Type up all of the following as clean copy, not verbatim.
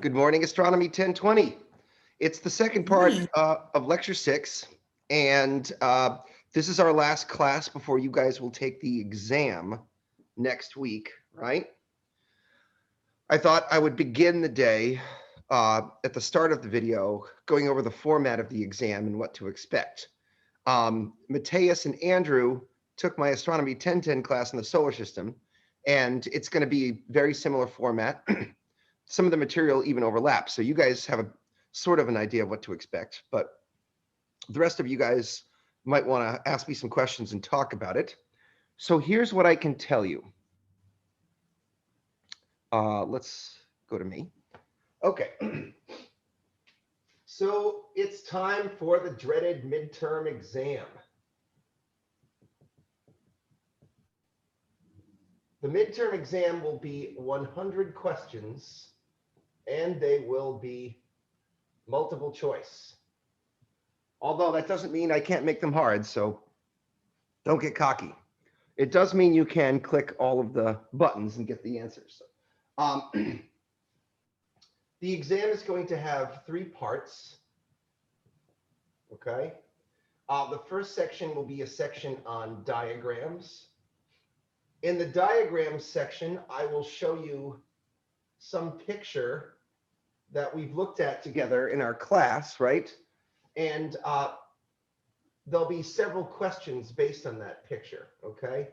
Good morning, Astronomy 1020. It's the second part of Lecture 6, and this is our last class before you guys will take the exam next week, right? I thought I would begin the day at the start of the video going over the format of the exam and what to expect. Mateus and Andrew took my Astronomy 1010 class in the solar system, and it's going to be a very similar format. Some of the material even overlaps, so you guys have a sort of an idea of what to expect, but the rest of you guys might want to ask me some questions and talk about it. So here's what I can tell you. Let's go to me. Okay. So it's time for the dreaded midterm exam. The midterm exam will be 100 questions, and they will be multiple choice. Although that doesn't mean I can't make them hard, so don't get cocky. It does mean you can click all of the buttons and get the answers. The exam is going to have 3 parts. Okay. The first section will be a section on diagrams. In the diagrams section, I will show you some picture that we've looked at together in our class, right? And there'll be several questions based on that picture, okay?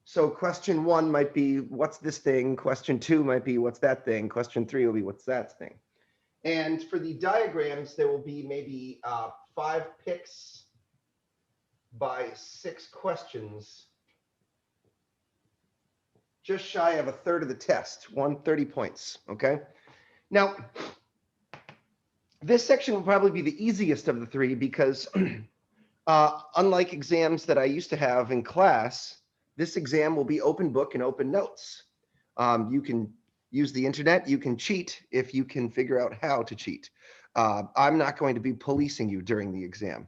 So question 1 might be, what's this thing? Question 2 might be, what's that thing? Question 3 will be, what's that thing? And for the diagrams, there will be maybe 5 picks by 6 questions, just shy of a third of the test, 130 points, okay? Now, this section will probably be the easiest of the 3 because unlike exams that I used to have in class, this exam will be open book and open notes. You can use the internet, you can cheat if you can figure out how to cheat. I'm not going to be policing you during the exam.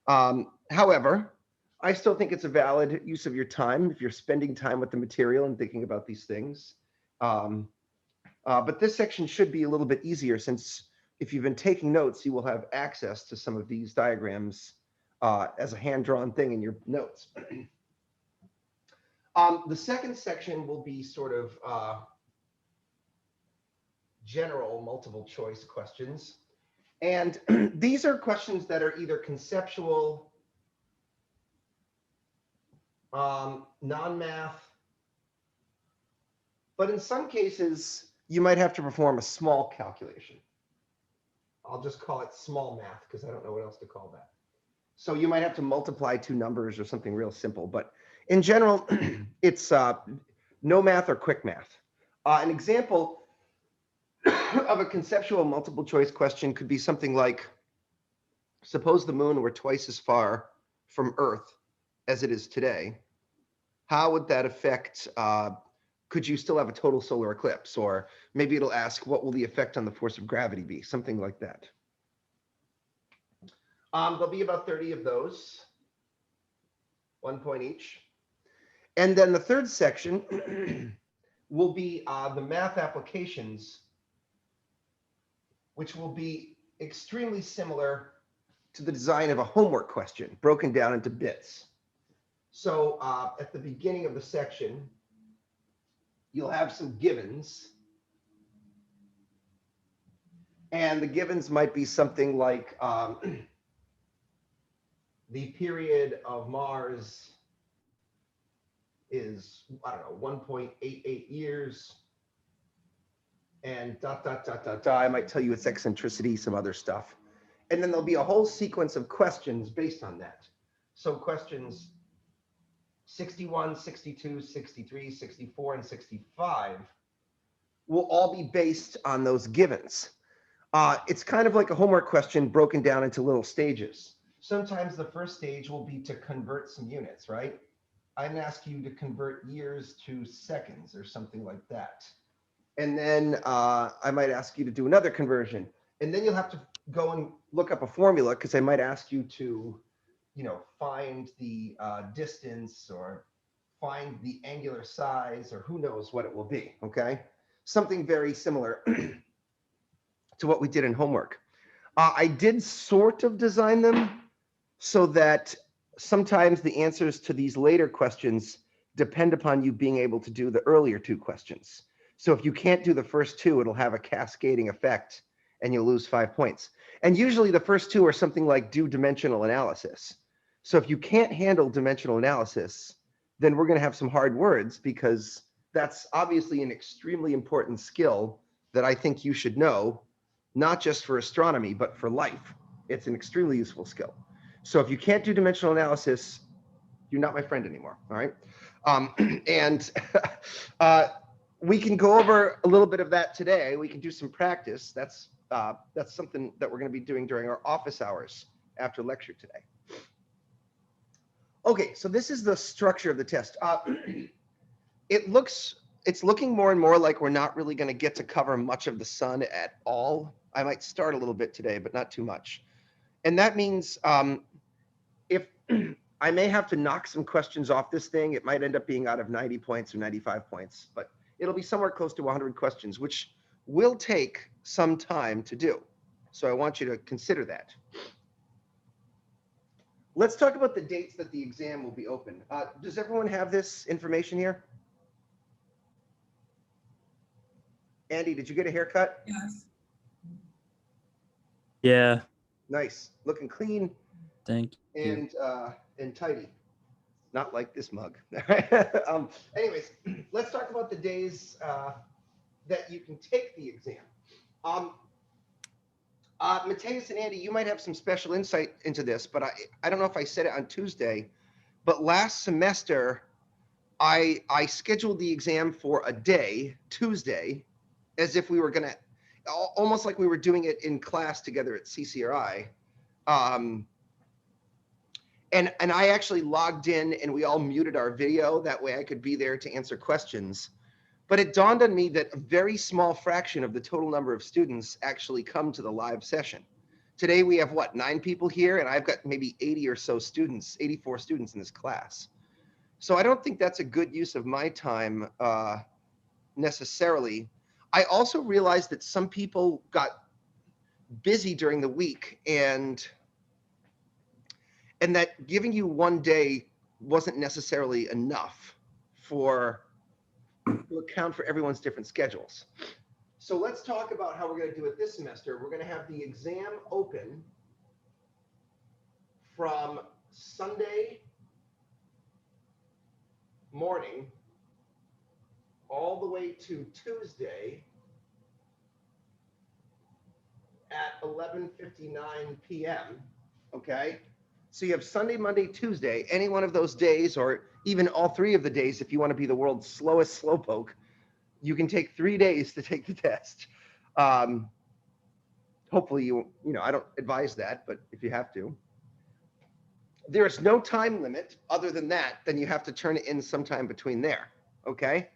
However, I still think it's a valid use of your time if you're spending time with the material and thinking about these things. But this section should be a little bit easier since if you've been taking notes, you will have access to some of these diagrams as a hand-drawn thing in your notes. The second section will be sort of general multiple choice questions. And these are questions that are either conceptual, non-math, but in some cases, you might have to perform a small calculation. I'll just call it small math because I don't know what else to call that. So you might have to multiply 2 numbers or something real simple, but in general, it's no math or quick math. An example of a conceptual multiple choice question could be something like, suppose the moon were twice as far from Earth as it is today. How would that affect, could you still have a total solar eclipse? Or maybe it'll ask, what will the effect on the force of gravity be? Something like that. There'll be about 30 of those, 1 point each. And then the third section will be the math applications, which will be extremely similar to the design of a homework question, broken down into bits. So at the beginning of the section, you'll have some givens. And the givens might be something like the period of Mars is, I don't know, 1.88 years. And ... I might tell you its eccentricity, some other stuff. And then there'll be a whole sequence of questions based on that. So questions 61, 62, 63, 64, and 65 will all be based on those givens. It's kind of like a homework question broken down into little stages. Sometimes the first stage will be to convert some units, right? I'm going to ask you to convert years to seconds or something like that. And then I might ask you to do another conversion. And then you'll have to go and look up a formula because I might ask you to, find the distance or find the angular size or who knows what it will be, okay? Something very similar. to what we did in homework. I did sort of design them so that sometimes the answers to these later questions depend upon you being able to do the earlier two questions. So if you can't do the first two, it'll have a cascading effect and you'll lose 5 points. And usually the first two are something like do dimensional analysis. So if you can't handle dimensional analysis, then we're going to have some hard words, because that's obviously an extremely important skill that I think you should know, not just for astronomy, but for life. It's an extremely useful skill. So if you can't do dimensional analysis, you're not my friend anymore, all right? And we can go over a little bit of that today. We can do some practice. That's something that we're going to be doing during our office hours after lecture today. Okay, so this is the structure of the test. It's looking more and more like we're not really going to get to cover much of the sun at all. I might start a little bit today, but not too much. And that means if I may have to knock some questions off this thing, it might end up being out of 90 points or 95 points, but it'll be somewhere close to 100 questions, which will take some time to do. So I want you to consider that. Let's talk about the dates that the exam will be open. Does everyone have this information here? Andy, did you get a haircut? Yes. Yeah. Nice, looking clean. Thank you. And tidy. Not like this mug. Anyways, let's talk about the days that you can take the exam. Mateus and Andy, you might have some special insight into this, but I don't know if I said it on Tuesday, but last semester, I scheduled the exam for a day, Tuesday, as if we were going to, almost like we were doing it in class together at CCRI. And I actually logged in and we all muted our video. That way I could be there to answer questions. But it dawned on me that a very small fraction of the total number of students actually come to the live session. Today we have, what, 9 people here, and I've got maybe 80 or so students, 84 students in this class. So I don't think that's a good use of my time necessarily. I also realized that some people got busy during the week, and that giving you one day wasn't necessarily enough to account for everyone's different schedules. So let's talk about how we're going to do it this semester. We're going to have the exam open from Sunday morning all the way to Tuesday at 11:59 p.m. Okay? So you have Sunday, Monday, Tuesday, any one of those days, or even all 3 of the days if you want to be the world's slowest slowpoke. You can take 3 days to take the test. Hopefully you know, I don't advise that, but if you have to. There's no time limit other than that, then you have to turn it in sometime between there, okay?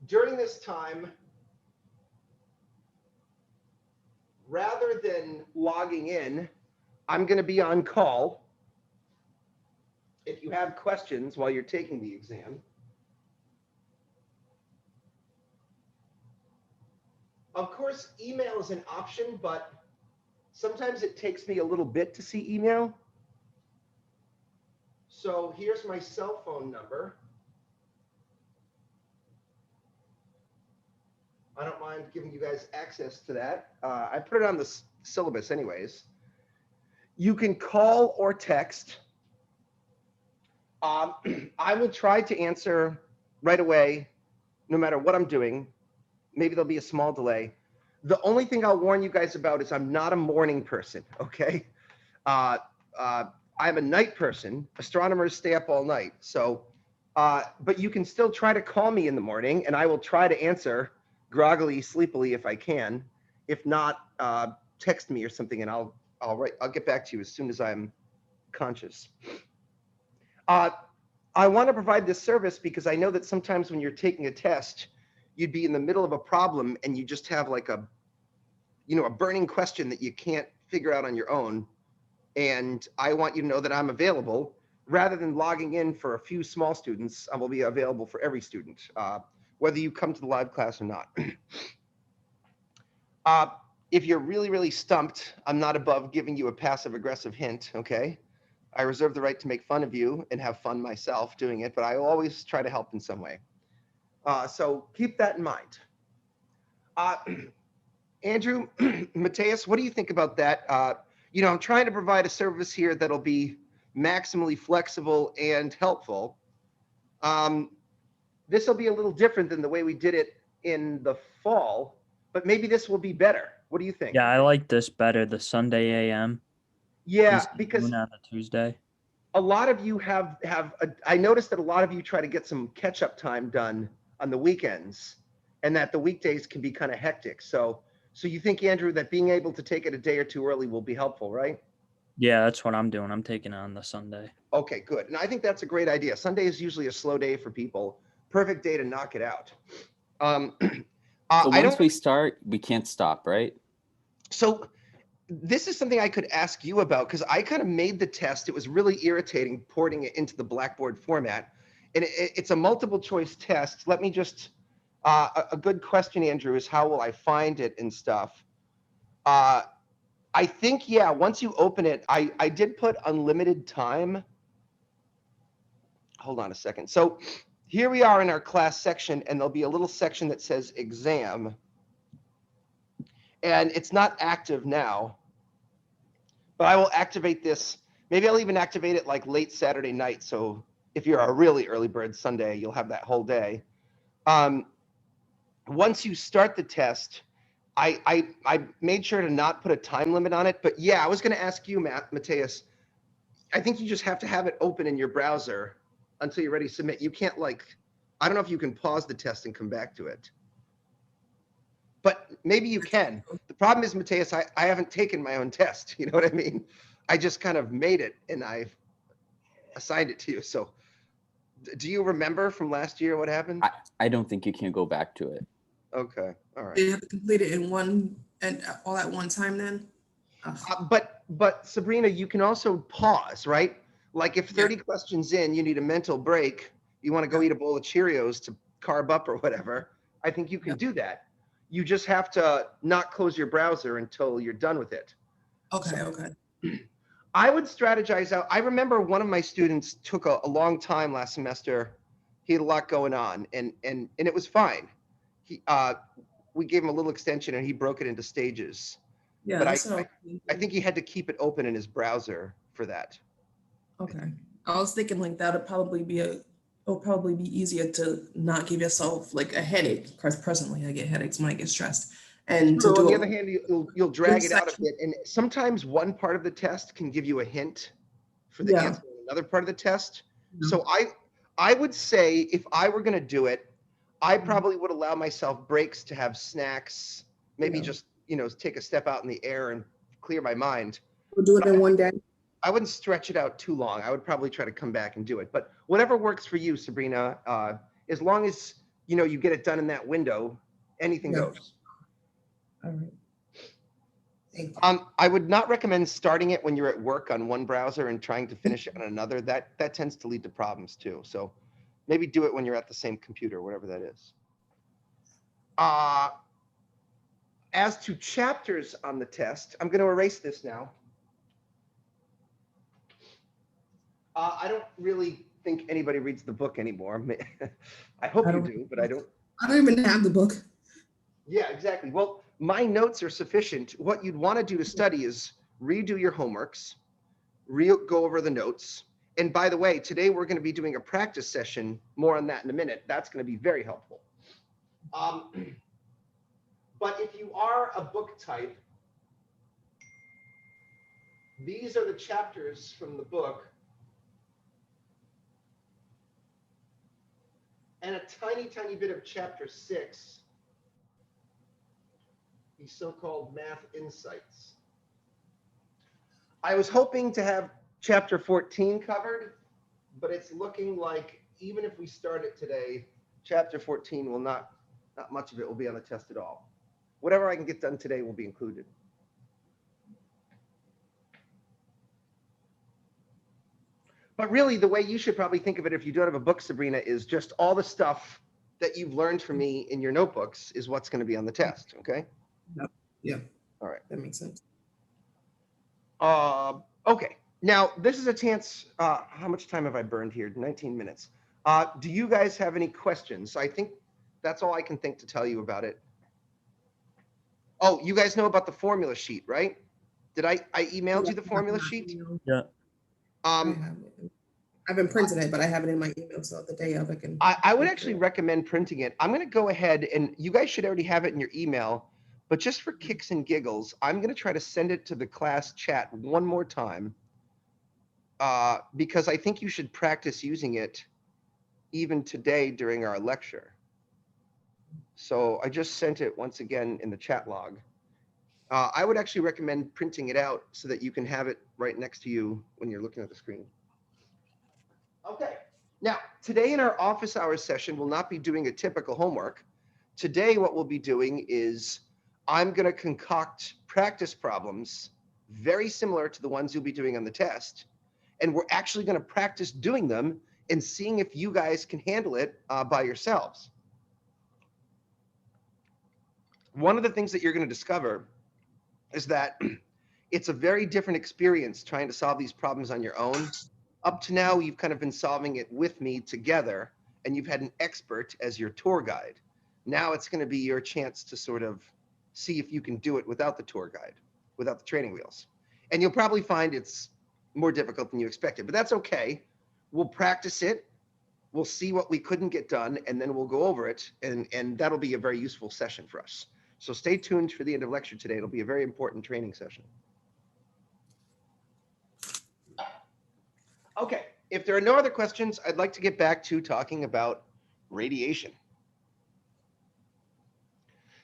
During this time, rather than logging in, I'm going to be on call if you have questions while you're taking the exam. Of course, email is an option, but sometimes it takes me a little bit to see email. So here's my cell phone number. I don't mind giving you guys access to that. I put it on the syllabus anyways. You can call or text. I will try to answer right away, no matter what I'm doing. Maybe there'll be a small delay. The only thing I'll warn you guys about is I'm not a morning person, okay? I'm a night person. Astronomers stay up all night. So, but you can still try to call me in the morning, and I will try to answer groggily, sleepily if I can. If not, text me or something, and I'll get back to you as soon as I'm conscious. I want to provide this service because I know that sometimes when you're taking a test, you'd be in the middle of a problem and you just have like a burning question that you can't figure out on your own. And I want you to know that I'm available. Rather than logging in for a few small students, I will be available for every student, whether you come to the live class or not. If you're really, really stumped, I'm not above giving you a passive-aggressive hint, okay? I reserve the right to make fun of you and have fun myself doing it, but I always try to help in some way. So keep that in mind. Andrew, Mateus, what do you think about that? You know, I'm trying to provide a service here that'll be maximally flexible and helpful. This will be a little different than the way we did it in the fall, but maybe this will be better. What do you think? Yeah, I like this better, the Sunday AM. Yeah, because on a Tuesday. a lot of you I noticed that a lot of you try to get some catch-up time done on the weekends, and that the weekdays can be kind of hectic. So you think, Andrew, that being able to take it a day or two early will be helpful, right? Yeah, that's what I'm doing. I'm taking it on the Sunday. Okay, good. And I think that's a great idea. Sunday is usually a slow day for people. Perfect day to knock it out. So once we start, we can't stop, right? So this is something I could ask you about, because I kind of made the test. It was really irritating porting it into the Blackboard format. And it's a multiple choice test. Let me just, a good question, Andrew, is how will I find it and stuff? I think, yeah, once you open it, I did put unlimited time. Hold on a second. So here we are in our class section, and there'll be a little section that says exam. And it's not active now, but I will activate this. Maybe I'll even activate it like late Saturday night. So if you're a really early bird Sunday, you'll have that whole day. Once you start the test, I made sure to not put a time limit on it. But yeah, I was going to ask you, Mateus, I think you just have to have it open in your browser until you're ready to submit. You can't, like, I don't know if you can pause the test and come back to it. But maybe you can. The problem is, Mateus, I haven't taken my own test. You know what I mean? I just kind of made it and I've assigned it to you. So do you remember from last year what happened? I don't think you can go back to it. Okay, all right. You have to complete it in one and all at one time then? But Sabrina, you can also pause, right? Like if 30 questions in, you need a mental break, you want to go eat a bowl of Cheerios to carb up or whatever, I think you can do that. You just have to not close your browser until you're done with it. Okay, okay. I would strategize out. I remember one of my students took a long time last semester. He had a lot going on, and it was fine. We gave him a little extension and he broke it into stages. Yeah, but I think he had to keep it open in his browser for that. Okay. I was thinking like that would probably be it'll probably be easier to not give yourself like a headache, because presently I get headaches when I get stressed. And So to on do the other hand, you'll drag it out a section. bit, and sometimes one part of the test can give you a hint for the answer in another part of the test. So I would say if I were going to do it, I probably would allow myself breaks to have snacks, maybe just, you know, take a step out in the air and clear my mind. We'll do it in one day. I wouldn't stretch it out too long. I would probably try to come back and do it. But whatever works for you, Sabrina, as long as, you know, you get it done in that window, anything goes. All right. Thank you. I would not recommend starting it when you're at work on one browser and trying to finish it on another. That tends to lead to problems too. So maybe do it when you're at the same computer, whatever that is. As to chapters on the test, I'm going to erase this now. I don't really think anybody reads the book anymore. I hope you do, but I don't. I don't even have the book. Yeah, exactly. Well, my notes are sufficient. What you'd want to do to study is redo your homeworks, go over the notes. And by the way, today we're going to be doing a practice session. More on that in a minute. That's going to be very helpful. But if you are a book type, these are the chapters from the book. And a tiny, tiny bit of chapter 6, the so-called math insights. I was hoping to have chapter 14 covered, but it's looking like even if we start it today, chapter 14 will not much of it will be on the test at all. Whatever I can get done today will be included. But really, the way you should probably think of it if you don't have a book, Sabrina, is just all the stuff that you've learned from me in your notebooks is what's going to be on the test, okay? Yeah. All right. That makes sense. Okay. Now, this is a chance. How much time have I burned here? 19 minutes. Do you guys have any questions? I think that's all I can think to tell you about it. Oh, you guys know about the formula sheet, right? Did I emailed you the formula sheet? Yeah. I haven't printed it, but I have it in my email, so the day of I can. I would actually recommend printing it. I'm going to go ahead, and you guys should already have it in your email, but just for kicks and giggles, I'm going to try to send it to the class chat one more time, because I think you should practice using it even today during our lecture. So I just sent it once again in the chat log. I would actually recommend printing it out so that you can have it right next to you when you're looking at the screen. Okay. Now, today in our office hours session, we'll not be doing a typical homework. Today, what we'll be doing is I'm going to concoct practice problems very similar to the ones you'll be doing on the test. And we're actually going to practice doing them and seeing if you guys can handle it by yourselves. One of the things that you're going to discover is that it's a very different experience trying to solve these problems on your own. Up to now, you've kind of been solving it with me together, and you've had an expert as your tour guide. Now it's going to be your chance to sort of see if you can do it without the tour guide, without the training wheels. And you'll probably find it's more difficult than you expected, but that's okay. We'll practice it. We'll see what we couldn't get done, and then we'll go over it, and that'll be a very useful session for us. So stay tuned for the end of lecture today. It'll be a very important training session. Okay, if there are no other questions, I'd like to get back to talking about radiation.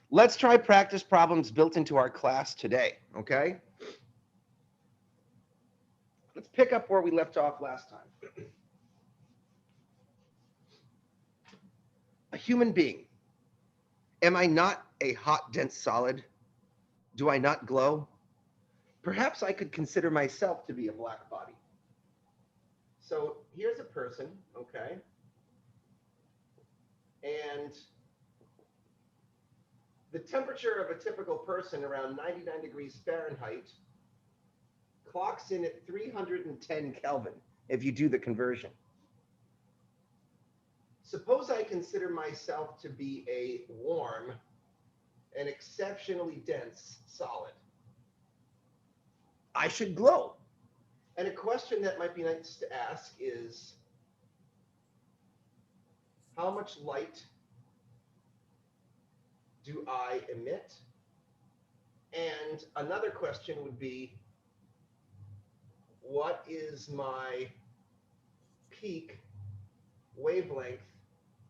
Let's try practice problems built into our class today, okay? Let's pick up where we left off last time. A human being. Am I not a hot, dense solid? Do I not glow? Perhaps I could consider myself to be a black body. So here's a person, okay? And the temperature of a typical person around 99 degrees Fahrenheit clocks in at 310 Kelvin if you do the conversion. Suppose I consider myself to be a warm and exceptionally dense solid. I should glow. And a question that might be nice to ask is, how much light do I emit? And another question would be, what is my peak wavelength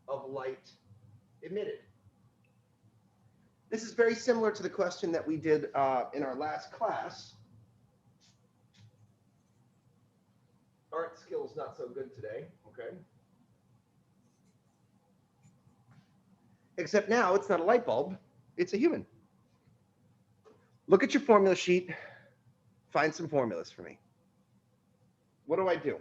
of light emitted? This is very similar to the question that we did in our last class. Art skills not so good today, okay? Except now it's not a light bulb, it's a human. Look at your formula sheet, find some formulas for me. What do I do?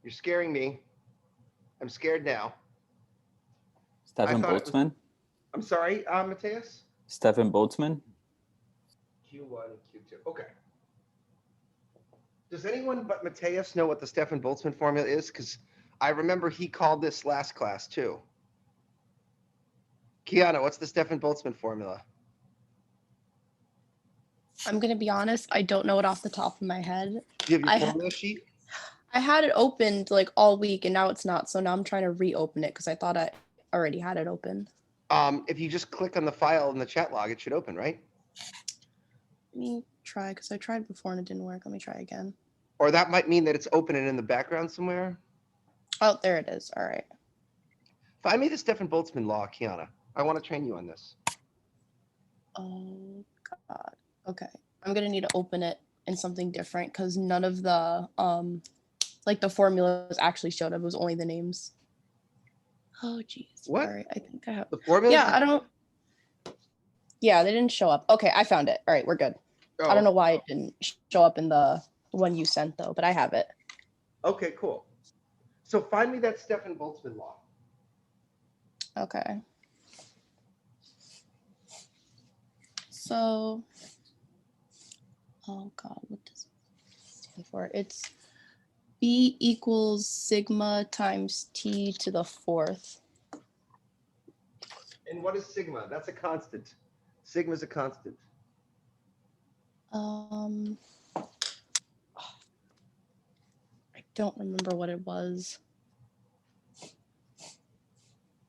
You're scaring me. I'm scared now. Stefan Boltzmann? I'm sorry, Mateus? Stefan Boltzmann? Q1, Q2. Okay. Does anyone but Mateus know what the Stefan Boltzmann formula is? Because I remember he called this last class too. Kiana, what's the Stefan Boltzmann formula? I'm going to be honest, I don't know it off the top of my head. Do you have your formula sheet? I had it opened like all week and now it's not. So now I'm trying to reopen it because I thought I already had it open. If you just click on the file in the chat log, it should open, right? Let me try because I tried before and it didn't work. Let me try again. Or that might mean that it's open and in the background somewhere. Oh, there it is. All right. Find me the Stefan Boltzmann law, Kiana. I want to train you on this. Oh, God. Okay. I'm going to need to open it in something different because none of the, like the formulas actually showed up. It was only the names. Oh, geez. What? All right, I think I have. The formula? Yeah, I don't. Yeah, they didn't show up. Okay, I found it. All right, we're good. I don't know why it didn't show up in the one you sent though, but I have it. Okay, cool. So find me that Stefan Boltzmann law. Okay. So, oh God, what does it stand for? It's B equals sigma times T to the 4th. And what is sigma? That's a constant. Sigma is a constant. I don't remember what it was.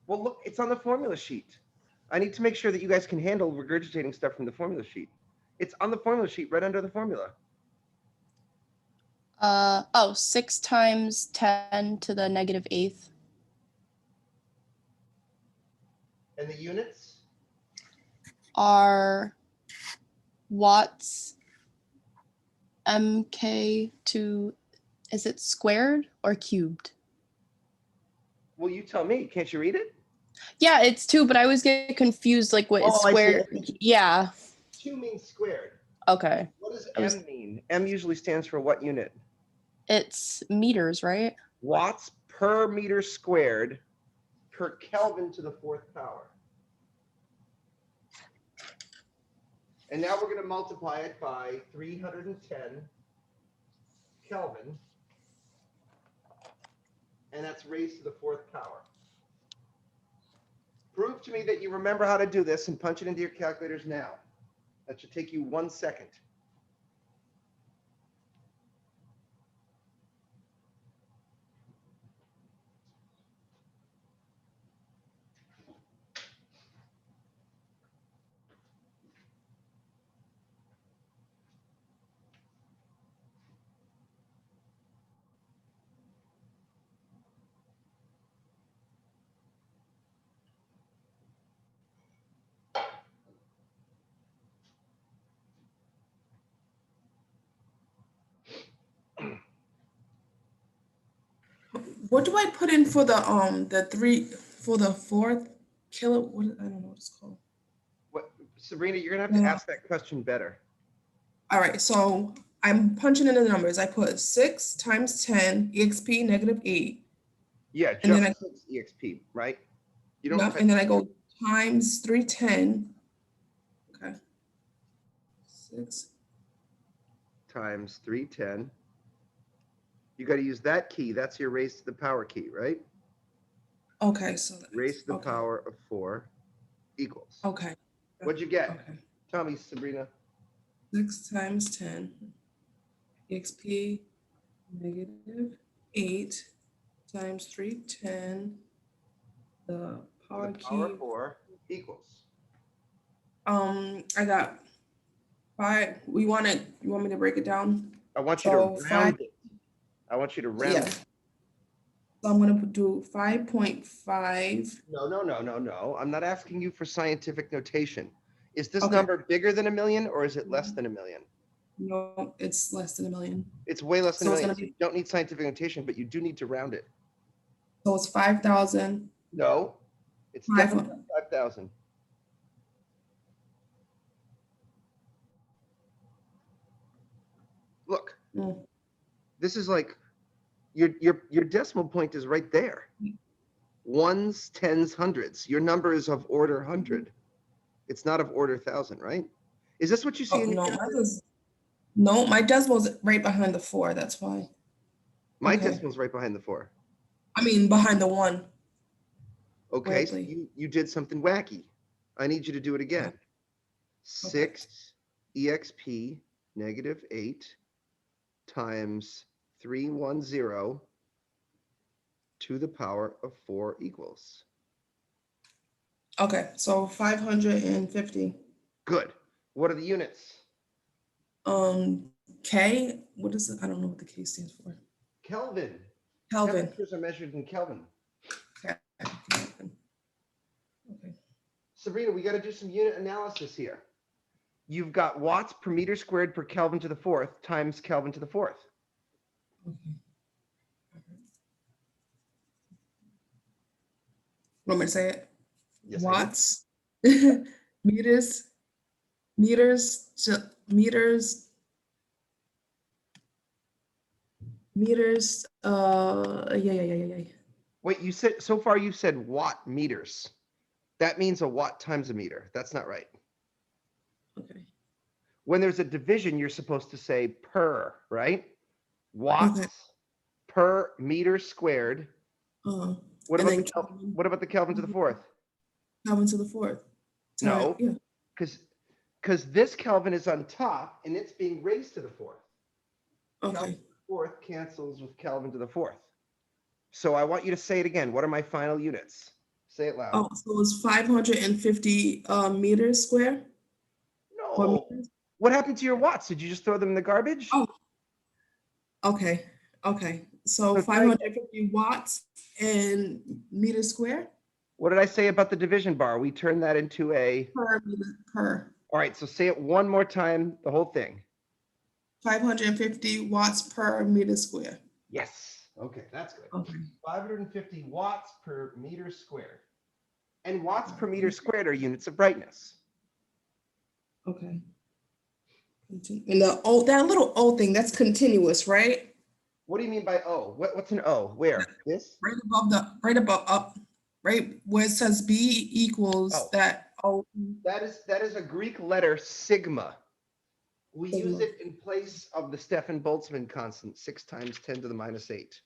Well, look, it's on the formula sheet. I need to make sure that you guys can handle regurgitating stuff from the formula sheet. It's on the formula sheet right under the formula. 6 times 10 to the -8th. And the units? Are watts mk to, is it squared or cubed? Well, you tell me. Can't you read it? Yeah, it's 2, but I always get confused, like what is Oh, I see. squared? Yeah. 2 means squared. Okay. What does I was- M mean? M usually stands for what unit? It's meters, right? Watts per meter squared per Kelvin to the 4th power. And now we're going to multiply it by 310 Kelvin. And that's raised to the 4th power. Prove to me that you remember how to do this and punch it into your calculators now. That should take you 1 second. What do I put in for the 4th kilo? What, I don't know what it's called. What, Sabrina, you're going to have to Yeah. ask that question better. All right, so I'm punching in the numbers. I put 6 times 10 exp -8. Yeah, And then just 6 EXP, right? You don't Yep, and then I go times 310. Okay. 6. times 310. You got to use that key. That's your raised to the power key, right? Okay, so Raised to the okay. power of 4 equals. Okay. What'd you get? Okay. Tell me, Sabrina. 6 times 10 exp -8 times 310 the power The power key. of 4 equals. I got 5. You want me to break it down? I want you So to 5. round it. I want you to round Yeah. it. So I'm gonna do 5.5. No. I'm not asking you for scientific notation. Is this Okay. number bigger than 1 million or is it less than 1 million? No, it's less than 1 million. It's way less than So 1 it's million. gonna So be- you don't need scientific notation, but you do need to round it. So it's 5,000. No, it's 5. definitely 5,000. Look, Mm. this is like your decimal point is right there. Ones, tens, hundreds. Your number is of order 100. It's not of order 1,000, right? Is this what you see Oh, in your no, calculator? my decimal's right behind the 4. That's why. My okay. decimal's right behind the 4. I mean, behind the 1. Okay, so Weirdly. you did something wacky. I need you to do it again. 6 EXP -8 times 310 to the power of 4 equals. Okay, so 550. Good. What are the units? K. What is it? I don't know what the K stands for. Kelvin. Kelvin. Temperatures are measured in Kelvin. Kelvin. Okay. Sabrina, we got to do some unit analysis here. You've got watts per meter squared per Kelvin to the 4th times Kelvin to the 4th. Okay. Want me to say it? Yes, I do. Watts, meters, meters, meters, meters. Yeah. Wait, you said so far you said watt meters. That means a watt times a meter. That's not right. Okay. When there's a division, you're supposed to say per, right? Watts per meter squared. What What and about then Kelvin, what about the Kelvin to the fourth? Kelvin to the fourth. Sorry, No, yeah. because this Kelvin is on top and it's being raised to the fourth. Kelvin Okay. to the fourth cancels with Kelvin to the fourth. So I want you to say it again. What are my final units? Say it loud. Oh, so it's 550 meters square? Or No. meters? What happened to your watts? Did you just throw them in the garbage? Oh, okay. So So 550 watts and meters square What did I say about the division bar? We turned that into a. per meter per. All right, so say it one more time, the whole thing. 550 watts per meter square. Yes. Okay, that's good. Okay. 550 watts per meter squared. And watts per meter squared are units of brightness. Okay. And the that little O thing, that's continuous, right? What do you mean by O? What's an O? Where? This? Right above up, right where it says B equals Oh. that O. That is a Greek letter sigma. We use Sigma. it in place of the Stefan Boltzmann constant, 6 times 10 to the minus 8.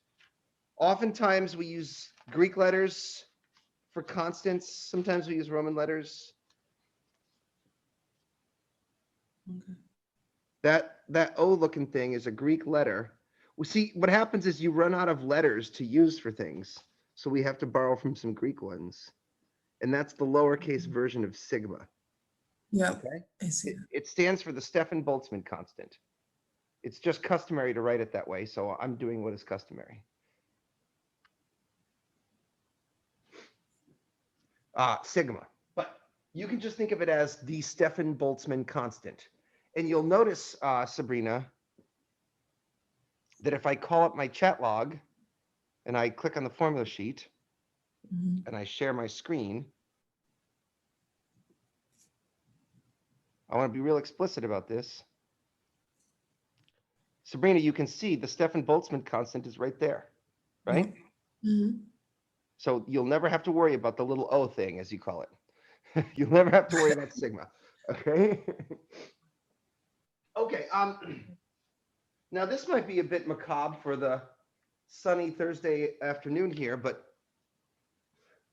Oftentimes we use Greek letters for constants. Sometimes we use Roman letters. Okay. That O looking thing is a Greek letter. We see what happens is you run out of letters to use for things. So we have to borrow from some Greek ones. And that's the lowercase version of sigma. Yeah. Okay. I see. It stands for the Stefan Boltzmann constant. It's just customary to write it that way. So I'm doing what is customary. Sigma. But you can just think of it as the Stefan Boltzmann constant. And you'll notice, Sabrina, that if I call up my chat log and I click on the formula sheet Mhm. and I share my screen, I want to be real explicit about this. Sabrina, you can see the Stefan Boltzmann constant is right there, right? Mhm. So you'll never have to worry about the little O thing, as you call it. You'll never have to worry about sigma, okay? Okay, now this might be a bit macabre for the sunny Thursday afternoon here, but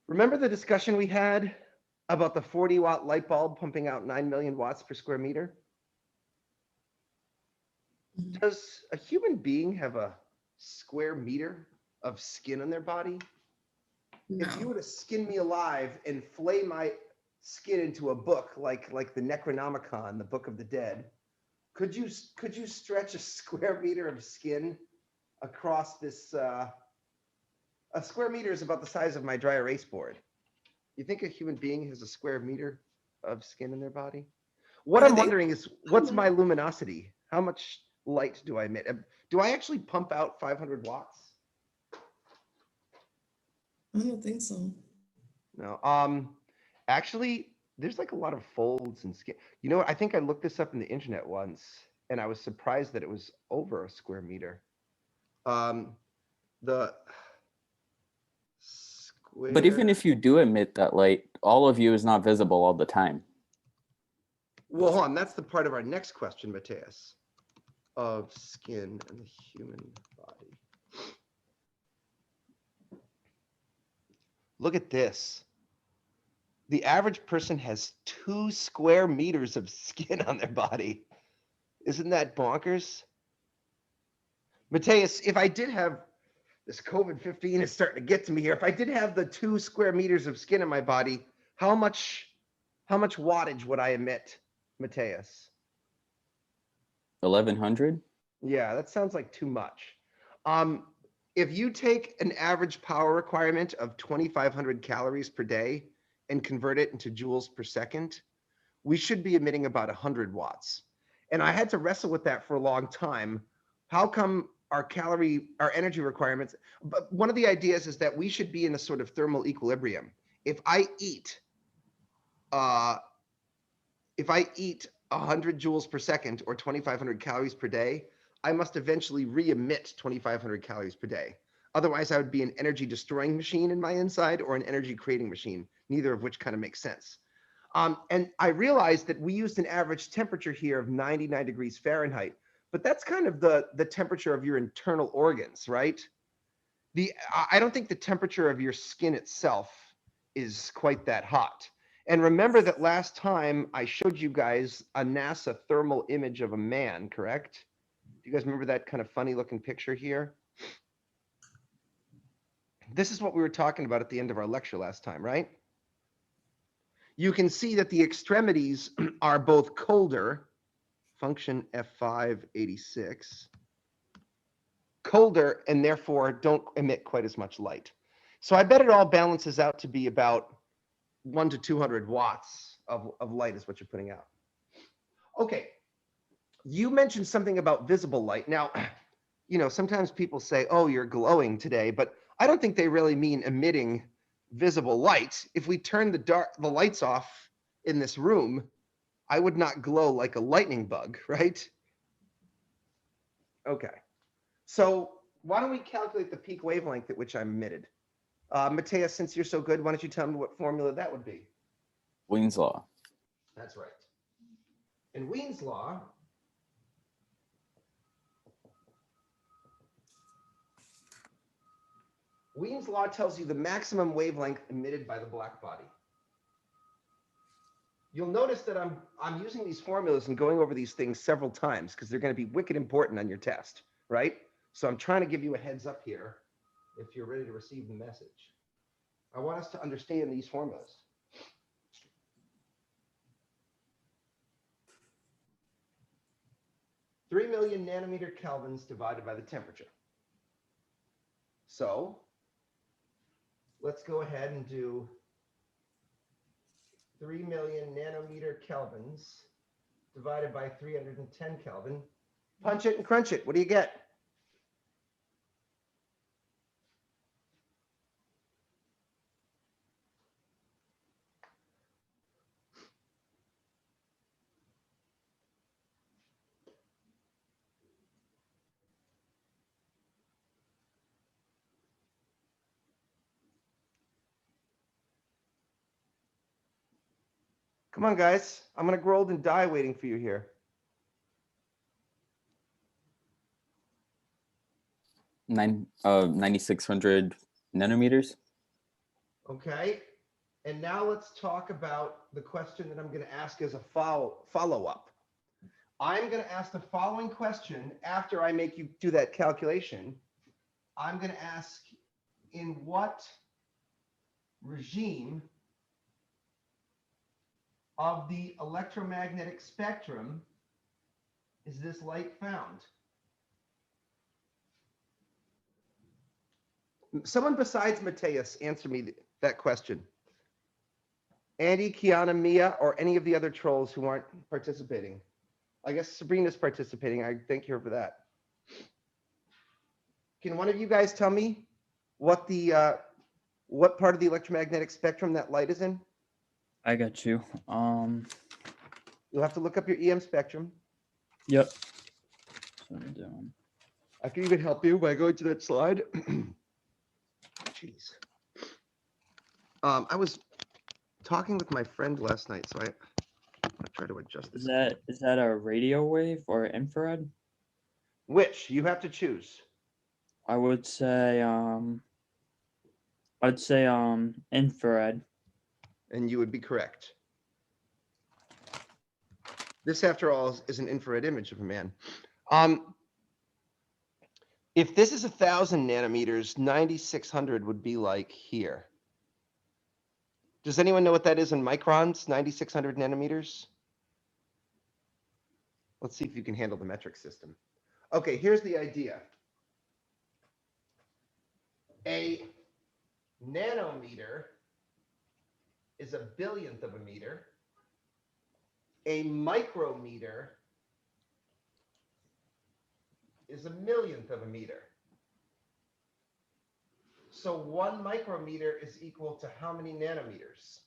remember the discussion we had about the 40-watt light bulb pumping out 9 million watts per square meter? Mhm. Does a human being have a square meter of skin on their body? If you No. were to skin me alive and flay my skin into a book like the Necronomicon, the Book of the Dead, could you stretch a square meter of skin across this? A square meter is about the size of my dry erase board. You think a human being has a square meter of skin in their body? What I'm wondering is, what's my luminosity? How much light do I emit? Do I actually pump out 500 watts? I don't think so. No. Actually, there's like a lot of folds and skin. You know what? I think I looked this up in the internet once, and I was surprised that it was over a square meter. The square. But even if you do emit that light, all of you is not visible all the time. Well, hold on. That's the part of our next question, Mateus. Of skin in the human body. Look at this. The average person has 2 square meters of skin on their body. Isn't that bonkers? Mateus, if I did have this COVID-15 is starting to get to me here. If I did have the 2 square meters of skin in my body, how much wattage would I emit, Mateus? 1100? Yeah, that sounds like too much. If you take an average power requirement of 2,500 calories per day and convert it into joules per second, we should be emitting about 100 watts. And I had to wrestle with that for a long time. How come our energy requirements, but one of the ideas is that we should be in a sort of thermal equilibrium. if I eat 100 joules per second or 2,500 calories per day, I must eventually re-emit 2,500 calories per day. Otherwise, I would be an energy destroying machine in my inside or an energy creating machine, neither of which kind of makes sense. And I realized that we used an average temperature here of 99 degrees Fahrenheit, but that's kind of the temperature of your internal organs, right? I don't think the temperature of your skin itself is quite that hot. And remember that last time I showed you guys a NASA thermal image of a man, correct? Do you guys remember that kind of funny looking picture here? This is what we were talking about at the end of our lecture last time, right? You can see that the extremities are both colder, function F586, colder, and therefore don't emit quite as much light. So I bet it all balances out to be about 1 to 200 watts of light is what you're putting out. Okay, you mentioned something about visible light. Now, you know, sometimes people say, oh, you're glowing today, but I don't think they really mean emitting visible light. If we turn the lights off in this room, I would not glow like a lightning bug, right? Okay, so why don't we calculate the peak wavelength at which I'm emitted? Matthias, since you're so good, why don't you tell me what formula that would be? Wien's law. That's right. In Wien's law, tells you the maximum wavelength emitted by the black body. You'll notice that I'm using these formulas and going over these things several times because they're going to be wicked important on your test, right? So I'm trying to give you a heads up here if you're ready to receive the message. I want us to understand these formulas. Three million nanometer kelvins divided by the temperature. So let's go ahead and do 3 million nanometer kelvins divided by 310 Kelvin. Punch it and crunch it. What do you get? Come on, guys. I'm going to grow old and die waiting for you here. 9,600 nanometers. Okay. And now let's talk about the question that I'm going to ask as a follow-up. I'm going to ask the following question after I make you do that calculation. I'm going to ask, in what regime of the electromagnetic spectrum is this light found? Someone besides Matthias answer me that question. Andy, Kiana, Mia, or any of the other trolls who aren't participating. I guess Sabrina's participating. I thank her for that. Can one of you guys tell me what the what part of the electromagnetic spectrum that light is in? I got you. You'll have to look up your EM spectrum. Yep. That's what I'm doing. I can even help you by going to that slide. Jeez. I was talking with my friend last night, so I'll try to adjust this. Is that a radio wave or infrared? Which? You have to choose. I would say infrared. And you would be correct. This, after all, is an infrared image of a man. If this is 1,000 nanometers, 9,600 would be like here. Does anyone know what that is in microns, 9,600 nanometers? Let's see if you can handle the metric system. Okay, here's the idea. A nanometer is a billionth of a meter. A micrometer is a millionth of a meter. So 1 micrometer is equal to how many nanometers?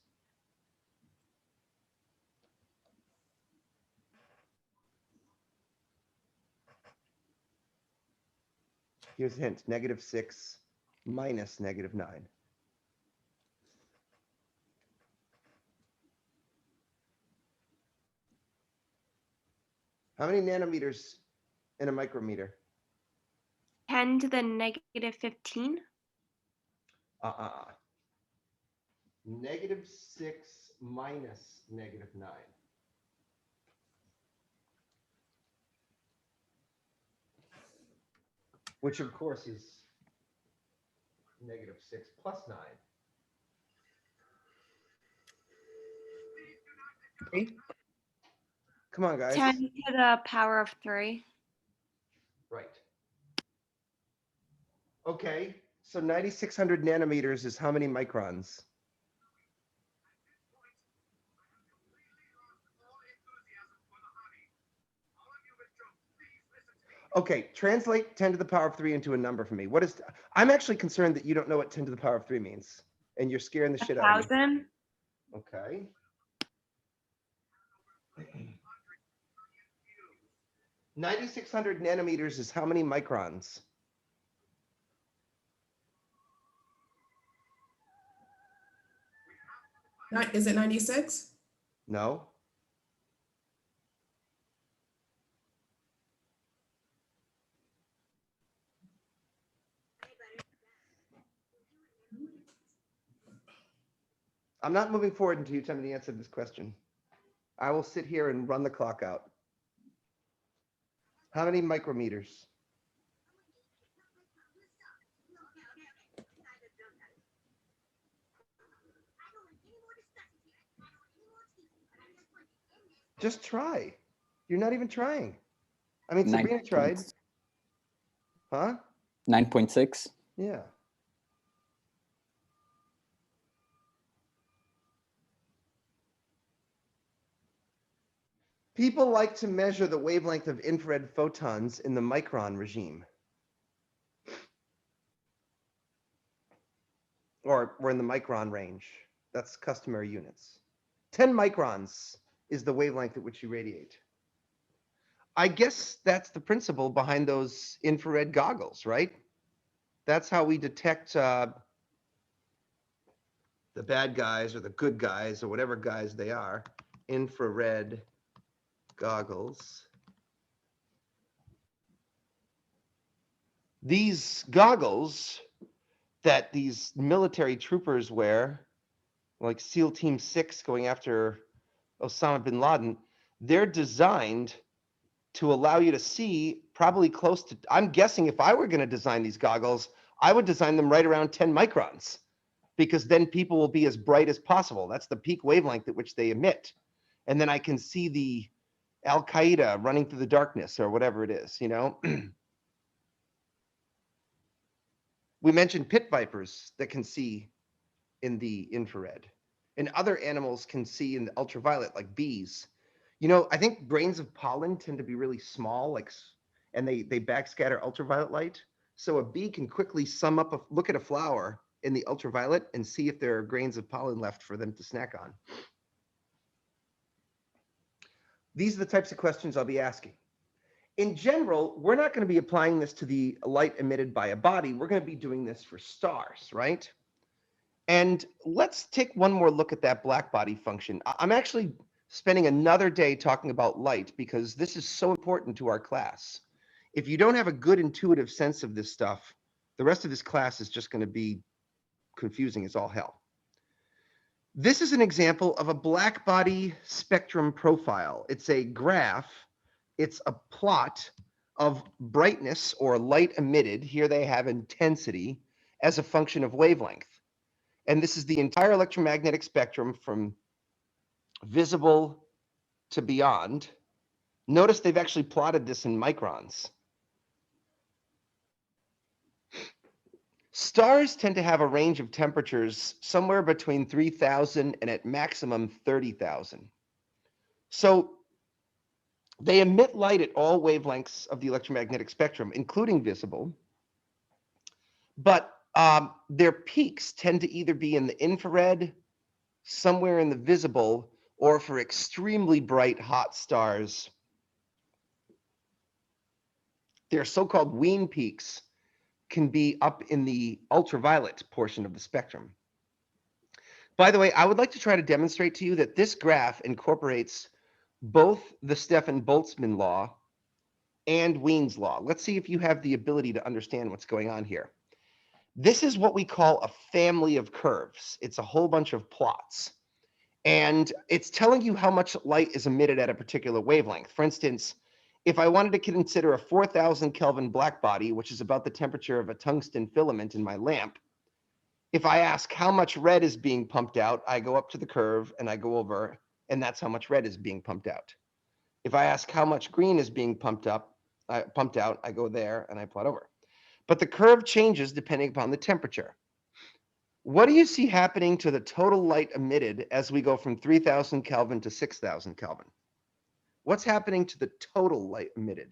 Here's a hint, -6 minus -9. How many nanometers in a micrometer? 10 to the -15. -6 minus -9. Which of course is -6 plus 9. 3. Come on, guys. 10 to the power of 3. Right. Okay, so 9,600 nanometers is how many microns? Okay, translate 10 to the power of 3 into a number for me. What is, I'm actually concerned that you don't know what 10 to the power of 3 means, and you're scaring the shit out of me. 1,000. Okay. $9,600 nanometers is how many microns? Is it 96? No. I'm not moving forward until you tell me the answer to this question. I will sit here and run the clock out. How many micrometers? Just try. You're not even trying. I mean, Sabrina tried. Huh? 9.6. Yeah. People like to measure the wavelength of infrared photons in the micron regime. Or we're in the micron range. That's customary units. 10 microns is the wavelength at which you radiate. I guess that's the principle behind those infrared goggles, right? That's how we detect the bad guys or the good guys or whatever guys they are. Infrared goggles. These goggles that these military troopers wear, like SEAL Team 6 going after Osama bin Laden, they're designed to allow you to see probably close to, I'm guessing if I were going to design these goggles, I would design them right around 10 microns, because then people will be as bright as possible. That's the peak wavelength at which they emit. And then I can see the Al-Qaeda running through the darkness or whatever it is, you know? We mentioned pit vipers that can see in the infrared, and other animals can see in the ultraviolet, like bees. You know, I think grains of pollen tend to be really small, like, and they backscatter ultraviolet light. So a bee can quickly sum up, look at a flower in the ultraviolet and see if there are grains of pollen left for them to snack on. These are the types of questions I'll be asking. In general, we're not going to be applying this to the light emitted by a body. We're going to be doing this for stars, right? And let's take one more look at that Blackbody function. I'm actually spending another day talking about light because this is so important to our class. If you don't have a good intuitive sense of this stuff, the rest of this class is just going to be confusing as all hell. This is an example of a Blackbody spectrum profile. It's a graph. It's a plot of brightness or light emitted. Here they have intensity as a function of wavelength. And this is the entire electromagnetic spectrum from visible to beyond. Notice they've actually plotted this in microns. Stars tend to have a range of temperatures somewhere between 3,000 and at maximum 30,000. So they emit light at all wavelengths of the electromagnetic spectrum, including visible. But their peaks tend to either be in the infrared, somewhere in the visible, or for extremely bright hot stars, their so-called Wien peaks can be up in the ultraviolet portion of the spectrum. By the way, I would like to try to demonstrate to you that this graph incorporates both the Stefan Boltzmann law and Wien's law. Let's see if you have the ability to understand what's going on here. This is what we call a family of curves. It's a whole bunch of plots. And it's telling you how much light is emitted at a particular wavelength. For instance, if I wanted to consider a 4,000 Kelvin blackbody, which is about the temperature of a tungsten filament in my lamp, if I ask how much red is being pumped out, I go up to the curve and I go over, and that's how much red is being pumped out. If I ask how much green is being pumped out, I go there and I plot over. But the curve changes depending upon the temperature. What do you see happening to the total light emitted as we go from 3,000 Kelvin to 6,000 Kelvin? What's happening to the total light emitted?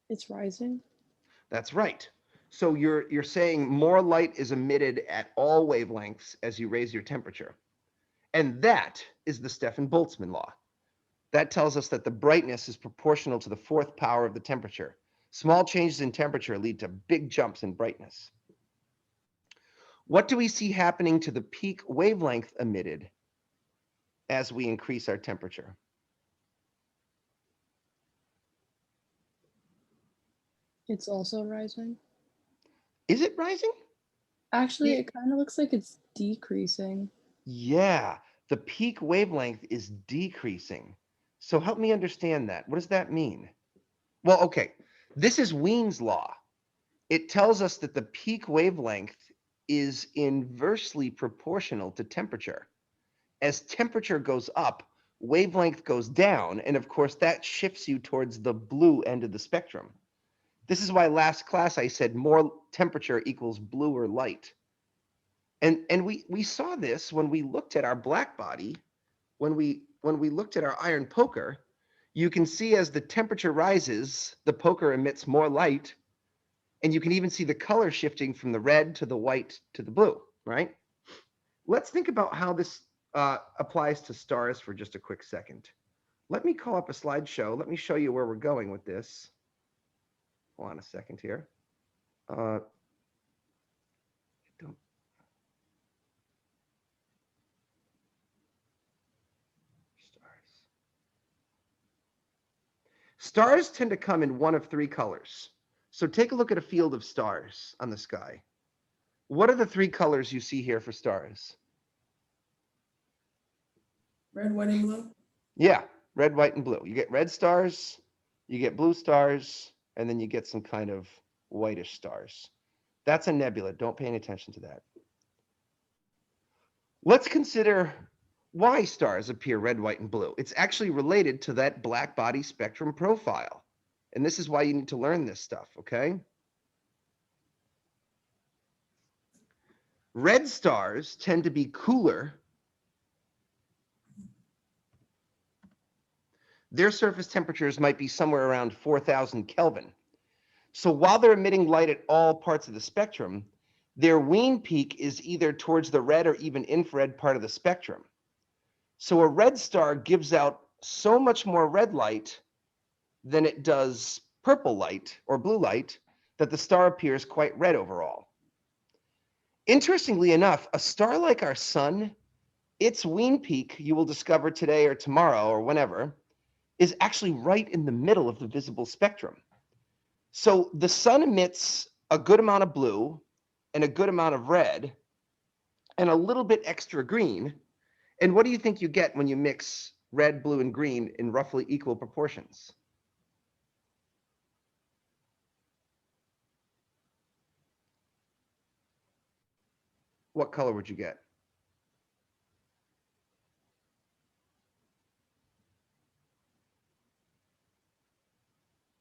It's rising. That's right. So you're saying more light is emitted at all wavelengths as you raise your temperature. And that is the Stefan Boltzmann law. That tells us that the brightness is proportional to the fourth power of the temperature. Small changes in temperature lead to big jumps in brightness. What do we see happening to the peak wavelength emitted as we increase our temperature? It's also rising. Is it rising? Actually, it kind of looks like it's decreasing. Yeah, the peak wavelength is decreasing. So help me understand that. What does that mean? Well, okay, this is Wien's law. It tells us that the peak wavelength is inversely proportional to temperature. As temperature goes up, wavelength goes down, and of course that shifts you towards the blue end of the spectrum. This is why last class I said more temperature equals bluer light. And we saw this when we looked at our blackbody, when we looked at our iron poker. You can see as the temperature rises, the poker emits more light, and you can even see the color shifting from the red to the white to the blue, right? Let's think about how this applies to stars for just a quick second. Let me call up a slideshow. Let me show you where we're going with this. Hold on a second here. Stars tend to come in one of three colors. So take a look at a field of stars on the sky. What are the three colors you see here for stars? Red, white, and blue? Yeah, red, white, and blue. You get red stars, you get blue stars, and then you get some kind of whitish stars. That's a nebula. Don't pay any attention to that. Let's consider why stars appear red, white, and blue. It's actually related to that black body spectrum profile. And this is why you need to learn this stuff, okay? Red stars tend to be cooler. Their surface temperatures might be somewhere around 4,000 Kelvin. So while they're emitting light at all parts of the spectrum, their Wien peak is either towards the red or even infrared part of the spectrum. So a red star gives out so much more red light than it does purple light or blue light that the star appears quite red overall. Interestingly enough, a star like our sun, its Wien peak, you will discover today or tomorrow or whenever, is actually right in the middle of the visible spectrum. So the sun emits a good amount of blue and a good amount of red and a little bit extra green. And what do you think you get when you mix red, blue, and green in roughly equal proportions? What color would you get?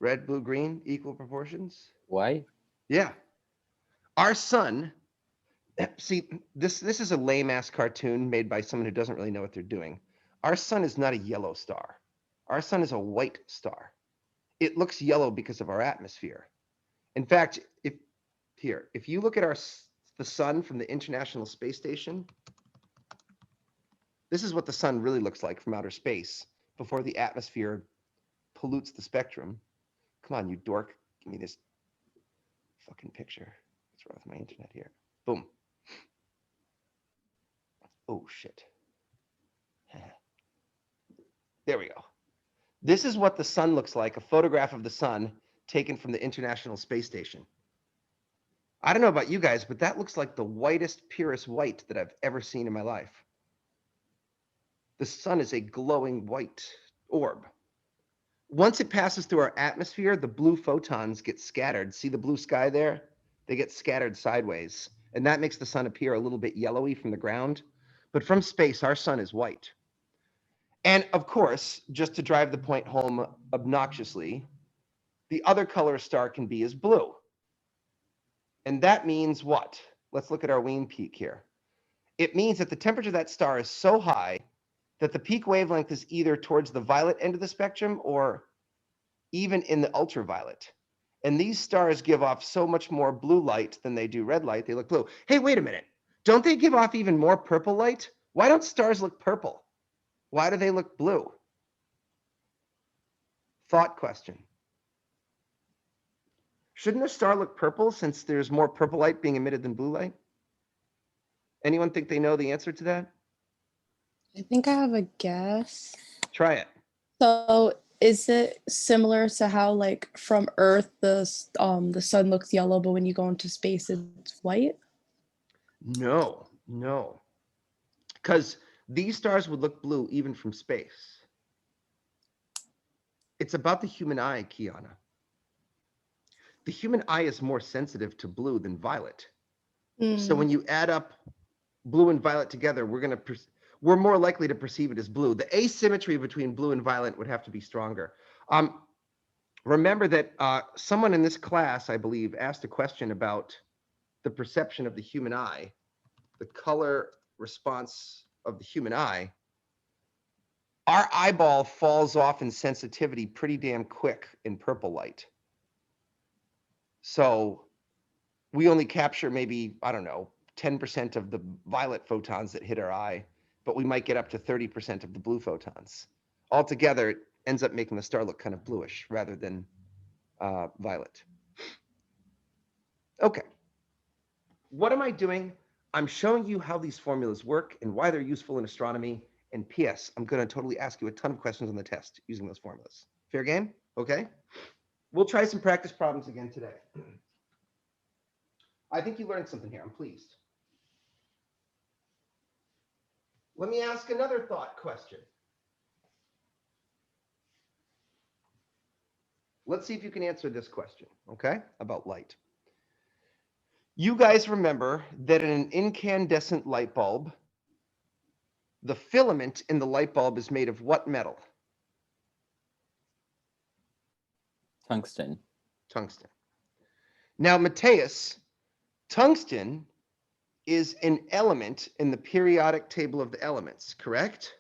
Red, blue, green, equal proportions? White? Yeah. Our sun, see, this is a lame-ass cartoon made by someone who doesn't really know what they're doing. Our sun is not a yellow star. Our sun is a white star. It looks yellow because of our atmosphere. In fact, if you look at the sun from the International Space Station, this is what the sun really looks like from outer space before the atmosphere pollutes the spectrum. Come on, you dork. Give me this fucking picture. What's wrong with my internet here? Boom. Oh, shit. There we go. This is what the sun looks like, a photograph of the sun taken from the International Space Station. I don't know about you guys, but that looks like the whitest, purest white that I've ever seen in my life. The sun is a glowing white orb. Once it passes through our atmosphere, the blue photons get scattered. See the blue sky there? They get scattered sideways, and that makes the sun appear a little bit yellowy from the ground. But from space, our sun is white. And of course, just to drive the point home obnoxiously, the other color a star can be is blue. And that means what? Let's look at our Wien peak here. It means that the temperature of that star is so high that the peak wavelength is either towards the violet end of the spectrum or even in the ultraviolet. And these stars give off so much more blue light than they do red light. They look blue. Hey, wait a minute. Don't they give off even more purple light? Why don't stars look purple? Why do they look blue? Thought question. Shouldn't a star look purple since there's more purple light being emitted than blue light? Anyone think they know the answer to that? I think I have a guess. Try it. So is it similar to how like from Earth the sun looks yellow, but when you go into space it's white? No. Because these stars would look blue even from space. It's about the human eye, Kiana. The human eye is more sensitive to blue than violet. So when you add up blue and violet together, we're more likely to perceive it as blue. The asymmetry between blue and violet would have to be stronger. Remember that someone in this class, I believe, asked a question about the perception of the human eye, the color response of the human eye. Our eyeball falls off in sensitivity pretty damn quick in purple light. So we only capture maybe, I don't know, 10% of the violet photons that hit our eye, but we might get up to 30% of the blue photons. Altogether, it ends up making the star look kind of bluish rather than violet. Okay. What am I doing? I'm showing you how these formulas work and why they're useful in astronomy. And P.S., I'm going to totally ask you a ton of questions on the test using those formulas. Fair game? Okay. We'll try some practice problems again today. I think you learned something here. I'm pleased. Let me ask another thought question. Let's see if you can answer this question, okay, about light. You guys remember that in an incandescent light bulb, the filament in the light bulb is made of what metal? Tungsten. Tungsten. Now, Matthias, tungsten is an element in the periodic table of the elements, correct?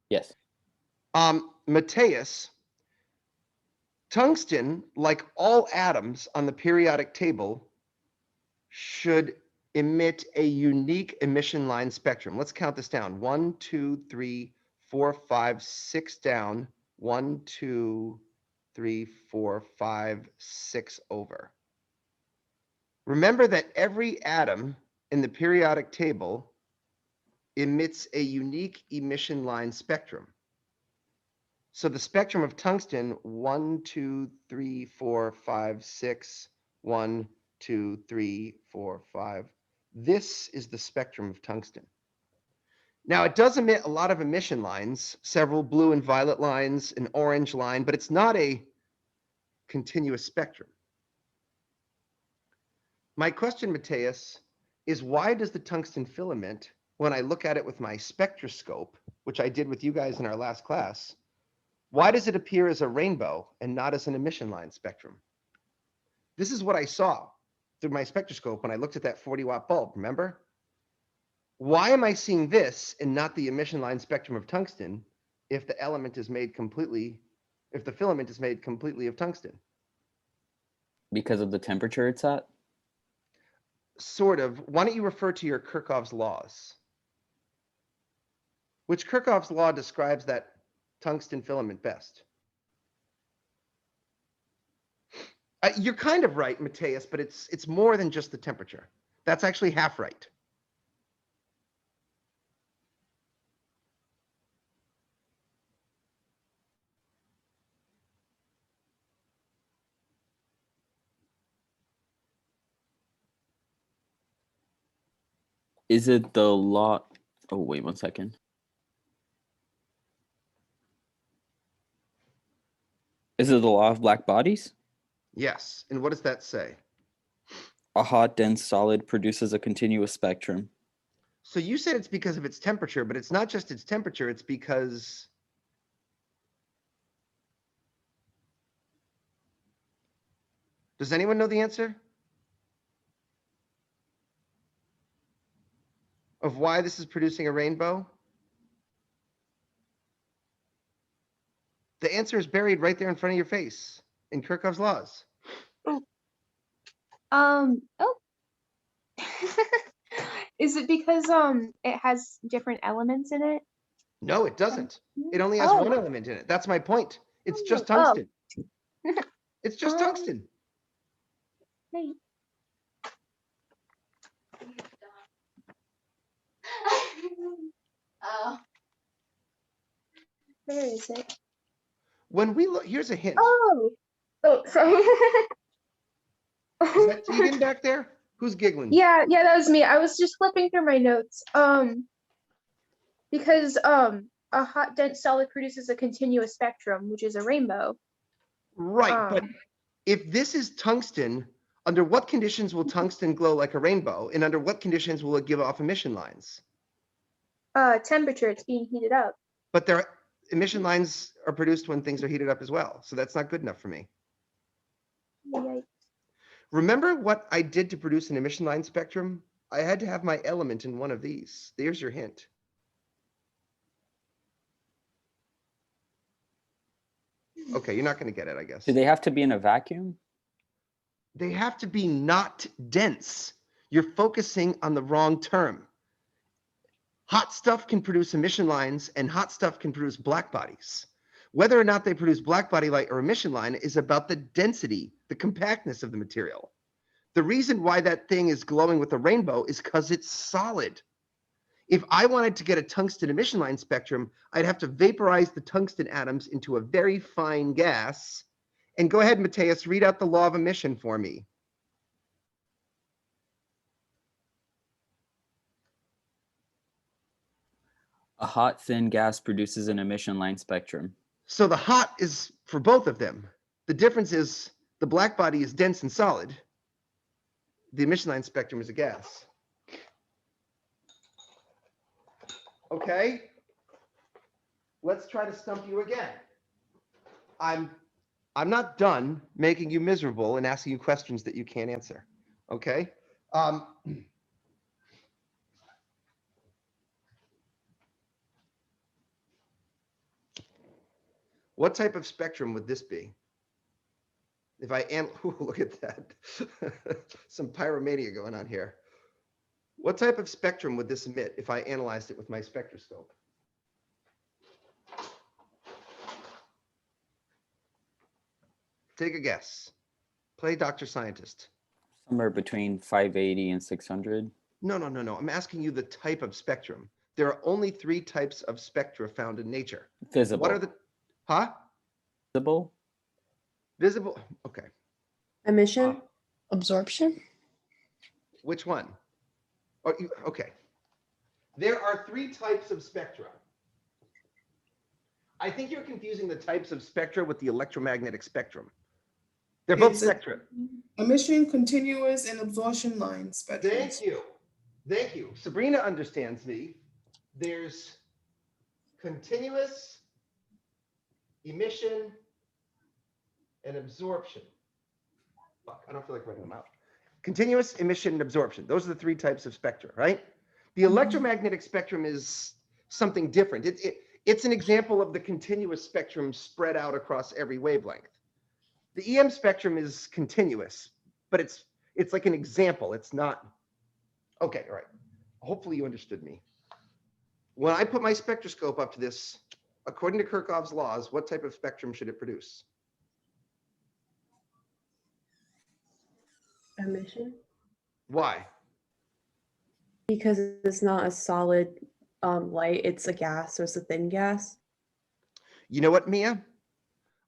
Yes. Matthias, tungsten, like all atoms on the periodic table, should emit a unique emission line spectrum. Let's count this down. 1, 2, 3, 4, 5, 6 down. 1, 2, 3, 4, 5, 6 over. Remember that every atom in the periodic table emits a unique emission line spectrum. So the spectrum of tungsten, 1, 2, 3, 4, 5, 6, 1, 2, 3, 4, 5. This is the spectrum of tungsten. Now, it does emit a lot of emission lines, several blue and violet lines, an orange line, but it's not a continuous spectrum. My question, Matthias, is why does the tungsten filament, when I look at it with my spectroscope, which I did with you guys in our last class, why does it appear as a rainbow and not as an emission line spectrum? This is what I saw through my spectroscope when I looked at that 40-watt bulb, remember? Why am I seeing this and not the emission line spectrum of tungsten if the element is made completely, if the filament is made completely of tungsten? Because of the temperature it's at? Sort of. Why don't you refer to your Kirchhoff's laws? Which Kirchhoff's law describes that tungsten filament best? You're kind of right, Mateus, but it's more than just the temperature. That's actually half right. Is it the law? Oh, wait 1 second. Is it the law of black bodies? Yes. And what does that say? A hot, dense solid produces a continuous spectrum. So you said it's because of its temperature, but it's not just its temperature. It's because does anyone know the answer of why this is producing a rainbow? The answer is buried right there in front of your face in Kirchhoff's laws. Oh. Is it because it has different elements in it? No, it doesn't. It only has Oh. one element in it. That's my point. It's just Oh. tungsten. It's just Oh. tungsten. Right. Where is it? When we look, here's a hint. Oh, sorry. Is that Tegan back there? Who's giggling? Yeah, that was me. I was just flipping through my notes. Because a hot dense solid produces a continuous spectrum, which is a rainbow. Right, but if this is tungsten, under what conditions will tungsten glow like a rainbow? And under what conditions will it give off emission lines? Temperature, it's being heated up. But their emission lines are produced when things are heated up as well. So that's not good enough for me. Yikes. Remember what I did to produce an emission line spectrum? I had to have my element in one of these. There's your hint. Okay, you're not going to get it, I guess. Do they have to be in a vacuum? They have to be not dense. You're focusing on the wrong term. Hot stuff can produce emission lines, and hot stuff can produce black bodies. Whether or not they produce black body light or emission line is about the density, the compactness of the material. The reason why that thing is glowing with a rainbow is because it's solid. If I wanted to get a tungsten emission line spectrum, I'd have to vaporize the tungsten atoms into a very fine gas. And go ahead, Mateus, read out the law of emission for me. A hot, thin gas produces an emission line spectrum. So the hot is for both of them. The difference is the black body is dense and solid. The emission line spectrum is a gas. Okay, let's try to stump you again. I'm not done making you miserable and asking you questions that you can't answer. Okay. What type of spectrum would this be? If I am, look at that. Some pyromania going on here. What type of spectrum would this emit if I analyzed it with my spectroscope? Take a guess. Play Dr. Scientist. Somewhere between 580 and 600. No. I'm asking you the type of spectrum. There are only 3 types of spectra found in nature. Visible. What are the, huh? Visible. Visible, okay. Emission? Absorption? Which one? Oh, okay. There are 3 types of spectra. I think you're confusing the types of spectra with the electromagnetic spectrum. They're both spectra. Emission, continuous, and absorption lines. Thank you. Thank you. Sabrina understands me. There's continuous, emission, and absorption. Fuck, I don't feel like writing them out. Continuous, emission, and absorption. Those are the 3 types of spectra, right? The electromagnetic spectrum is something different. It's an example of the continuous spectrum spread out across every wavelength. The EM spectrum is continuous, but it's like an example. It's not. Okay, all right. Hopefully you understood me. When I put my spectroscope up to this, according to Kirchhoff's laws, what type of spectrum should it produce? Emission, Why? because it's not a solid light, it's a gas, so it's a thin gas. You know what, Mia?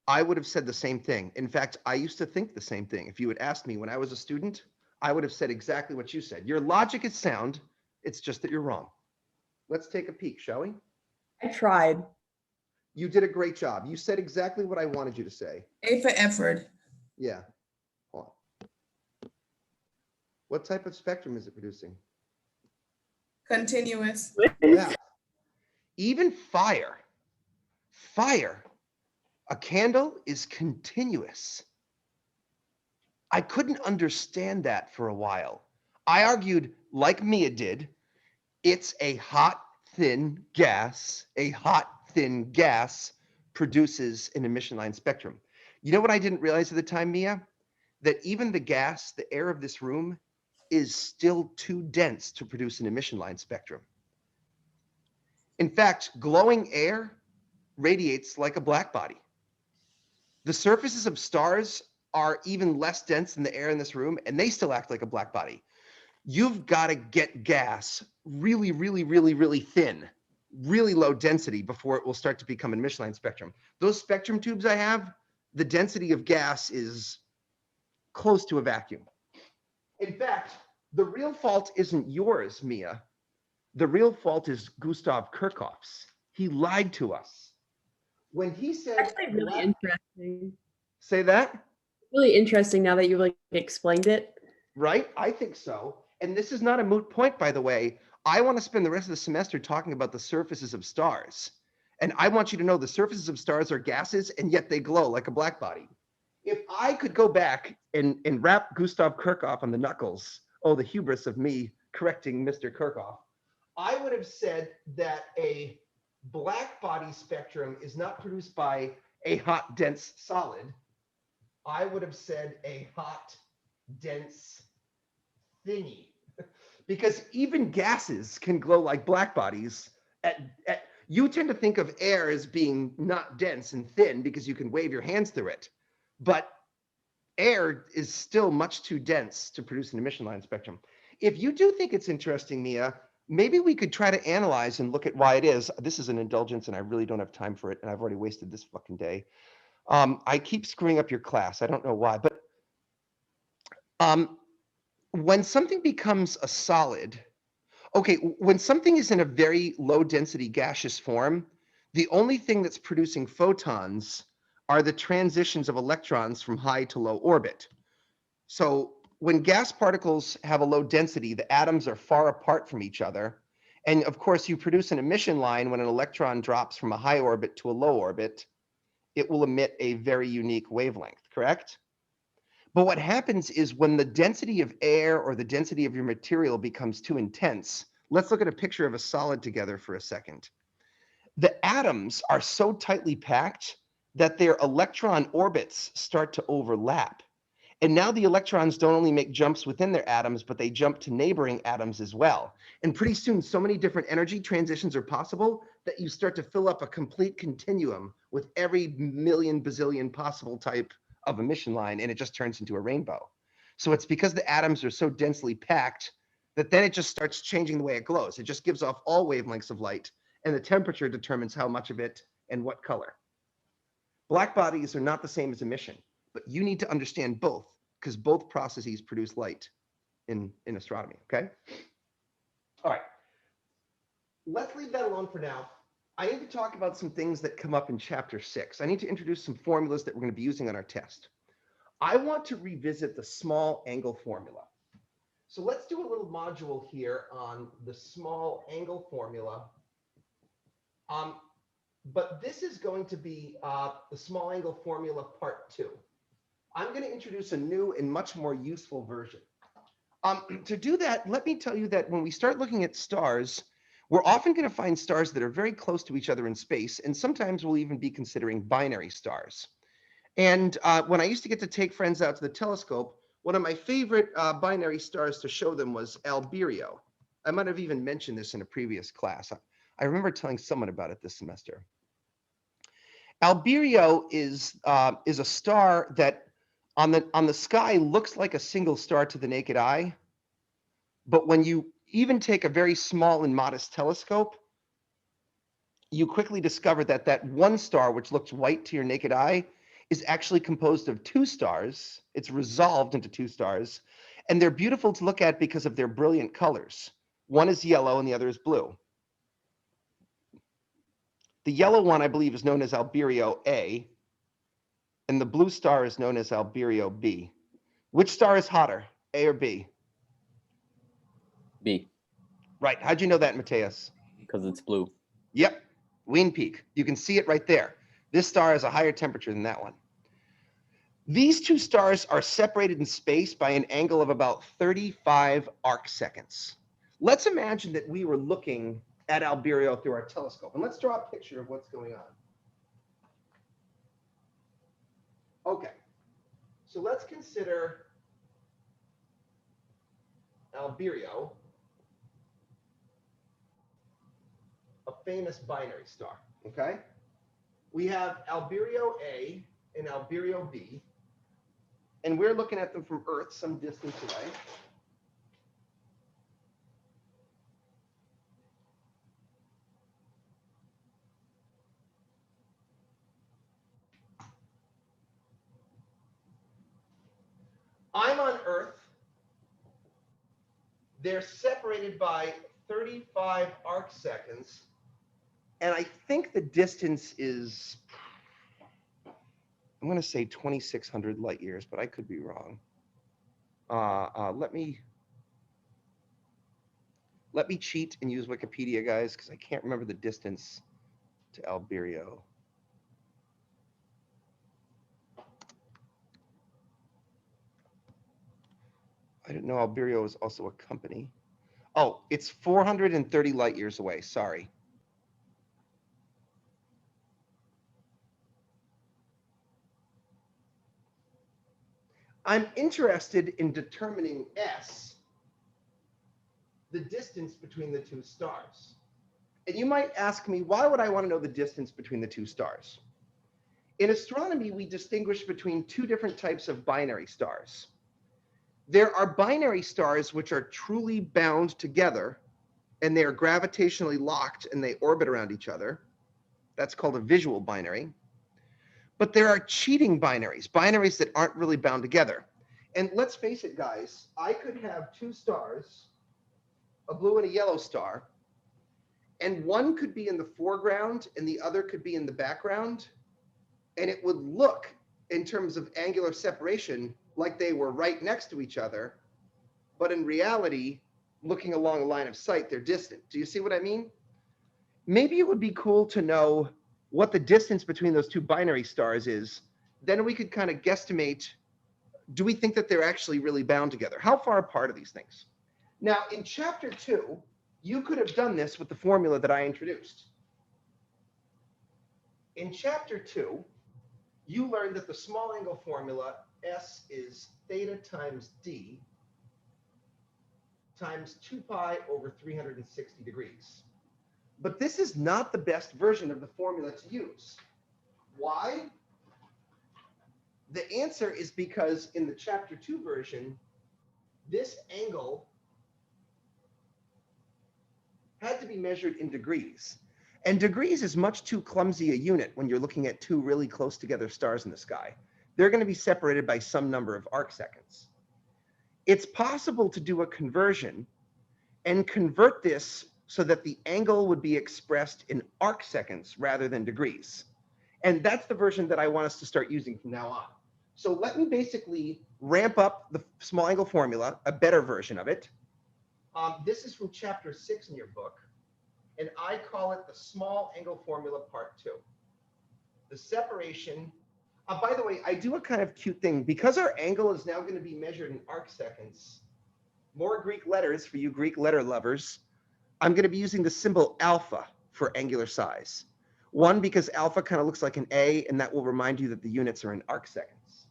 I would have said the same thing. In fact, I used to think the same thing. If you had asked me when I was a student, I would have said exactly what you said. Your logic is sound. It's just that you're wrong. Let's take a peek, shall we? I tried. You did a great job. You said exactly what I wanted you to say. A for effort. Yeah. Hold on. What type of spectrum is it producing? Continuous. Yeah. Even fire. A candle is continuous. I couldn't understand that for a while. I argued, like Mia did, it's a hot, thin gas. A hot, thin gas produces an emission line spectrum. You know what I didn't realize at the time, Mia? That even the gas, the air of this room, is still too dense to produce an emission line spectrum. In fact, glowing air radiates like a blackbody. The surfaces of stars are even less dense than the air in this room, and they still act like a blackbody. You've got to get gas really, really, really, really thin, really low density before it will start to become an emission line spectrum. Those spectrum tubes I have, the density of gas is close to a vacuum. In fact, the real fault isn't yours, Mia. The real fault is Gustav Kirchhoff's. He lied to us. When he said, Actually, really interesting. Say that? Really interesting now that you like explained it. Right? I think so. And this is not a moot point, by the way. I want to spend the rest of the semester talking about the surfaces of stars. And I want you to know the surfaces of stars are gases, and yet they glow like a black body. If I could go back and rap Gustav Kirchhoff on the knuckles, oh, the hubris of me correcting Mr. Kirchhoff, I would have said that a black body spectrum is not produced by a hot, dense solid. I would have said a hot, dense thingy. Because even gases can glow like black bodies. You tend to think of air as being not dense and thin because you can wave your hands through it. But air is still much too dense to produce an emission line spectrum. If you do think it's interesting, Mia, maybe we could try to analyze and look at why it is. This is an indulgence and I really don't have time for it. And I've already wasted this fucking day. I keep screwing up your class. I don't know why, but when something becomes a solid, okay, when something is in a very low density gaseous form, the only thing that's producing photons are the transitions of electrons from high to low orbit. So when gas particles have a low density, the atoms are far apart from each other. And of course, you produce an emission line when an electron drops from a high orbit to a low orbit. It will emit a very unique wavelength, correct? But what happens is when the density of air or the density of your material becomes too intense, let's look at a picture of a solid together for a second. The atoms are so tightly packed that their electron orbits start to overlap. And now the electrons don't only make jumps within their atoms, but they jump to neighboring atoms as well. And pretty soon, so many different energy transitions are possible that you start to fill up a complete continuum with every million bazillion possible type of emission line, and it just turns into a rainbow. So it's because the atoms are so densely packed that then it just starts changing the way it glows. It just gives off all wavelengths of light, and the temperature determines how much of it and what color. Black bodies are not the same as emission, but you need to understand both because both processes produce light in astronomy, okay? All right, let's leave that alone for now. I need to talk about some things that come up in chapter 6. I need to introduce some formulas that we're going to be using on our test. I want to revisit the small angle formula. So let's do a little module here on the small angle formula. But this is going to be the small angle formula part 2. I'm going to introduce a new and much more useful version. To do that, let me tell you that when we start looking at stars, we're often going to find stars that are very close to each other in space, and sometimes we'll even be considering binary stars. And when I used to get to take friends out to the telescope, one of my favorite binary stars to show them was Albireo. I might have even mentioned this in a previous class. I remember telling someone about it this semester. Albireo is a star that on the sky looks like a single star to the naked eye, but when you even take a very small and modest telescope, you quickly discover that that one star, which looks white to your naked eye, is actually composed of two stars. It's resolved into two stars, and they're beautiful to look at because of their brilliant colors. One is yellow and the other is blue. The yellow one, I believe, is known as Albireo A, and the blue star is known as Albireo B. Which star is hotter, A or B? B, Right. How'd you know that, Mateus? because it's blue. Yep. Wien Peak. You can see it right there. This star has a higher temperature than that one. These two stars are separated in space by an angle of about 35 arc seconds. Let's imagine that we were looking at Albireo through our telescope, and let's draw a picture of what's going on. Okay, so let's consider Albireo a famous binary star, okay? We have Albireo A and Albireo B, and we're looking at them from Earth some distance away. I'm on Earth. They're separated by 35 arc seconds. And I think the distance is, I'm going to say 2,600 light years, but I could be wrong. Let me cheat and use Wikipedia, guys, because I can't remember the distance to Albireo. I didn't know Albireo was also a company. Oh, it's 430 light years away. Sorry. I'm interested in determining S, the distance between the two stars. And you might ask me, why would I want to know the distance between the two stars? In astronomy, we distinguish between two different types of binary stars. There are binary stars which are truly bound together, and they are gravitationally locked and they orbit around each other. That's called a visual binary. But there are cheating binaries, binaries that aren't really bound together. And let's face it, guys, I could have two stars, a blue and a yellow star, and one could be in the foreground and the other could be in the background. And it would look, in terms of angular separation, like they were right next to each other. But in reality, looking along a line of sight, they're distant. Do you see what I mean? Maybe it would be cool to know what the distance between those two binary stars is. Then we could kind of guesstimate, do we think that they're actually really bound together? How far apart are these things? Now, in chapter 2, you could have done this with the formula that I introduced. In chapter 2, you learned that the small angle formula, S is theta times D times 2 pi over 360 degrees. But this is not the best version of the formula to use. Why? The answer is because in the chapter 2 version, this angle had to be measured in degrees. And degrees is much too clumsy a unit when you're looking at two really close together stars in the sky. They're going to be separated by some number of arc seconds. It's possible to do a conversion and convert this so that the angle would be expressed in arc seconds rather than degrees. And that's the version that I want us to start using from now on. So let me basically ramp up the small angle formula, a better version of it. This is from chapter 6 in your book, and I call it the small angle formula part 2. The separation, by the way, I do a kind of cute thing. Because our angle is now going to be measured in arc seconds, more Greek letters for you Greek letter lovers. I'm going to be using the symbol alpha for angular size. One, because alpha kind of looks like an A, and that will remind you that the units are in arc seconds.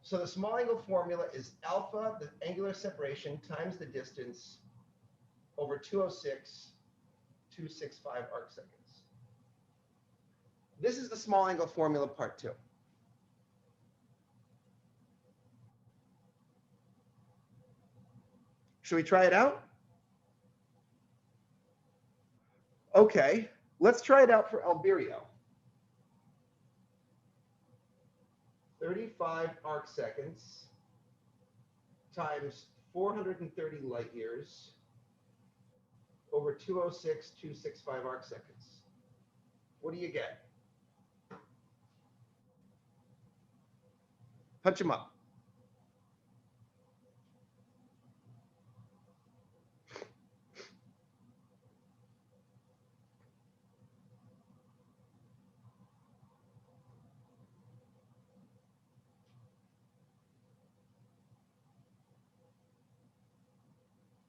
So the small angle formula is alpha, the angular separation, times the distance over 206.265 arc seconds. This is the small angle formula part 2. Should we try it out? Okay, let's try it out for Albireo. 35 arc seconds times 430 light years over 206.265 arc seconds. What do you get? Punch them up.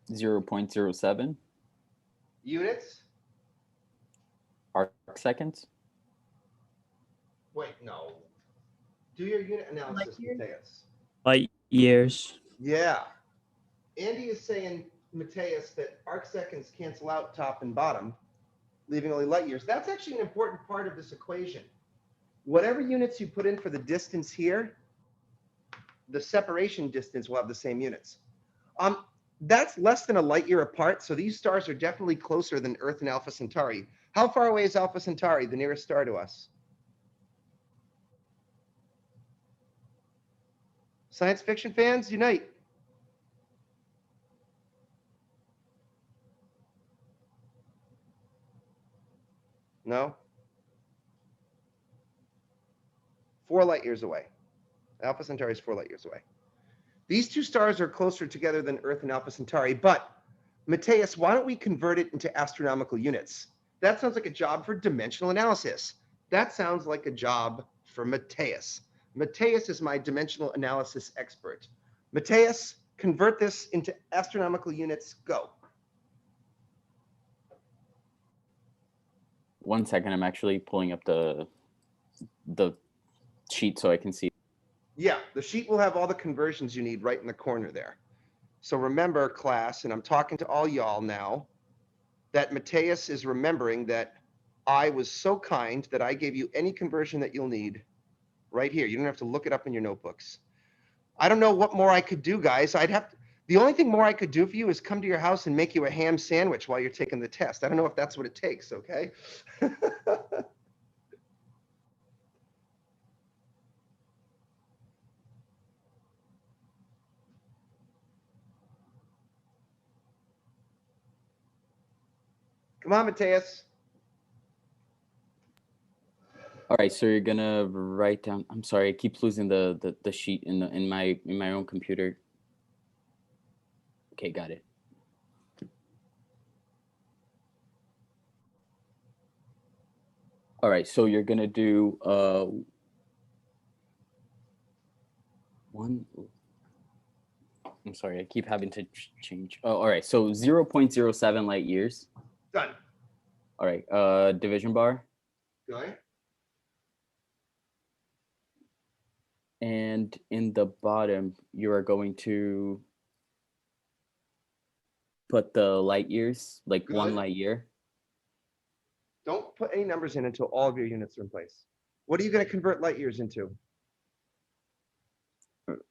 .07 Units? arc seconds. Wait, no. Do your unit analysis, Mateus. Light years. Yeah. Andy is saying, Mateus, that arc seconds cancel out top and bottom, leaving only light years. That's actually an important part of this equation. Whatever units you put in for the distance here, the separation distance will have the same units. That's less than a light year apart, so these stars are definitely closer than Earth and Alpha Centauri. How far away is Alpha Centauri, the nearest star to us? Science fiction fans, unite. No? 4 light years away. Alpha Centauri is 4 light years away. These two stars are closer together than Earth and Alpha Centauri, but Mateus, why don't we convert it into astronomical units? That sounds like a job for dimensional analysis. That sounds like a job for Mateus. Mateus is my dimensional analysis expert. Mateus, convert this into astronomical units, go. 1 second, I'm actually pulling up the sheet so I can see. Yeah, the sheet will have all the conversions you need right in the corner there. So remember, class, and I'm talking to all y'all now, that Mateus is remembering that I was so kind that I gave you any conversion that you'll need right here. You don't have to look it up in your notebooks. I don't know what more I could do, guys. The only thing more I could do for you is come to your house and make you a ham sandwich while you're taking the test. I don't know if that's what it takes, okay? Come on, Mateus. All right, so you're gonna write down. I'm sorry, I keep losing the sheet in my own computer. Okay, got it. All right, so you're gonna do one. I'm sorry, I keep having to change. Oh, all right, so 0.07 light years. Done. All right, division bar. Going. And in the bottom, you are going to put the light years, like Good. 1 light year. Don't put any numbers in until all of your units are in place. What are you going to convert light years into?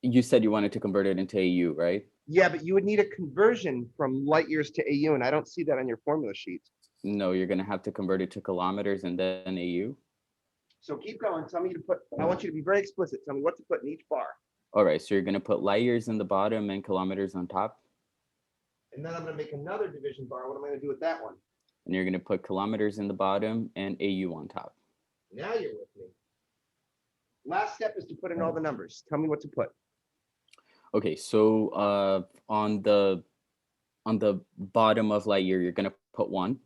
You said you wanted to convert it into AU, right? Yeah, but you would need a conversion from light years to AU, and I don't see that on your formula sheet. No, you're going to have to convert it to kilometers and then AU. So keep going. Tell me to put, I want you to be very explicit. Tell me what to put in each bar. All right, so you're going to put light years in the bottom and kilometers on top. And then I'm going to make another division bar. What am I going to do with that one? And you're going to put kilometers in the bottom and AU on top. Now you're with me. Last step is to put in all the numbers. Tell me what to put. Okay, so on the bottom of light year, you're going to put 1.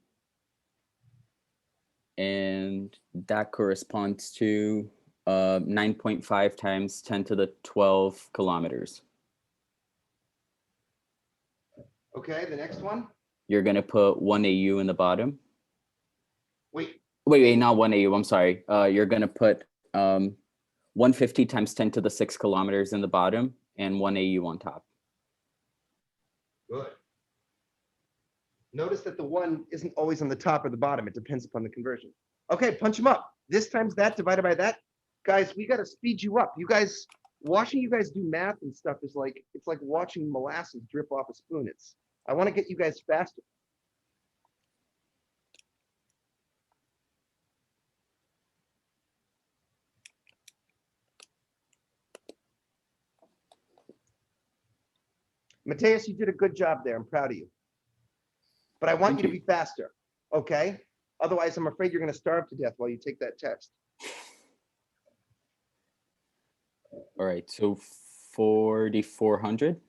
And that corresponds to 9.5 times 10 to the 12 kilometers. Okay, the next one. You're gonna put 1 AU in the bottom. Wait, Wait, not 1 AU. I'm sorry. You're gonna put 150 times 10 to the 6 kilometers in the bottom and 1 AU on top. good. Notice that the 1 isn't always on the top or the bottom. It depends upon the conversion. Okay, punch them up. This times that divided by that. Guys, we got to speed you up. You guys, watching you guys do math and stuff is like, it's like watching molasses drip off a spoon. I want to get you guys faster. Mateus, you did a good job there. I'm proud of you. But I want Thank you to you. be faster, okay? Otherwise, I'm afraid you're going to starve to death while you take that test. All right, so 4,400.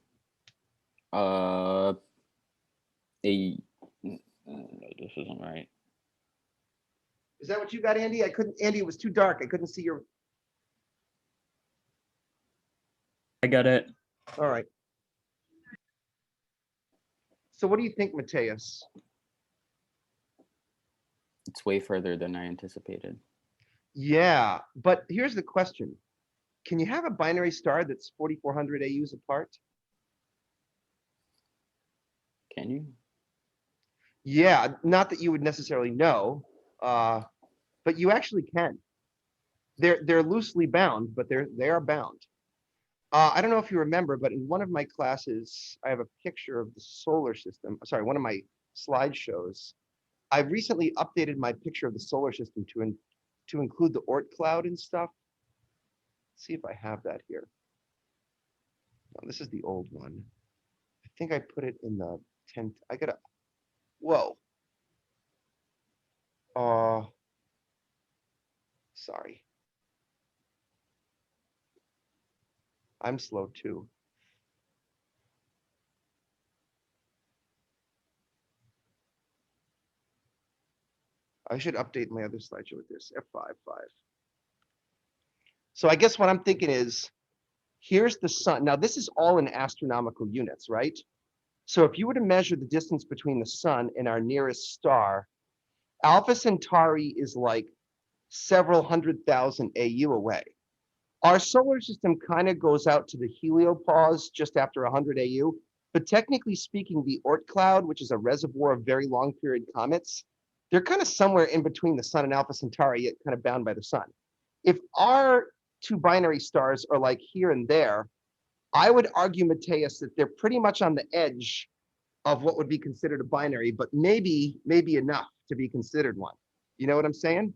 This isn't right. Is that what you got, Andy? Andy, it was too dark. I couldn't see your. I got it. All right. So what do you think, Mateus? It's way further than I anticipated. Yeah, but here's the question. Can you have a binary star that's 4,400 AUs apart? Can you? Yeah, not that you would necessarily know, but you actually can. They're loosely bound, but they are bound. I don't know if you remember, but in one of my classes, I have a picture of the solar system. Sorry, one of my slideshows. I recently updated my picture of the solar system to include the Oort cloud and stuff. Let's see if I have that here. No, this is the old one. I think I put it in the 10th. I gotta. Whoa. Sorry. I'm slow too. I should update my other slideshow with this, F5. So I guess what I'm thinking is, here's the sun. Now this is all in astronomical units, right? So if you were to measure the distance between the sun and our nearest star, Alpha Centauri is like several 100,000 AU away. Our solar system kind of goes out to the heliopause just after 100 AU, but technically speaking, the Oort cloud, which is a reservoir of very long period comets, they're kind of somewhere in between the sun and Alpha Centauri, yet kind of bound by the sun. If our two binary stars are like here and there, I would argue, Mateus, that they're pretty much on the edge of what would be considered a binary, but maybe enough to be considered one. You know what I'm saying?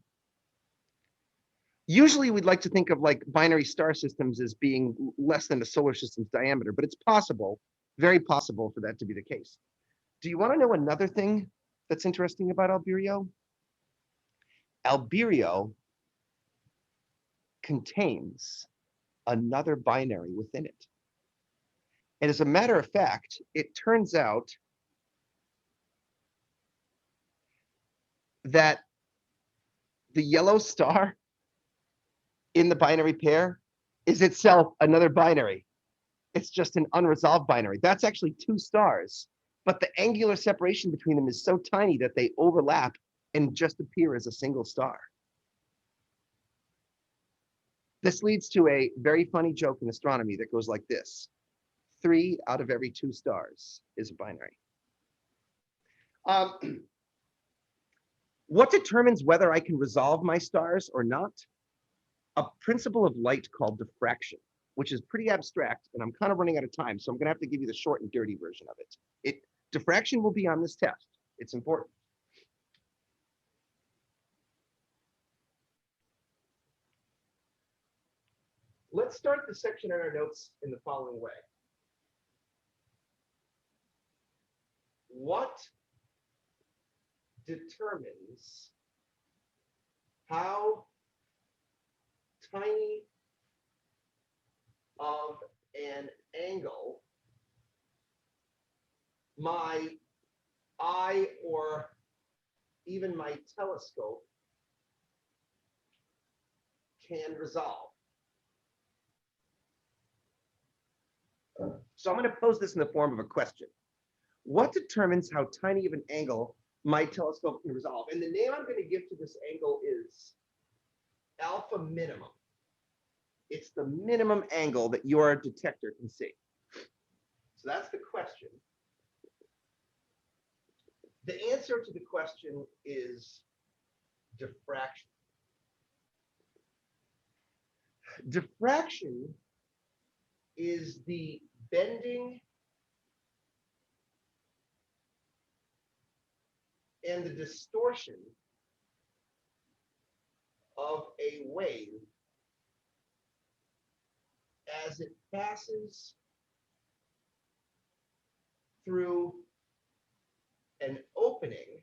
Usually we'd like to think of like binary star systems as being less than the solar system's diameter, but it's possible, very possible for that to be the case. Do you want to know another thing that's interesting about Alberio? Alberio contains another binary within it. And as a matter of fact, it turns out that the yellow star in the binary pair is itself another binary. It's just an unresolved binary. That's actually two stars, but the angular separation between them is so tiny that they overlap and just appear as a single star. This leads to a very funny joke in astronomy that goes like this. 3 out of every 2 stars is a binary. What determines whether I can resolve my stars or not? A principle of light called diffraction, which is pretty abstract, and I'm kind of running out of time, so I'm going to have to give you the short and dirty version of it. Diffraction will be on this test. It's important. Let's start the section in our notes in the following way. What determines how tiny of an angle my eye or even my telescope can resolve? So I'm going to pose this in the form of a question. What determines how tiny of an angle my telescope can resolve? And the name I'm going to give to this angle is alpha minimum. It's the minimum angle that your detector can see. So that's the question. The answer to the question is diffraction. Diffraction is the bending and the distortion of a wave as it passes through an opening.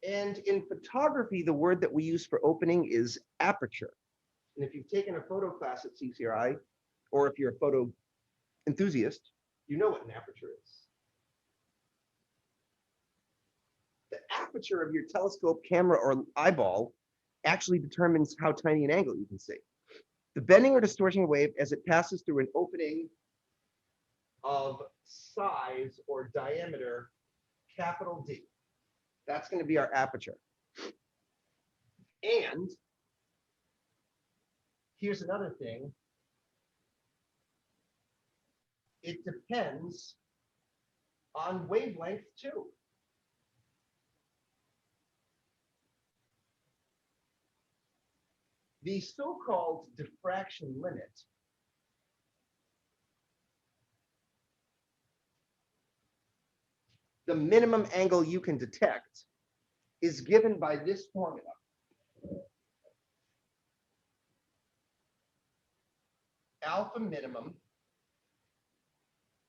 And in photography, the word that we use for opening is aperture. And if you've taken a photo class at CCRI, or if you're a photo enthusiast, you know what an aperture is. The aperture of your telescope, camera, or eyeball actually determines how tiny an angle you can see. The bending or distortion of a wave as it passes through an opening of size or diameter, capital D. That's going to be our aperture. And here's another thing. It depends on wavelength too. The so-called diffraction limit the minimum angle you can detect is given by this formula. Alpha minimum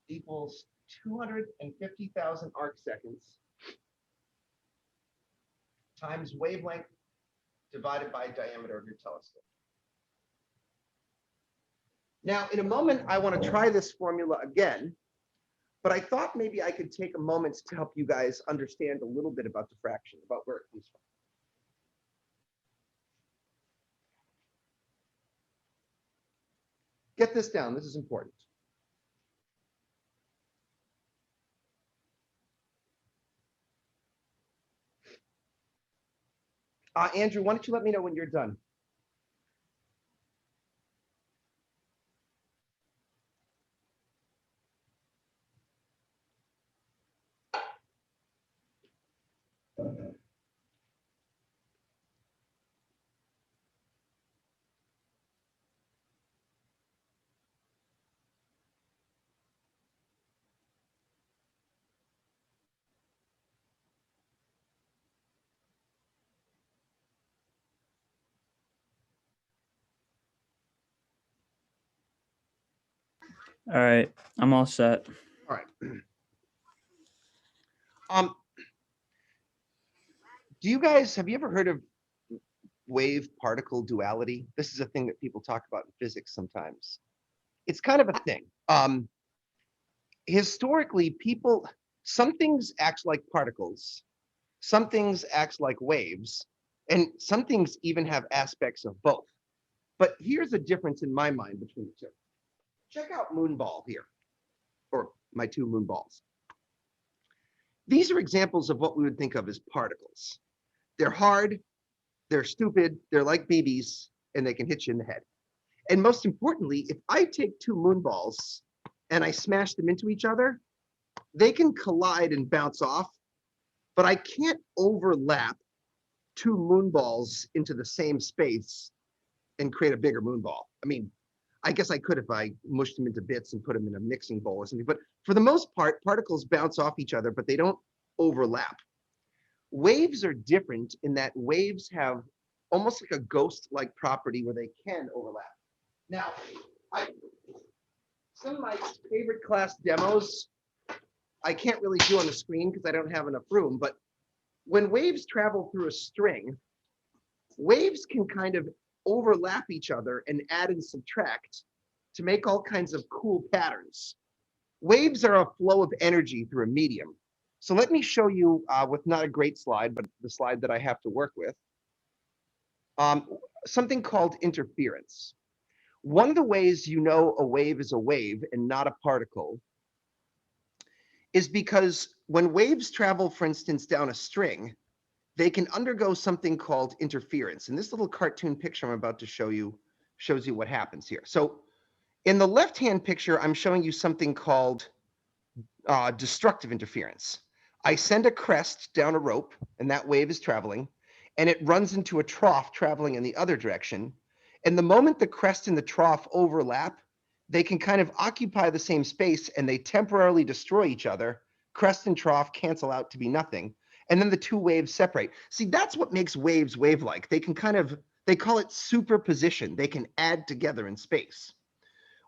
equals 250,000 arc seconds times wavelength divided by diameter of your telescope. Now, in a moment, I want to try this formula again, but I thought maybe I could take a moment to help you guys understand a little bit about diffraction, about where it comes from. Get this down, this is important. Andrew, why don't you let me know when you're done? All right, I'm all set. All right. Do you guys, have you ever heard of wave particle duality? This is a thing that people talk about in physics sometimes. It's kind of a thing. Historically, some things act like particles, some things act like waves, and some things even have aspects of both. But here's a difference in my mind between the two. Check out Moonball here, or my two moonballs. These are examples of what we would think of as particles. They're hard, they're stupid, they're like babies, and they can hit you in the head. And most importantly, if I take two moonballs and I smash them into each other, they can collide and bounce off, but I can't overlap two moonballs into the same space and create a bigger moonball. I mean, I guess I could if I mushed them into bits and put them in a mixing bowl or something, but for the most part, particles bounce off each other, but they don't overlap. Waves are different in that waves have almost like a ghost-like property where they can overlap. Now, some of my favorite class demos, I can't really do on the screen because I don't have enough room, but when waves travel through a string, waves can kind of overlap each other and add and subtract to make all kinds of cool patterns. Waves are a flow of energy through a medium. So let me show you with not a great slide, but the slide that I have to work with, something called interference. One of the ways you know a wave is a wave and not a particle is because when waves travel, for instance, down a string, they can undergo something called interference. And this little cartoon picture I'm about to show you shows you what happens here. So in the left-hand picture, I'm showing you something called destructive interference. I send a crest down a rope, and that wave is traveling, and it runs into a trough traveling in the other direction. And the moment the crest and the trough overlap, they can kind of occupy the same space, and they temporarily destroy each other. Crest and trough cancel out to be nothing, and then the two waves separate. See, that's what makes waves wave-like. They can kind of, they call it superposition. They can add together in space.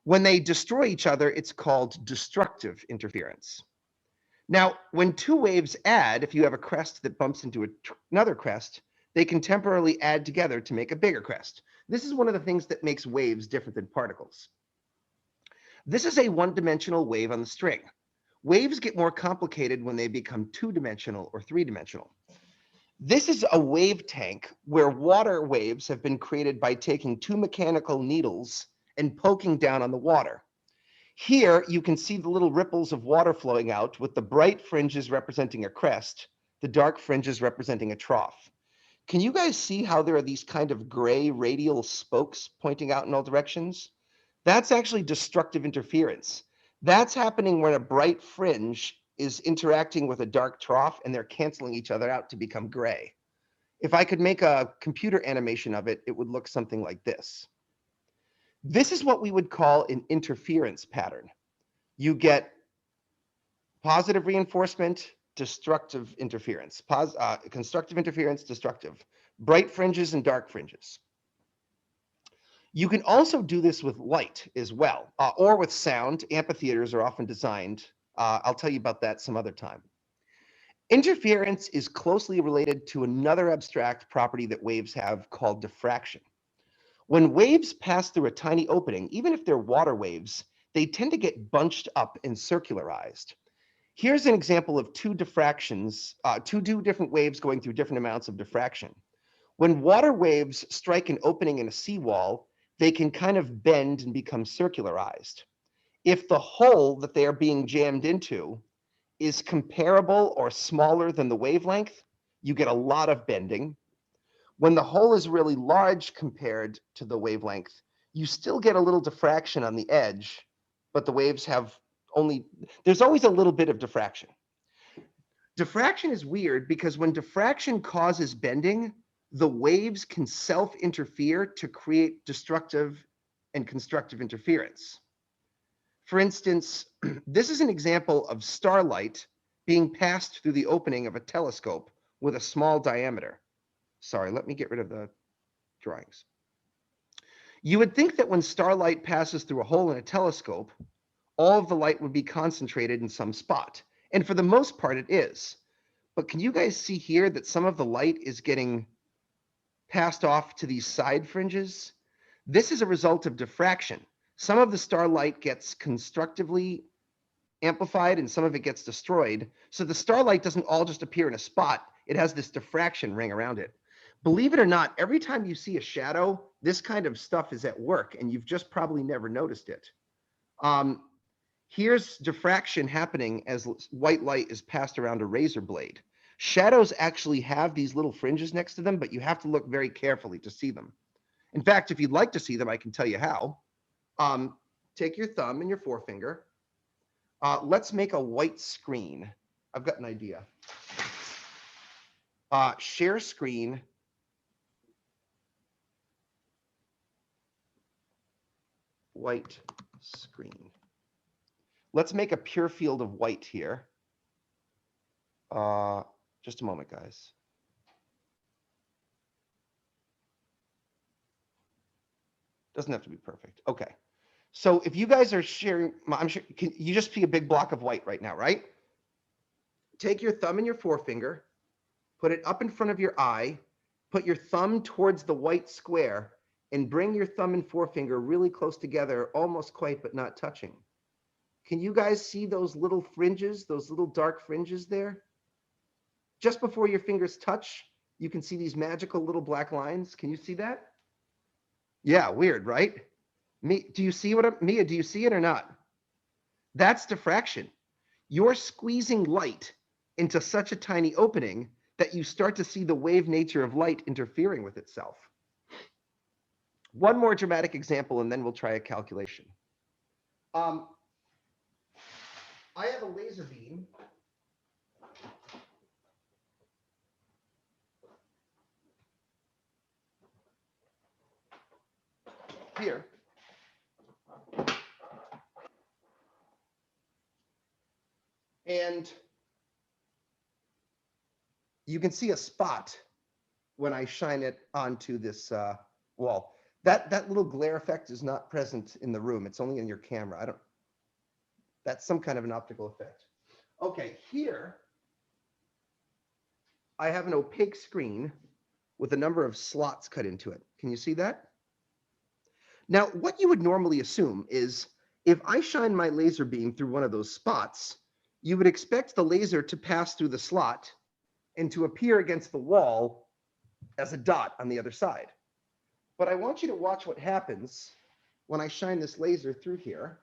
When they destroy each other, it's called destructive interference. Now, when two waves add, if you have a crest that bumps into another crest, they can temporarily add together to make a bigger crest. This is one of the things that makes waves different than particles. This is a one-dimensional wave on the string. Waves get more complicated when they become two-dimensional or three-dimensional. This is a wave tank where water waves have been created by taking two mechanical needles and poking down on the water. Here, you can see the little ripples of water flowing out, with the bright fringes representing a crest, the dark fringes representing a trough. Can you guys see how there are these kind of gray radial spokes pointing out in all directions? That's actually destructive interference. That's happening when a bright fringe is interacting with a dark trough, and they're canceling each other out to become gray. If I could make a computer animation of it, it would look something like this. This is what we would call an interference pattern. You get positive reinforcement, destructive interference, constructive interference, destructive, bright fringes and dark fringes. You can also do this with light as well, or with sound. Amphitheaters are often designed. I'll tell you about that some other time. Interference is closely related to another abstract property that waves have called diffraction. When waves pass through a tiny opening, even if they're water waves, they tend to get bunched up and circularized. Here's an example of two diffractions, two different waves going through different amounts of diffraction. When water waves strike an opening in a seawall, they can kind of bend and become circularized. If the hole that they are being jammed into is comparable or smaller than the wavelength, you get a lot of bending. When the hole is really large compared to the wavelength, you still get a little diffraction on the edge, but the waves have there's always a little bit of diffraction. Diffraction is weird because when diffraction causes bending, the waves can self-interfere to create destructive and constructive interference. For instance, this is an example of starlight being passed through the opening of a telescope with a small diameter. Sorry, let me get rid of the drawings. You would think that when starlight passes through a hole in a telescope, all of the light would be concentrated in some spot. And for the most part, it is. But can you guys see here that some of the light is getting passed off to these side fringes? This is a result of diffraction. Some of the starlight gets constructively amplified and some of it gets destroyed. So the starlight doesn't all just appear in a spot. It has this diffraction ring around it. Believe it or not, every time you see a shadow, this kind of stuff is at work, and you've just probably never noticed it. Here's diffraction happening as white light is passed around a razor blade. Shadows actually have these little fringes next to them, but you have to look very carefully to see them. In fact, if you'd like to see them, I can tell you how. Take your thumb and your forefinger. Let's make a white screen. I've got an idea. Share screen. White screen. Let's make a pure field of white here. Just a moment, guys. Doesn't have to be perfect. Okay. So if you guys are sharing, I'm sure, can you just see a big block of white right now, right? Take your thumb and your forefinger, put it up in front of your eye, put your thumb towards the white square, and bring your thumb and forefinger really close together, almost quite, but not touching. Can you guys see those little fringes, those little dark fringes there? Just before your fingers touch, you can see these magical little black lines. Can you see that? Yeah, weird, right? Do you see what Mia, do you see it or not? That's diffraction. you're squeezing light into such a tiny opening that you start to see the wave nature of light interfering with itself. One more dramatic example, and then we'll try a calculation. I have a laser beam. Here. And you can see a spot when I shine it onto this wall. That little glare effect is not present in the room. It's only in your camera. That's some kind of an optical effect. Okay, here I have an opaque screen with a number of slots cut into it. Can you see that? Now, what you would normally assume is if I shine my laser beam through one of those spots, you would expect the laser to pass through the slot and to appear against the wall as a dot on the other side. But I want you to watch what happens when I shine this laser through here.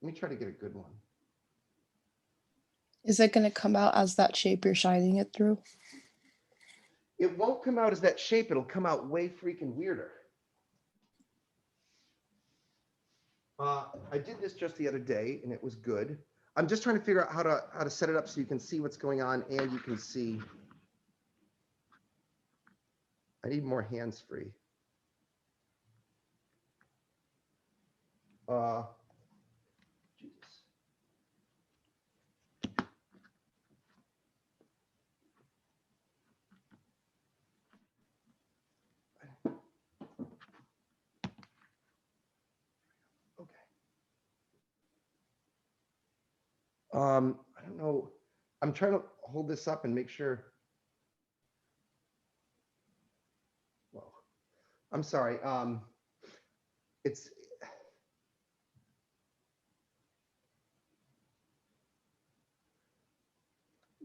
Let me try to get a good one. Is it going to come out as that shape you're shining it through? It won't come out as that shape. It'll come out way freaking weirder. I did this just the other day, and it was good. I'm just trying to figure out how to set it up so you can see what's going on, and you can see. I need more hands-free. Jesus. Okay. I don't know. I'm trying to hold this up and make sure. Well, I'm sorry. It's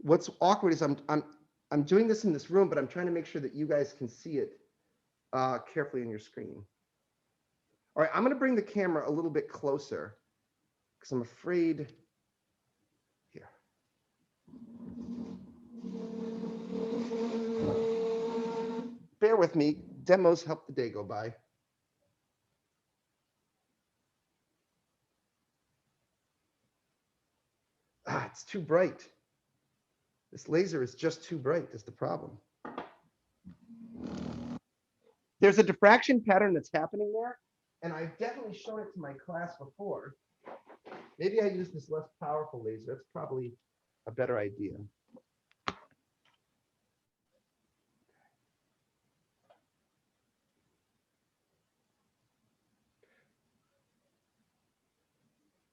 what's awkward is I'm doing this in this room, but I'm trying to make sure that you guys can see it carefully on your screen. All right, I'm going to bring the camera a little bit closer because I'm afraid. Here. Bear with me. Demos help the day go by. It's too bright. This laser is just too bright is the problem. There's a diffraction pattern that's happening there, and I've definitely shown it to my class before. Maybe I use this less powerful laser. That's probably a better idea.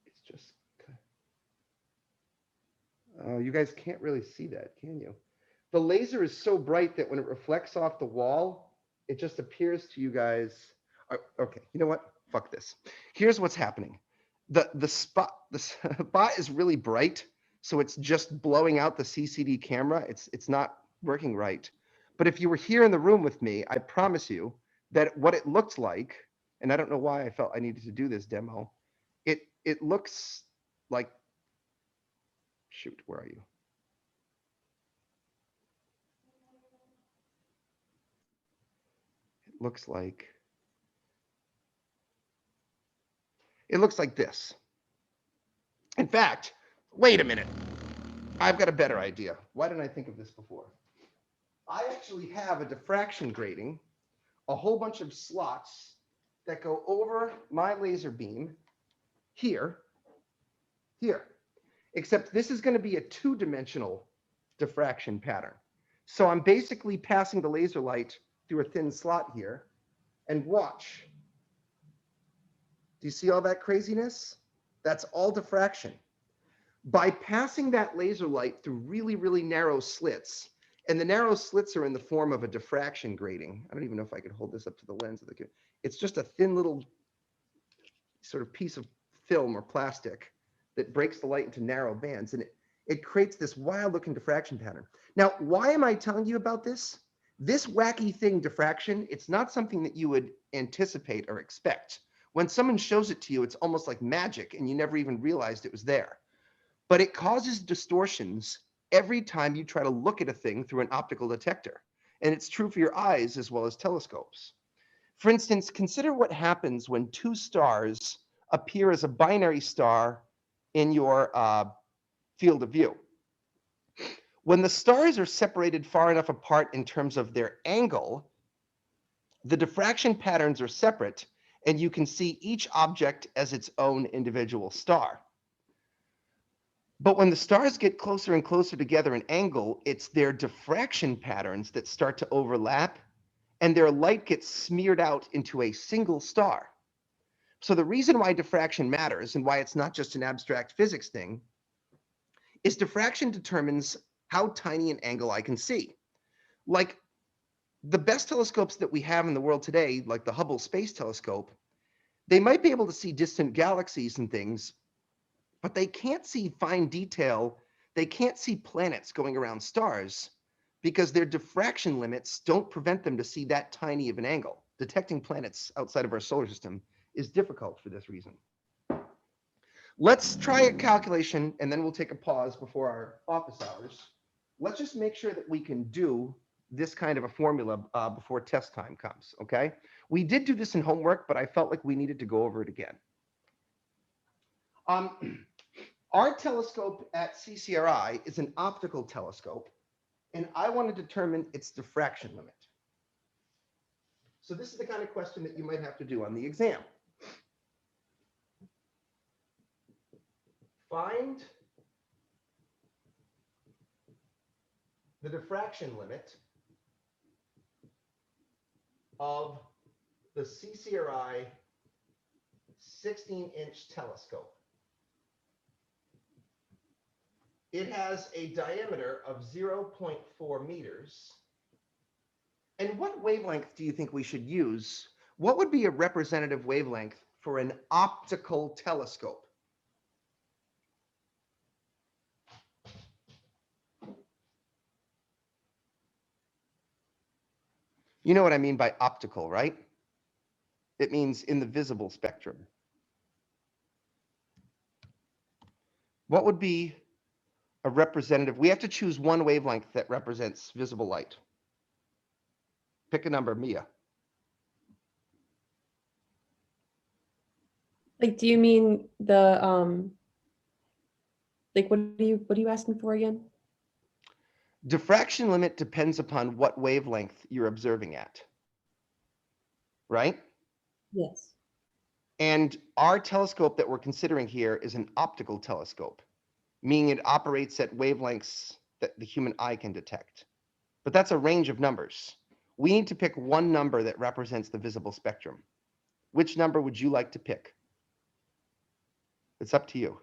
It's just, you guys can't really see that, can you? The laser is so bright that when it reflects off the wall, it just appears to you guys. Okay, you know what? Fuck this. Here's what's happening. The spot is really bright, so it's just blowing out the CCD camera. It's not working right. But if you were here in the room with me, I promise you that what it looked like, and I don't know why I felt I needed to do this demo, it looks like, shoot, where are you? It looks like this. In fact, wait a minute. I've got a better idea. Why didn't I think of this before? I actually have a diffraction grating, a whole bunch of slots that go over my laser beam here, except this is going to be a two-dimensional diffraction pattern. So I'm basically passing the laser light through a thin slot here, and watch. Do you see all that craziness? That's all diffraction. By passing that laser light through really, really narrow slits, and the narrow slits are in the form of a diffraction grating. I don't even know if I could hold this up to the lens of the camera. It's just a thin little sort of piece of film or plastic that breaks the light into narrow bands, and it creates this wild looking diffraction pattern. Now, why am I telling you about this? This wacky thing, diffraction, it's not something that you would anticipate or expect. When someone shows it to you, it's almost like magic and you never even realized it was there. But it causes distortions every time you try to look at a thing through an optical detector. And it's true for your eyes as well as telescopes. For instance, consider what happens when two stars appear as a binary star in your field of view. When the stars are separated far enough apart in terms of their angle, the diffraction patterns are separate, and you can see each object as its own individual star. But when the stars get closer and closer together in angle, it's their diffraction patterns that start to overlap, and their light gets smeared out into a single star. So the reason why diffraction matters and why it's not just an abstract physics thing is diffraction determines how tiny an angle I can see. Like the best telescopes that we have in the world today, like the Hubble Space Telescope, they might be able to see distant galaxies and things, but they can't see fine detail. They can't see planets going around stars because their diffraction limits don't prevent them to see that tiny of an angle. Detecting planets outside of our solar system is difficult for this reason. Let's try a calculation and then we'll take a pause before our office hours. Let's just make sure that we can do this kind of a formula before test time comes, okay? We did do this in homework, but I felt like we needed to go over it again. Our telescope at CCRI is an optical telescope, and I want to determine its diffraction limit. So this is the kind of question that you might have to do on the exam. Find the diffraction limit of the CCRI 16-inch telescope. It has a diameter of 0.4 meters. And what wavelength do you think we should use? What would be a representative wavelength for an optical telescope? You know what I mean by optical, right? It means in the visible spectrum. What would be a representative? We have to choose one wavelength that represents visible light. Pick a number, Mia. Like, do you mean the like what are you asking for again? Diffraction limit depends upon what wavelength you're observing at, right? Yes. And our telescope that we're considering here is an optical telescope, meaning it operates at wavelengths that the human eye can detect. But that's a range of numbers. We need to pick one number that represents the visible spectrum. Which number would you like to pick? It's up to you.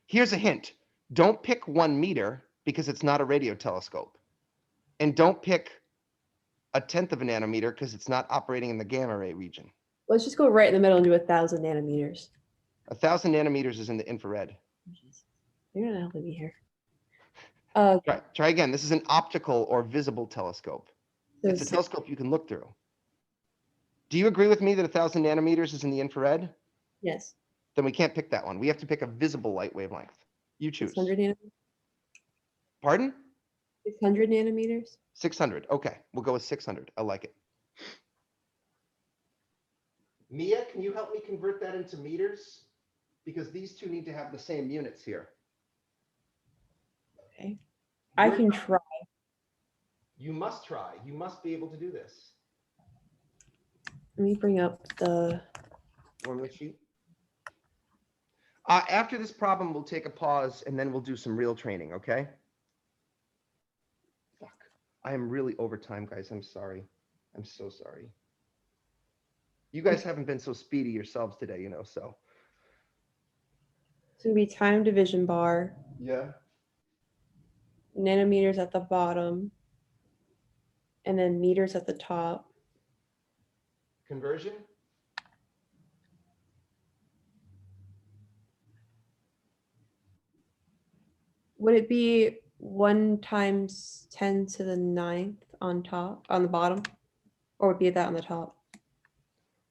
Here's a hint. Don't pick 1 meter because it's not a radio telescope. And don't pick 1/10 of a nanometer because it's not operating in the gamma ray region. Let's just go right in the middle and do 1,000 nanometers. 1,000 nanometers is in the infrared. You're gonna help me here. Try again. This is an optical or visible telescope. So It's a telescope you can look through. Do you agree with me that 1,000 nanometers is in the infrared? yes. Then we can't pick that one. We have to pick a visible light wavelength. You choose. 600 nanometers. Pardon? 600 nanometers. 600. Okay, we'll go with 600. I like it. Mia, can you help me convert that into meters? Because these two need to have the same units here. Okay. I can try. You must try. You must be able to do this. Let me bring up the Formula sheet. After this problem, we'll take a pause and then we'll do some real training, okay? Fuck. I am really over time, guys. I'm sorry. I'm so sorry. You guys haven't been so speedy yourselves today, you know, so. It's gonna be time division bar, Yeah. nanometers at the bottom, and then meters at the top. Conversion? Would it be 1 times 10 to the 9th on top, on the bottom? Or would be that on the top?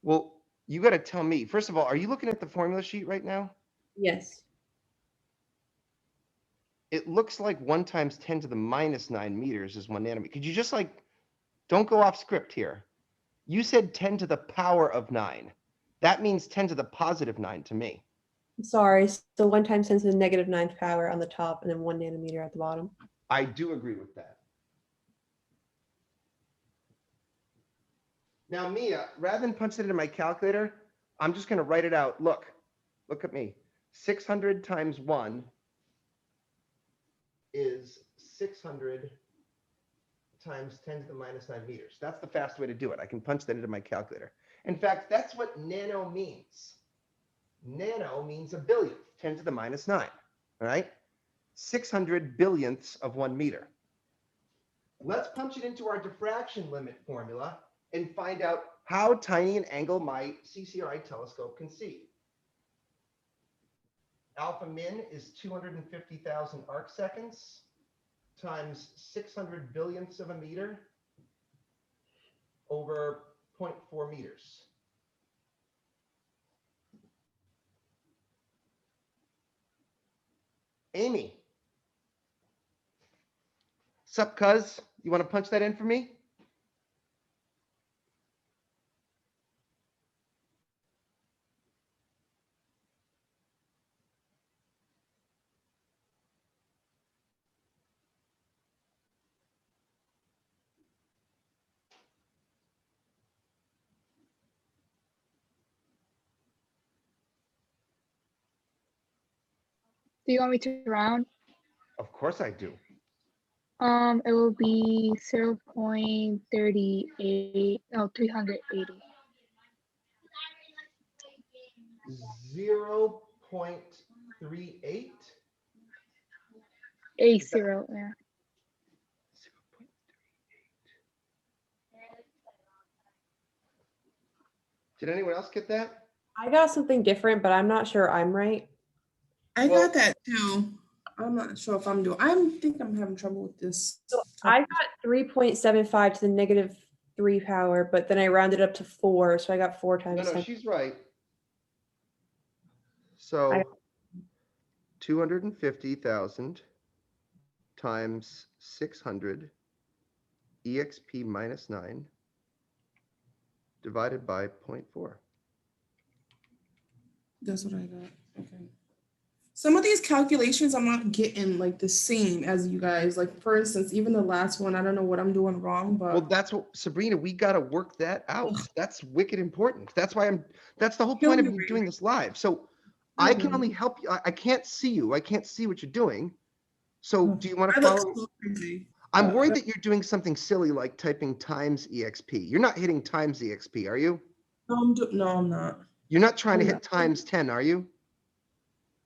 Well, you got to tell me. First of all, are you looking at the formula sheet right now? Yes. It looks like 1 times 10 to the minus 9 meters is 1 nanometer. Could you just like, don't go off script here. You said 10 to the power of 9. That means 10 to the positive 9 to me. Sorry, so 1 times 10 to the negative 9th power on the top and then 1 nanometer at the bottom. I do agree with that. Now, Mia, rather than punch it into my calculator, I'm just going to write it out. Look at me. 600 times 1 is 600 times 10 to the minus 9 meters. That's the fast way to do it. I can punch that into my calculator. In fact, that's what nano means. Nano means a billionth, 10 to the minus 9, all right? 600 billionths of 1 meter. Let's punch it into our diffraction limit formula and find out how tiny an angle my CCRI telescope can see. Alpha min is 250,000 arc seconds times 600 billionths of a meter over 0.4 meters. Amy. Sup, cuz? You want to punch that in for me? Do you want me to round? Of course I do. It will be 0.38, no, 380. 0.38. 80, yeah. Did anyone else get that? I got something different, but I'm not sure I'm right. I Well- got that too. I'm not sure if I'm doing, think I'm having trouble with this. So I got 3.75 to the negative 3 power, but then I rounded up to 4, so I got 4 times No, 10. she's right. So 250,000 times 600 exp minus 9 divided by 0.4. That's what I got. Okay. Some of these calculations I'm not getting like the same as you guys. Like for instance, even the last one, I don't know what I'm doing wrong, but Well, that's what, Sabrina, we got to work that out. That's wicked important. That's why that's the whole Kill point of me, me Ray. doing this live. So I can Mhm. only help you. I can't see you. I can't see what you're doing. So do you want I to look follow? so crazy. I'm worried that you're doing something silly like typing times exp. You're not hitting times exp, are you? No, I'm not. You're not trying to I'm hit not. times 10, are you?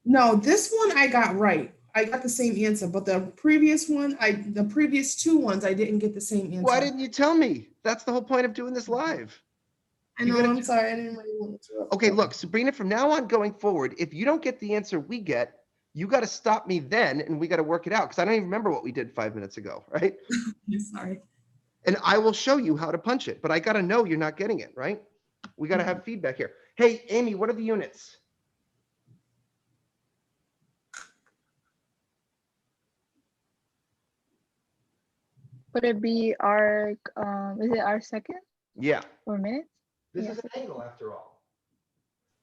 No, this one I got right. I got the same answer, but the previous one, the previous two ones, I didn't get the same answer. Why didn't you tell me? That's the whole point of doing this live. I you know, gotta I'm do- sorry, I didn't really want to interrupt. Okay, look, Sabrina, from now on going forward, if you don't get the answer we get, you got to stop me then and we got to work it out because I don't even remember what we did 5 minutes ago, right? I'm sorry. And I will show you how to punch it, but I got to know you're not getting it, right? We got to have feedback here. Hey, Amy, what are the units? Would it be arc, is it arc second Yeah, or minutes? this Yes. is an angle after all.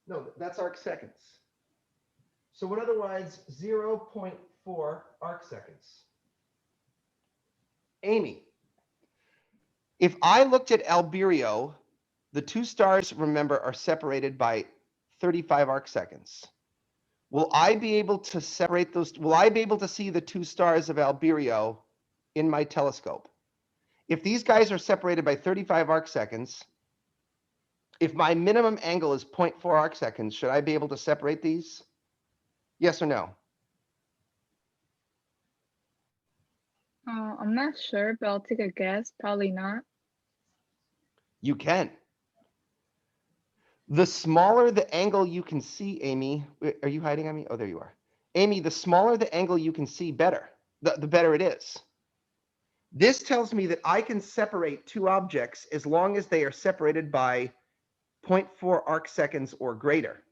No, that's arc seconds. So what otherwise 0.4 arc seconds? Amy, if I looked at Albireo, the two stars, remember, are separated by 35 arc seconds. Will I be able to separate those? Will I be able to see the two stars of Albireo in my telescope? If these guys are separated by 35 arc seconds, if my minimum angle is 0.4 arc seconds, should I be able to separate these? Yes or no? I'm not sure, but I'll take a guess. Probably not. You can. The smaller the angle you can see, Amy, are you hiding on me? Oh, there you are. Amy, the smaller the angle you can see, better. the better it is. This tells me that I can separate two objects as long as they are separated by 0.4 arc seconds or greater.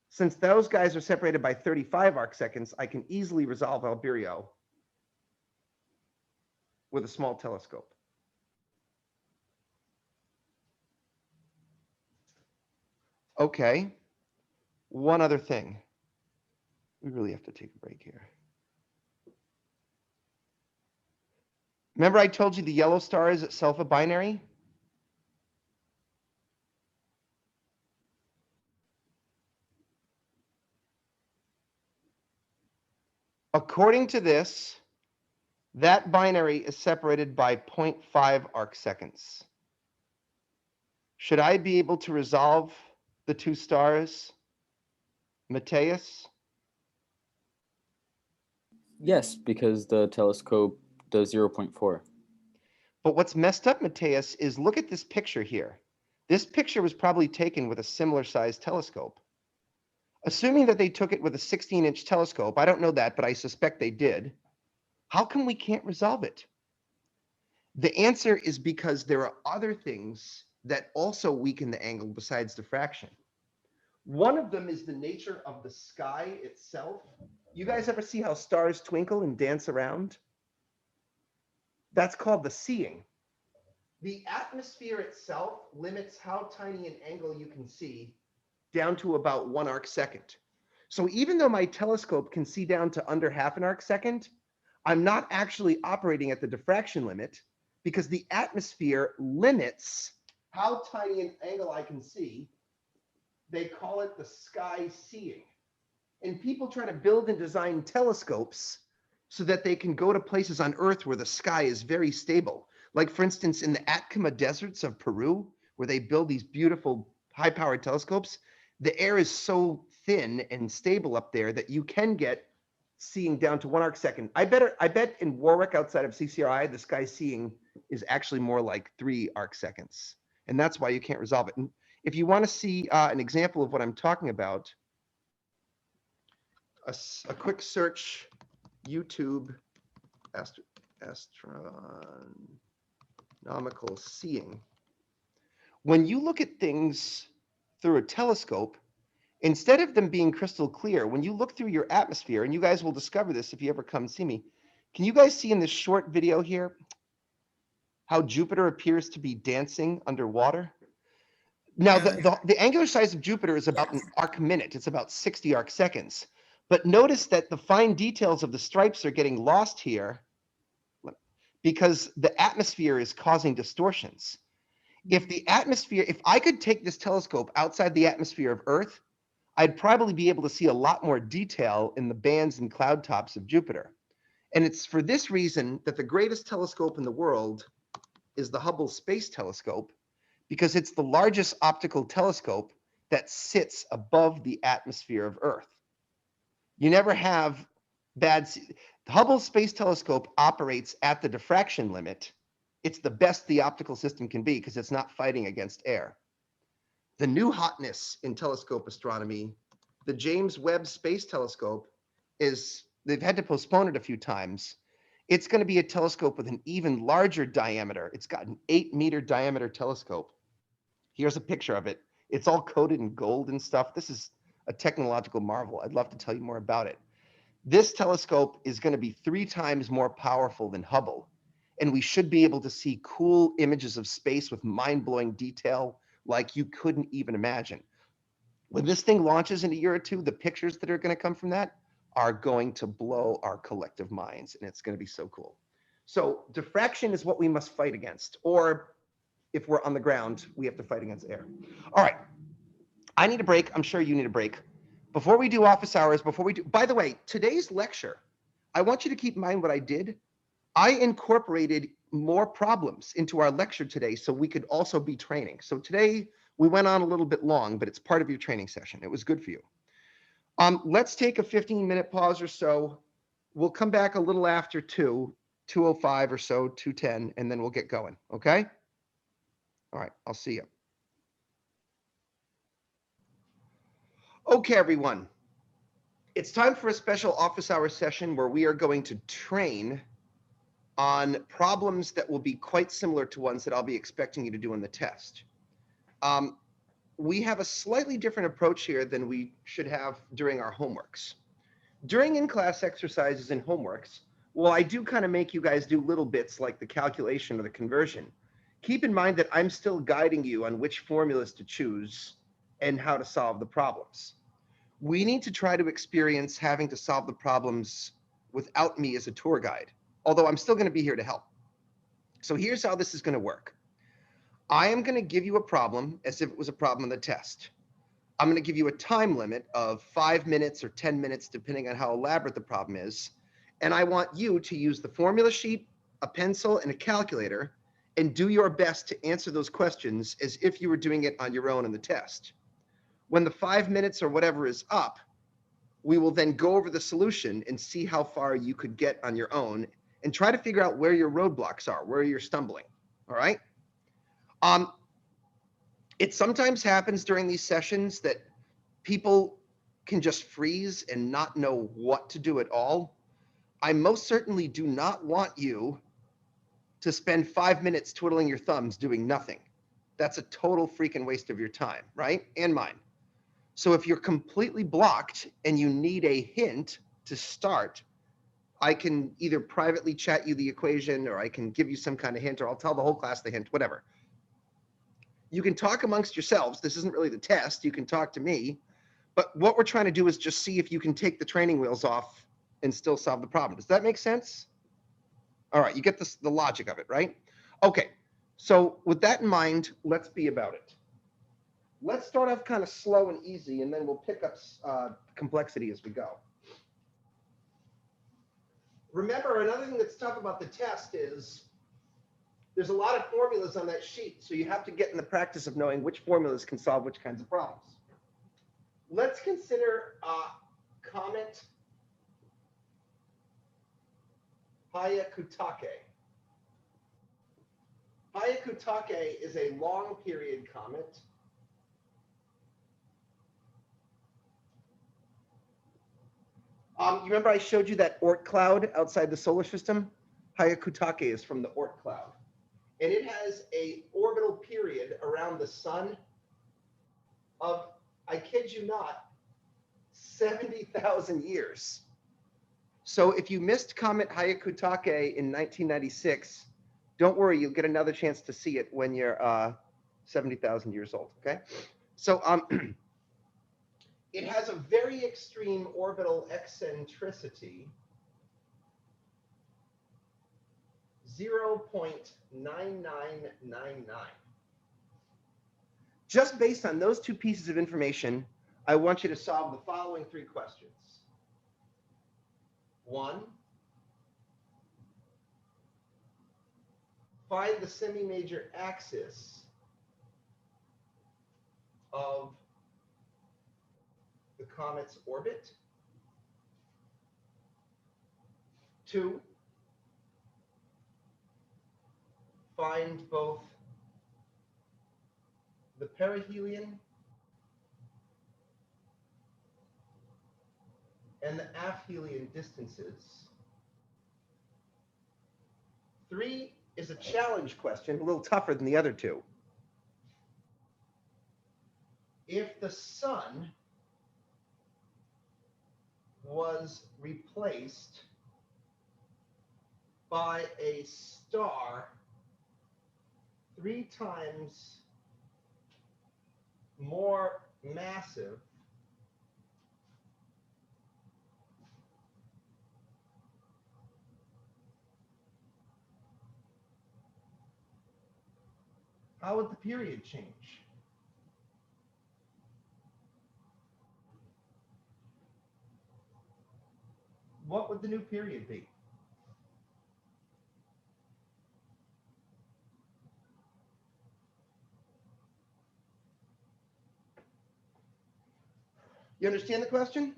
Since those guys are separated by 35 arc seconds, I can easily resolve Albireo with a small telescope. Okay, one other thing. We really have to take a break here. Remember I told you the yellow star is itself a binary? According to this, that binary is separated by 0.5 arc seconds. Should I be able to resolve the two stars, Mateus? Yes, because the telescope does 0.4. But what's messed up, Mateus, is look at this picture here. This picture was probably taken with a similar sized telescope. Assuming that they took it with a 16-inch telescope, I don't know that, but I suspect they did. How come we can't resolve it? The answer is because there are other things that also weaken the angle besides diffraction. One of them is the nature of the sky itself. You guys ever see how stars twinkle and dance around? That's called the seeing. The atmosphere itself limits how tiny an angle you can see down to about 1 arc second. So even though my telescope can see down to under half an arc second, I'm not actually operating at the diffraction limit because the atmosphere limits how tiny an angle I can see. They call it the sky seeing. And people try to build and design telescopes so that they can go to places on Earth where the sky is very stable. Like, for instance, in the Atacama deserts of Peru, where they build these beautiful high-powered telescopes, the air is so thin and stable up there that you can get seeing down to 1 arc second. I bet in Warwick outside of CCRI, the sky seeing is actually more like 3 arc seconds. And that's why you can't resolve it. And if you want to see an example of what I'm talking about, a quick search, YouTube, astronomical seeing. When you look at things through a telescope, instead of them being crystal clear, when you look through your atmosphere, and you guys will discover this if you ever come see me, can you guys see in this short video here how Jupiter appears to be dancing underwater? Now, the angular size of Jupiter is about an arc minute. It's about 60 arc seconds. But notice that the fine details of the stripes are getting lost here because the atmosphere is causing distortions. If I could take this telescope outside the atmosphere of Earth, I'd probably be able to see a lot more detail in the bands and cloud tops of Jupiter. And it's for this reason that the greatest telescope in the world is the Hubble Space Telescope, because it's the largest optical telescope that sits above the atmosphere of Earth. You never have the Hubble Space Telescope operates at the diffraction limit. It's the best the optical system can be because it's not fighting against air. The new hotness in telescope astronomy, the James Webb Space Telescope, they've had to postpone it a few times. It's going to be a telescope with an even larger diameter. It's got an 8-meter diameter telescope. Here's a picture of it. It's all coated in gold and stuff. This is a technological marvel. I'd love to tell you more about it. This telescope is going to be 3 times more powerful than Hubble, and we should be able to see cool images of space with mind-blowing detail like you couldn't even imagine. When this thing launches in a year or two, the pictures that are going to come from that are going to blow our collective minds, and it's going to be so cool. So diffraction is what we must fight against, or if we're on the ground, we have to fight against air. All right. I need a break. I'm sure you need a break. Before we do office hours, by the way, today's lecture, I want you to keep in mind what I did. I incorporated more problems into our lecture today so we could also be training. So today we went on a little bit long, but it's part of your training session. It was good for you. Let's take a 15-minute pause or so. We'll come back a little after 2:05 or so, 2:10, and then we'll get going, okay? All right, I'll see you. Okay, everyone. It's time for a special office hour session where we are going to train on problems that will be quite similar to ones that I'll be expecting you to do in the test. We have a slightly different approach here than we should have during our homeworks. During in-class exercises and homeworks, well, I do kind of make you guys do little bits like the calculation or the conversion. Keep in mind that I'm still guiding you on which formulas to choose and how to solve the problems. We need to try to experience having to solve the problems without me as a tour guide, although I'm still going to be here to help. So here's how this is going to work. I am going to give you a problem as if it was a problem in the test. I'm going to give you a time limit of 5 minutes or 10 minutes, depending on how elaborate the problem is. And I want you to use the formula sheet, a pencil, and a calculator, and do your best to answer those questions as if you were doing it on your own in the test. When the 5 minutes or whatever is up, we will then go over the solution and see how far you could get on your own and try to figure out where your roadblocks are, where you're stumbling, all right? It sometimes happens during these sessions that people can just freeze and not know what to do at all. I most certainly do not want you to spend 5 minutes twiddling your thumbs doing nothing. That's a total freaking waste of your time, right? And mine. So if you're completely blocked and you need a hint to start, I can either privately chat you the equation, or I can give you some kind of hint, or I'll tell the whole class the hint, whatever. You can talk amongst yourselves. This isn't really the test. You can talk to me. But what we're trying to do is just see if you can take the training wheels off and still solve the problem. Does that make sense? All right, you get this, the logic of it, right? Okay, so with that in mind, let's be about it. Let's start off kind of slow and easy, and then we'll pick up complexity as we go. Remember, another thing that's tough about the test is there's a lot of formulas on that sheet, so you have to get in the practice of knowing which formulas can solve which kinds of problems. Let's consider comet Hyakutake. Hyakutake is a long period comet. You remember I showed you that Oort cloud outside the solar system? Hyakutake is from the Oort cloud. And it has an orbital period around the sun of, I kid you not, 70,000 years. So if you missed Comet Hyakutake in 1996, don't worry, you'll get another chance to see it when you're 70,000 years old, okay? So it has a very extreme orbital eccentricity, 0.9999. Just based on those two pieces of information, I want you to solve the following 3 questions. 1, find the semi-major axis of the comet's orbit. 2, find both the perihelion and the aphelion distances. 3 is a challenge question, a little tougher than the other 2. If the sun was replaced by a star 3 times more massive how would the period change? What would the new period be? You understand the question?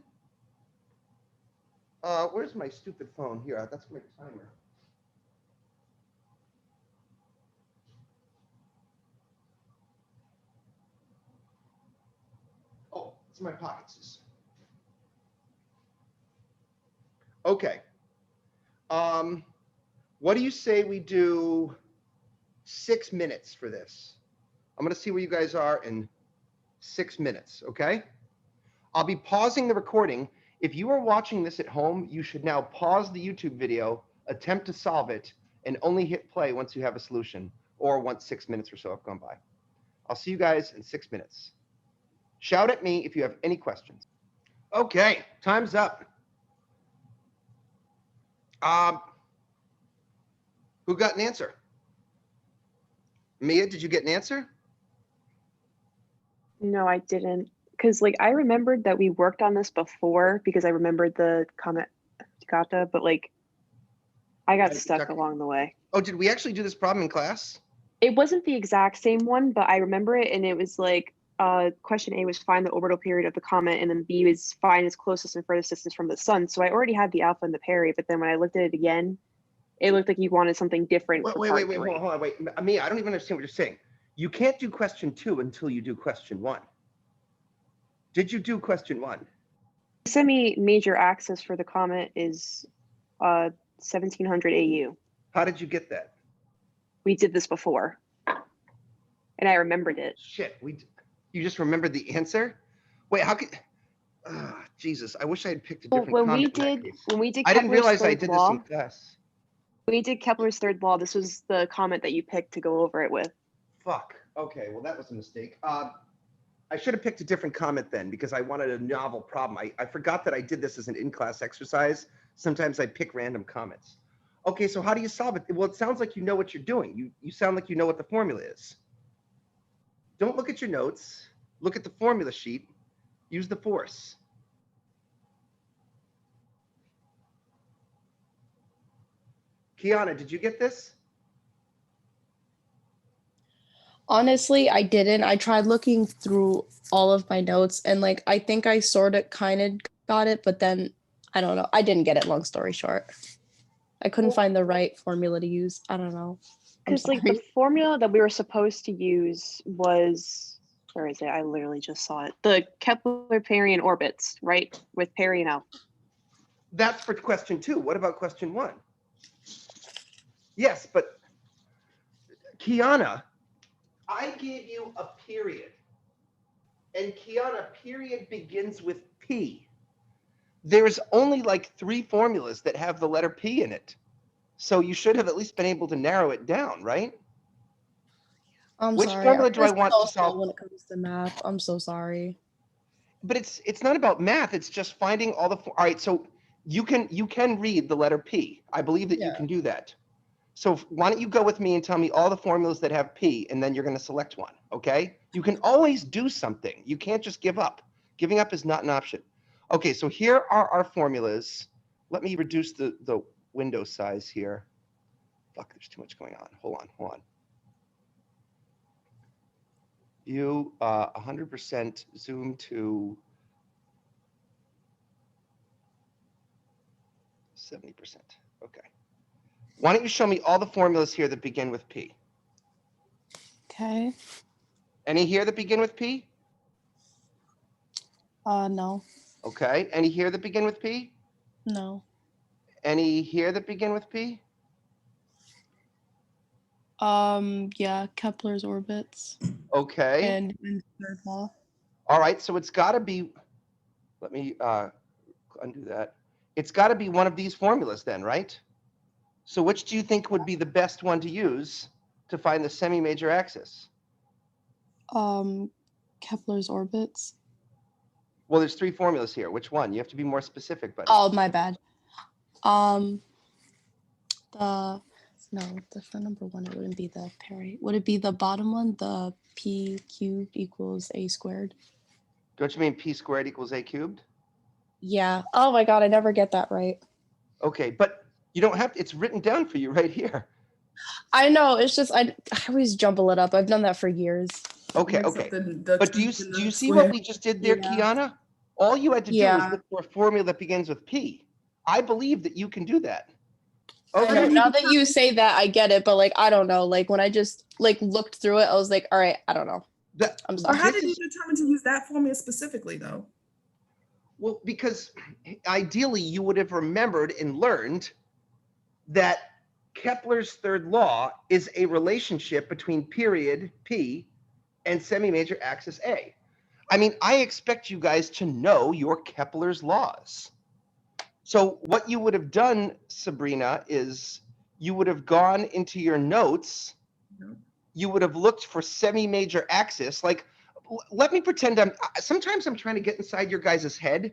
Where's my stupid phone? Here, that's my timer. Oh, it's in my pockets. Okay. What do you say we do 6 minutes for this? I'm going to see where you guys are in 6 minutes, okay? I'll be pausing the recording. If you are watching this at home, you should now pause the YouTube video, attempt to solve it, and only hit play once you have a solution, or once 6 minutes or so have gone by. I'll see you guys in 6 minutes. Shout at me if you have any questions. Okay, time's up. Who got an answer? Mia, did you get an answer? No, I didn't. Because like I remembered that we worked on this before because I remembered the comment gata, but like I got stuck along the way. Oh, did we actually do this problem in class? It wasn't the exact same one, but I remember it, and it was like question A was find the orbital period of the comet, and then B was find its closest and furthest distance from the sun. So I already had the alpha and the peri, but then when I looked at it again, it looked like you wanted something different. Wait, hold on, wait. Mia, I don't even understand what you're saying. You can't do question 2 until you do question 1. Did you do question 1? Semi-major axis for the comet is 1700 AU. How did you get that? We did this before, and I remembered it. Shit, you just remembered the answer? Wait, how could? Jesus, I wish I had picked a different When we comment did Kepler's I didn't realize I third did law, this in class. we did Kepler's third law. This was the comment that you picked to go over it with. Fuck. Okay, well that was a mistake. I should have picked a different comment then because I wanted a novel problem. I forgot that I did this as an in-class exercise. Sometimes I pick random comments. Okay, so how do you solve it? Well, it sounds like you know what you're doing. You sound like you know what the formula is. Don't look at your notes. Look at the formula sheet. Use the force. Kiana, did you get this? Honestly, I didn't. I tried looking through all of my notes and like I think I sort of kind of got it, but then I don't know. I didn't get it, long story short. I couldn't find the right formula to use. I don't know. Because like the formula that we were supposed to use was, where is it? I literally just saw it. The Kepler-Perian orbits, right? With peri and alpha. That's for question 2. What about question 1? Yes, but Kiana, I gave you a period. And Kiana, period begins with P. There's only like 3 formulas that have the letter P in it. So you should have at least been able to narrow it down, right? Which sorry. formula do I want to so solve? when it comes to math? I'm so sorry. But it's not about math. It's just finding all the. All right, so you can read the letter P. I believe that you can do that. So why don't you go with me and tell me all the formulas that have P, and then you're going to select one, okay? You can always do something. You can't just give up. Giving up is not an option. Okay, so here are our formulas. Let me reduce the window size here. Fuck, there's too much going on. Hold on. View 100% zoom to 70%. Okay. Why don't you show me all the formulas here that begin with P? Okay. Any here that begin with P? No. Okay. Any here that begin with P? No. Any here that begin with P? Yeah, Kepler's orbits. Okay. And third law. All right, so it's got to be, let me undo that. It's got to be one of these formulas then, right? So which do you think would be the best one to use to find the semi-major axis? Kepler's orbits. Well, there's 3 formulas here. Which one? You have to be more specific, buddy. Oh, my bad. For number 1, it wouldn't be the peri. Would it be the bottom one, the p cubed equals a squared? Don't you mean p squared equals a cubed? Yeah. Oh my God, I never get that right. Okay, but you don't have to, it's written down for you right here. I know, it's just, I always jumble it up. I've done that for years. Okay. But do you see what we just did there, Kiana? All you had to do was look for a formula that begins with P. I believe that you can do that. Okay. Now that you say that, I get it, but like, I don't know. Like when I just like looked through it, I was like, all right, I don't know. I'm sorry. Or how did you determine to use that formula specifically though? Well, because ideally you would have remembered and learned that Kepler's third law is a relationship between period P and semi-major axis A. I mean, I expect you guys to know your Kepler's laws. So what you would have done, Sabrina, is you would have gone into your notes. You would have looked for semi-major axis. Like, let me pretend sometimes I'm trying to get inside your guys' head,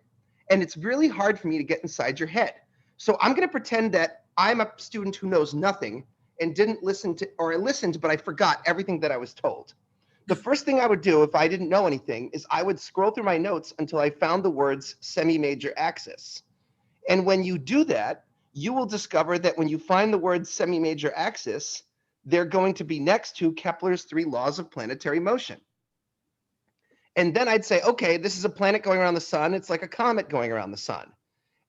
and it's really hard for me to get inside your head. So I'm going to pretend that I'm a student who knows nothing and didn't listen to, or I listened, but I forgot everything that I was told. The first thing I would do if I didn't know anything is I would scroll through my notes until I found the words semi-major axis. And when you do that, you will discover that when you find the word semi-major axis, they're going to be next to Kepler's 3 laws of planetary motion. And then I'd say, okay, this is a planet going around the sun. It's like a comet going around the sun.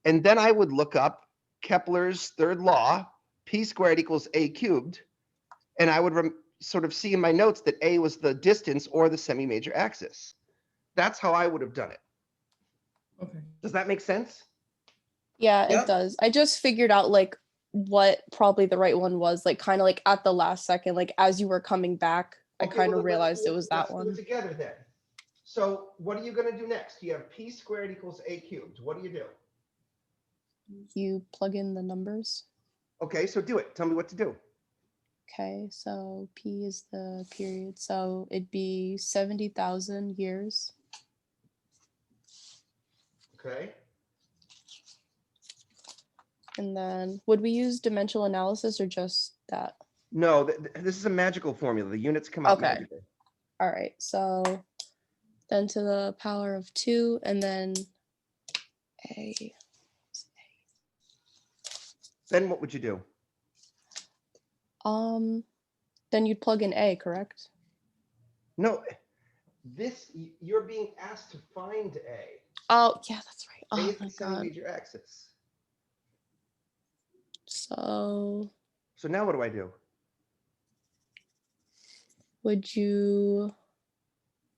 And then I would look up Kepler's third law, p squared equals a cubed. And I would sort of see in my notes that a was the distance or the semi-major axis. That's how I would have done it. Okay. Does that make sense? Yeah, Yep. it does. I just figured out like what probably the right one was, like kind of like at the last second, like as you were coming back, I Okay, kind well, of then let's realized do it was that let's do one. it together then. So what are you going to do next? You have p squared equals a cubed. What do you do? You plug in the numbers. Okay, so do it. Tell me what to do. Okay, so P is the period. So it'd be 70,000 years. Okay. And then would we use dimensional analysis or just that? No, this is a magical formula. The units come out Okay. magical. All right, so then to the power of 2 and then a. Then what would you do? Then you'd plug in A, correct? No, you're being asked to find a. Oh, yeah, that's right. A Oh is my the God. semi-major axis. So So now what do I do? would you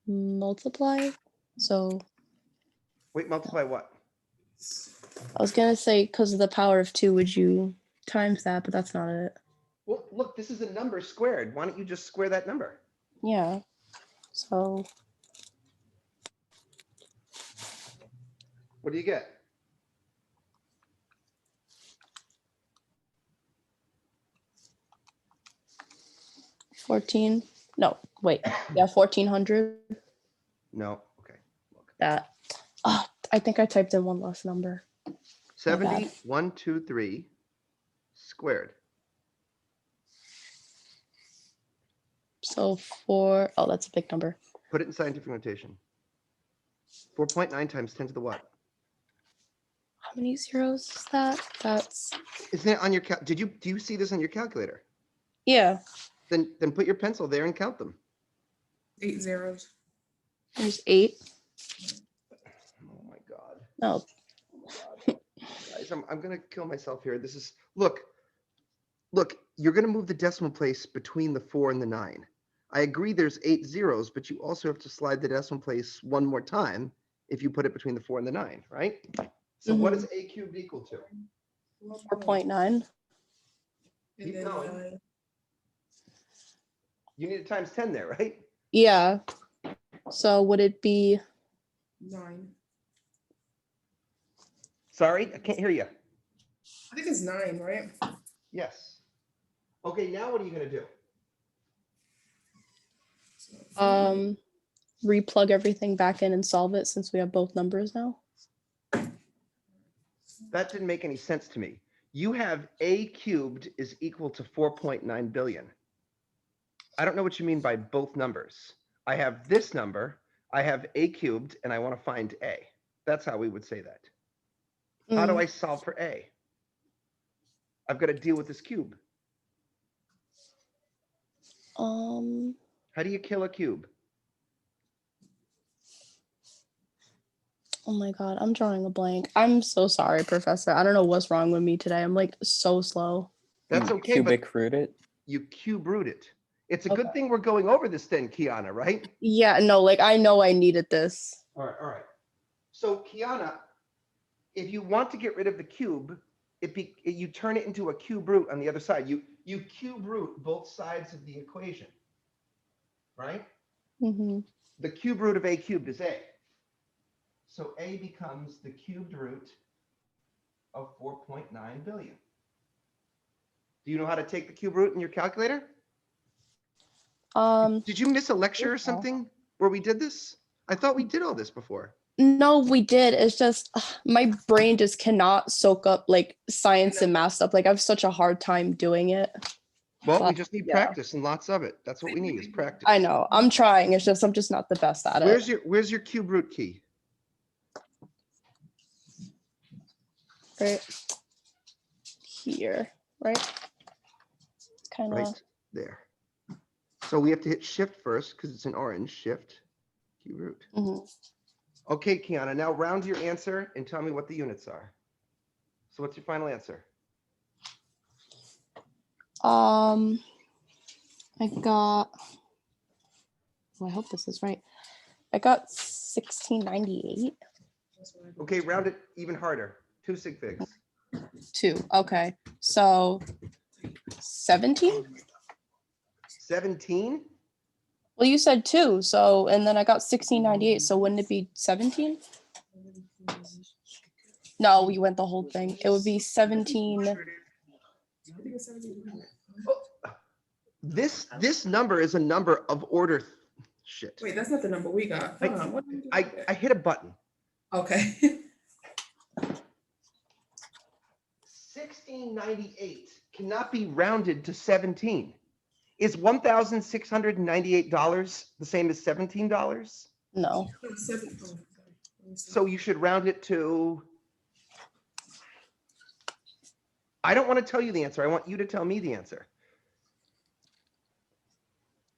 multiply? So Wait, multiply what? I was gonna say because of the power of 2, would you times that? But that's not it. Well, look, this is a number squared. Why don't you just square that number? Yeah. So What do you get? $14. No, wait. Yeah, 1,400. No. Okay. Look. That. Oh, I think I typed in one less number. 70, 123 squared. So 4. Oh, that's a big number. Put it in scientific notation. 4.9 times 10 to the what? How many zeros is that? That's Isn't it on your do you see this on your calculator? yeah. Then put your pencil there and count them. 8 zeros. There's 8. Oh my God. No. Guys, I'm gonna kill myself here. This is look, you're gonna move the decimal place between the 4 and the 9. I agree there's 8 zeros, but you also have to slide the decimal place one more time if you put it between the 4 and the 9, right? So what is a cubed equal to? 4.9. Keep going. You need a times 10 there, right? Yeah. So would it be 9. Sorry, I can't hear you. I think it's 9, right? Yes. Okay, now what are you gonna do? replug everything back in and solve it since we have both numbers now? That didn't make any sense to me. You have a cubed is equal to 4.9 billion. I don't know what you mean by both numbers. I have this number, I have a cubed, and I want to find a. That's how we would say that. How do I solve for a? I've got to deal with this cube. How do you kill a cube? Oh my God, I'm drawing a blank. I'm so sorry, Professor. I don't know what's wrong with me today. I'm like so slow. That's okay, Cubic root it. you cube root it. It's a good thing we're going over this then, Kiana, right? Yeah, no, like I know I needed this. All right, all right. So Kiana, if you want to get rid of the cube, you turn it into a cube root on the other side. You cube root both sides of the equation, right? Mm-hmm. The cube root of a cubed is a. So a becomes the cubed root of 4.9 billion. Do you know how to take the cube root in your calculator? Did you miss a lecture or something where we did this? I thought we did all this before. No, we did. It's just my brain just cannot soak up like science and math stuff. Like I have such a hard time doing it. Well, we But, just need yeah. practice and lots of it. That's what we need is practice. I know. I'm trying. It's just I'm just not the best at it. Where's your cube root key? Right here, right? Kind of. Right there. So we have to hit shift first because it's an orange. Shift, cube root. Mhm. Okay, Kiana, now round your answer and tell me what the units are. So what's your final answer? I got, well, I hope this is right. I got 1698. Okay, round it even harder. 2 sig figs. 2. Okay. So 17? 17? Well, you said 2. So, and then I got 1698. So wouldn't it be 17? No, we went the whole thing. It would be 17. This number is a number of order shit. Wait, that's not the number we got. Hold on, what did we do with that? I hit a button. Okay. 1698 cannot be rounded to 17. Is $1,698 the same as $17? No. So you should round it to. I don't want to tell you the answer. I want you to tell me the answer.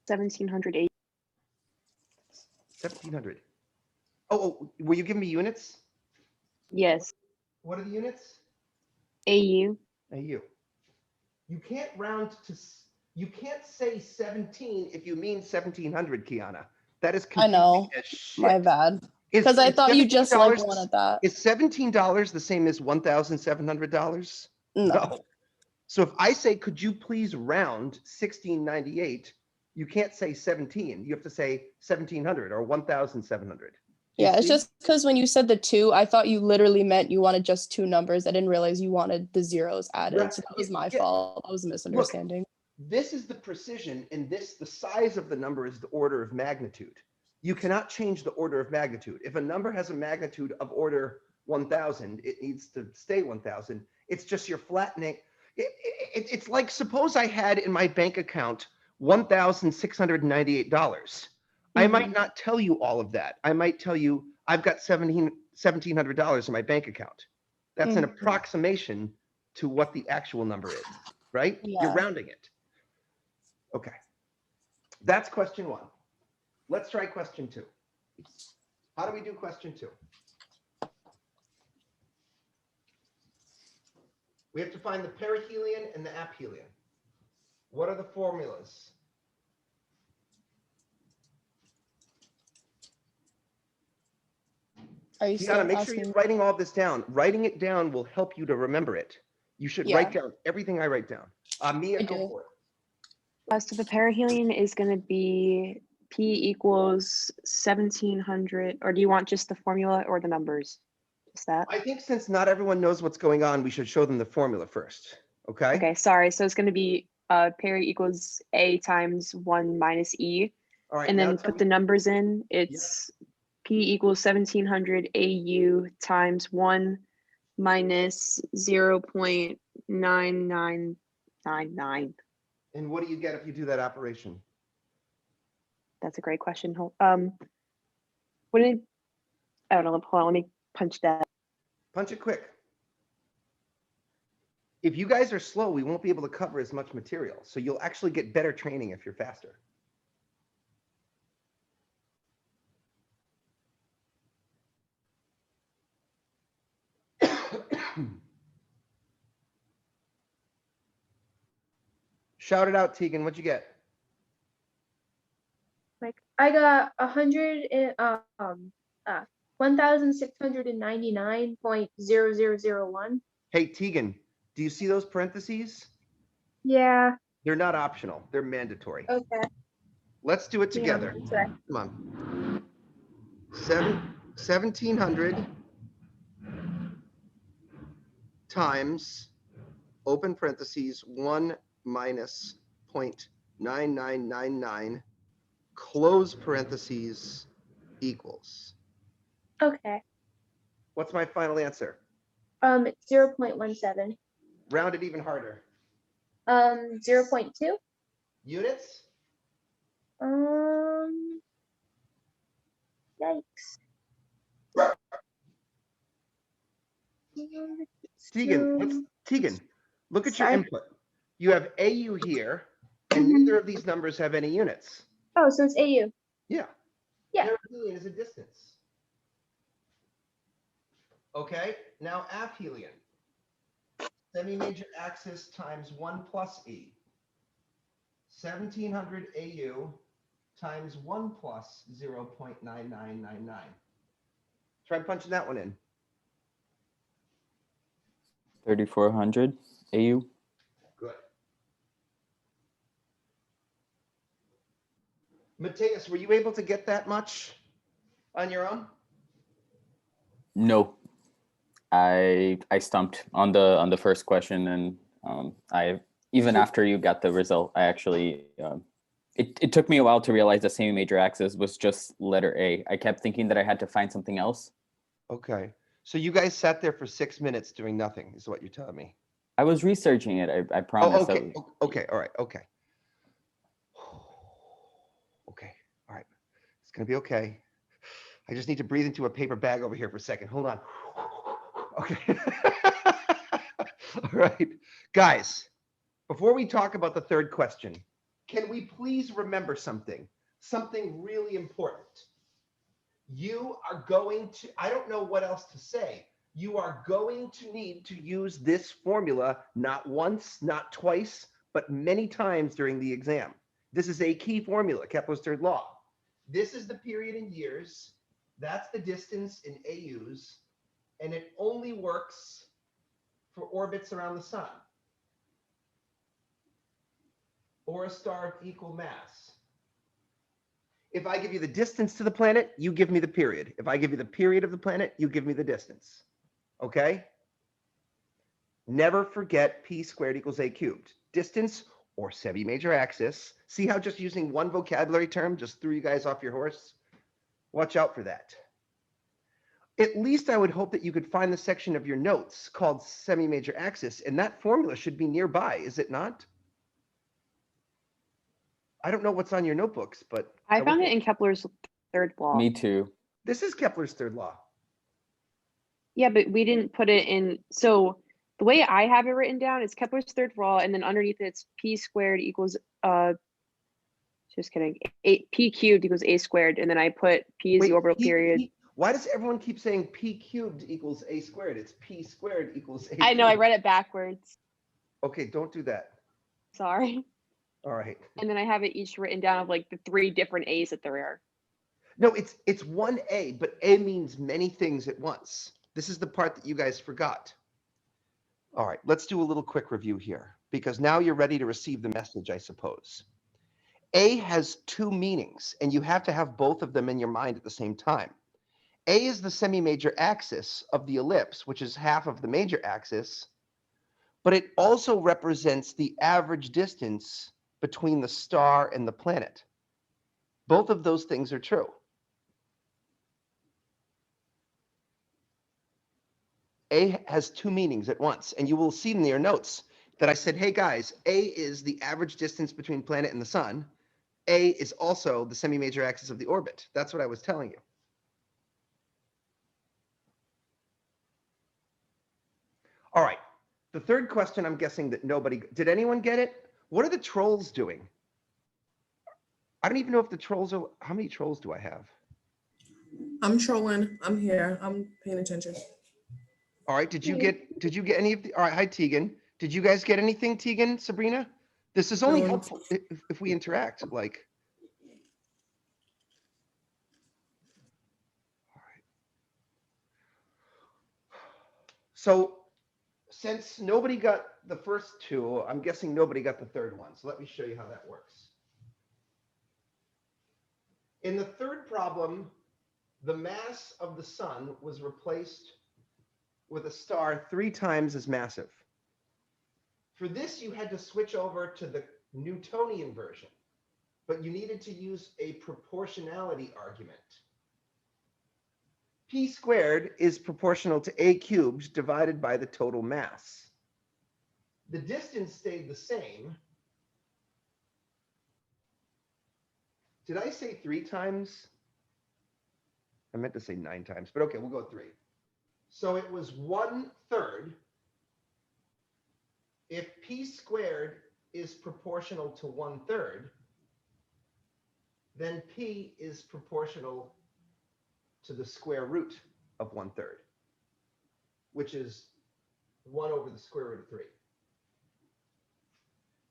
1780. 1700. Oh, were you giving me units? Yes. What are the units? AU. AU. You can't round to. You can't say 17 if you mean 1700, Kiana. That is I know. confusing as shit. My bad. Is- Because I is thought you just like $17 wanted that. Is $17 the same as $1,700? No. So if I say, could you please round 1698, you can't say 17. You have to say 1700 or 1700. Yeah, it's just because when you said the 2, I thought you literally meant you wanted just 2 numbers. I didn't realize you wanted the zeros added. Right. So that was my Yeah. fault. That was a misunderstanding. This is the precision, and the size of the number is the order of magnitude. You cannot change the order of magnitude. If a number has a magnitude of order 1000, it needs to stay 1000. It's just you're flattening. It's like, suppose I had in my bank account $1,698. I might not tell you all of that. I might tell you I've got $1,700 in my bank account. That's an approximation to what the actual number is, right? Yeah. You're rounding it. Okay. That's question 1. Let's try question 2. How do we do question 2? We have to find the perihelion and the aphelion. What are the formulas? Are you You still gotta make sure asking? you're writing all this down. Writing it down will help you to remember it. You should Yeah. write down everything I write down. Mia, I go do. for it. So the perihelion is going to be P equals 1700, or do you want just the formula or the numbers? Just that? I think since not everyone knows what's going on, we should show them the formula first. Okay? Okay, sorry. So it's going to be peri equals A times 1 minus E. All right. And now then tell put the me- numbers in. It's P equals 1700 AU times 1 minus 0.9999. And what do you get if you do that operation? That's a great question. What did, I don't know, hold on, let me punch that. Punch it quick. If you guys are slow, we won't be able to cover as much material. So you'll actually get better training if you're faster. Shout it out, Tegan. What'd you get? Like I got 100 and 1,699.0001. Hey, Tegan, do you see those parentheses? Yeah, They're not optional. They're mandatory. okay. Let's do it Yeah, together. that's right. Come on. 1,700 times, open parentheses, 1 minus 0.9999, close parentheses, equals. Okay. What's my final answer? 0.17. Round it even harder. 0.2. Units? Yikes. Tegan, look at your Sorry. input. You have AU here, and Mhm. neither of these numbers have any units. Oh, so it's AU. Yeah. Yeah. Perihelion is a distance. Okay, now aphelion. Semi-major axis times 1 plus E. 1,700 AU times 1 plus 0.9999. Try punching that one in. 3,400 AU. Good. Mateus, were you able to get that much on your own? No, I stumped on the first question, and I even after you got the result, I actually it took me a while to realize the semi-major axis was just letter A. I kept thinking that I had to find something else. Okay. So you guys sat there for 6 minutes doing nothing, is what you're telling me. I was researching it. I promise. Oh, okay. Okay. All right. Okay. Okay. All right. It's going to be okay. I just need to breathe into a paper bag over here for a second. Hold on. Okay. All right. Guys, before we talk about the third question, can we please remember something? Something really important. You are going to, I don't know what else to say. You are going to need to use this formula not once, not twice, but many times during the exam. This is a key formula, Kepler's third law. This is the period in years. That's the distance in AUs. And it only works for orbits around the sun or a star of equal mass. If I give you the distance to the planet, you give me the period. If I give you the period of the planet, you give me the distance. Okay? Never forget p squared equals a cubed. Distance or semi-major axis. See how just using one vocabulary term just threw you guys off your horse? Watch out for that. At least I would hope that you could find the section of your notes called semi-major axis, and that formula should be nearby, is it not? I don't know what's on your notebooks, but I found it in Kepler's third law. Me too. this is Kepler's third law. Yeah, but we didn't put it in. So the way I have it written down is Kepler's third law, and then underneath it's p squared equals just kidding, p cubed equals a squared, and then I put p is Wait, the orbital period. Why does everyone keep saying p cubed equals a squared? It's p squared equals a. I know, I cubed. read it backwards. Okay, don't do that. Sorry. All right. And then I have it each written down of like the 3 different A's that there are. No, it's one A, but A means many things at once. This is the part that you guys forgot. All right, let's do a little quick review here, because now you're ready to receive the message, I suppose. A has 2 meanings, and you have to have both of them in your mind at the same time. A is the semi-major axis of the ellipse, which is half of the major axis, but it also represents the average distance between the star and the planet. Both of those things are true. A has 2 meanings at once, and you will see in your notes that I said, hey guys, A is the average distance between planet and the sun. A is also the semi-major axis of the orbit. That's what I was telling you. All right, the third question, I'm guessing that nobody, did anyone get it? What are the trolls doing? I don't even know if the trolls are, how many trolls do I have? I'm trolling. I'm here. I'm paying attention. All right, did you get any of the, all right, hi Tegan. Did you guys get anything, Tegan, Sabrina? This is only No. helpful if we interact, like. All right. So since nobody got the first two, I'm guessing nobody got the third one. So let me show you how that works. In the third problem, the mass of the sun was replaced with a star 3 times as massive. For this, you had to switch over to the Newtonian version, but you needed to use a proportionality argument. P squared is proportional to a cubed divided by the total mass. The distance stayed the same. Did I say 3 times? I meant to say 9 times, but okay, we'll go 3. So it was 1/3. If p squared is proportional to 1/3, then p is proportional to the square root of 1/3, which is 1 over the square root of 3.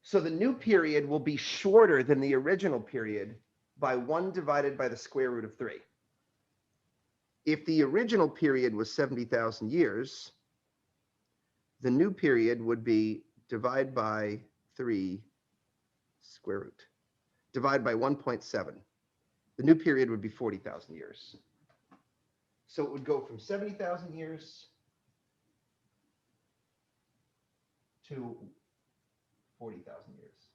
So the new period will be shorter than the original period by 1 divided by the square root of 3. If the original period was 70,000 years, the new period would be divide by 3 square root, divide by 1.7. The new period would be 40,000 years. So it would go from 70,000 years to 40,000 years.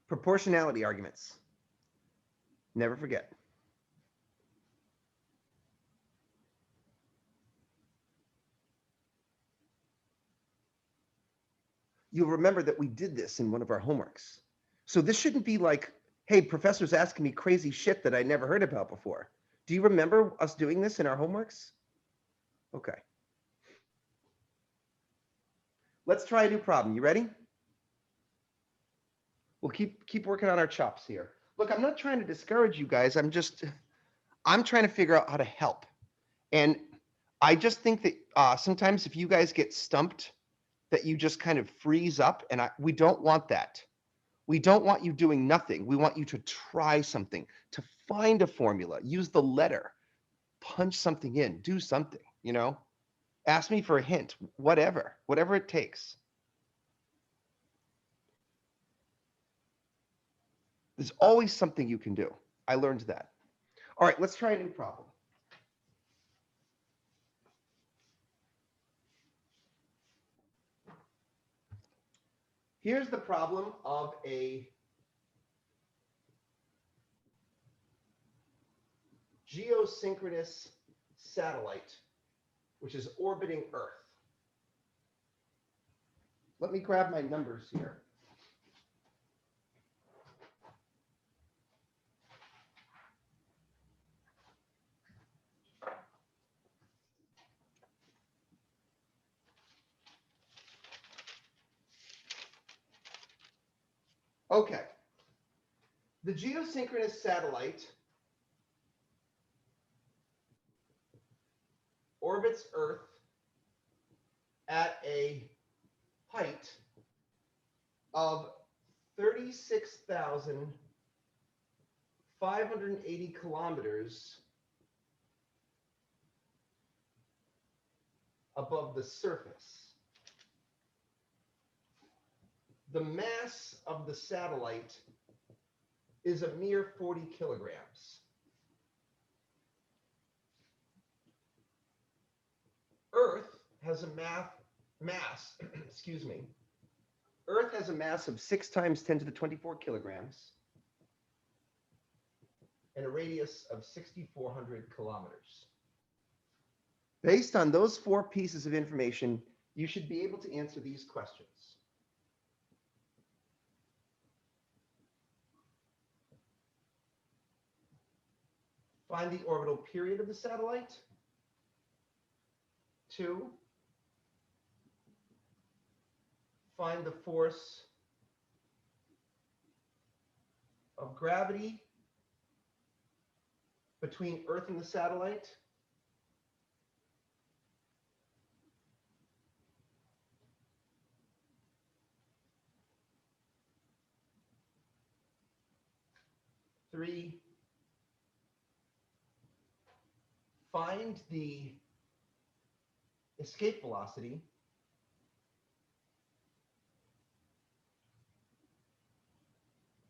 Proportionality arguments. Never forget. You'll remember that we did this in one of our homeworks. So this shouldn't be like, hey, professor's asking me crazy shit that I never heard about before. Do you remember us doing this in our homeworks? Okay. Let's try a new problem. You ready? We'll keep working on our chops here. Look, I'm not trying to discourage you guys. I'm trying to figure out how to help. And I just think that sometimes if you guys get stumped, that you just kind of freeze up, and we don't want that. We don't want you doing nothing. We want you to try something, to find a formula, use the letter, punch something in, do something, you know? Ask me for a hint, whatever it takes. There's always something you can do. I learned that. All right, let's try a new problem. Here's the problem of a geosynchronous satellite, which is orbiting Earth. Let me grab my numbers here. Okay. The geosynchronous satellite orbits Earth at a height of 36,580 kilometers above the surface. The mass of the satellite is a mere 40 kilograms. Earth has a mass, excuse me. Earth has a mass of 6 times 10 to the 24 kilograms and a radius of 6,400 kilometers. Based on those 4 pieces of information, you should be able to answer these questions. Find the orbital period of the satellite. 2, find the force of gravity between Earth and the satellite. 3, find the escape velocity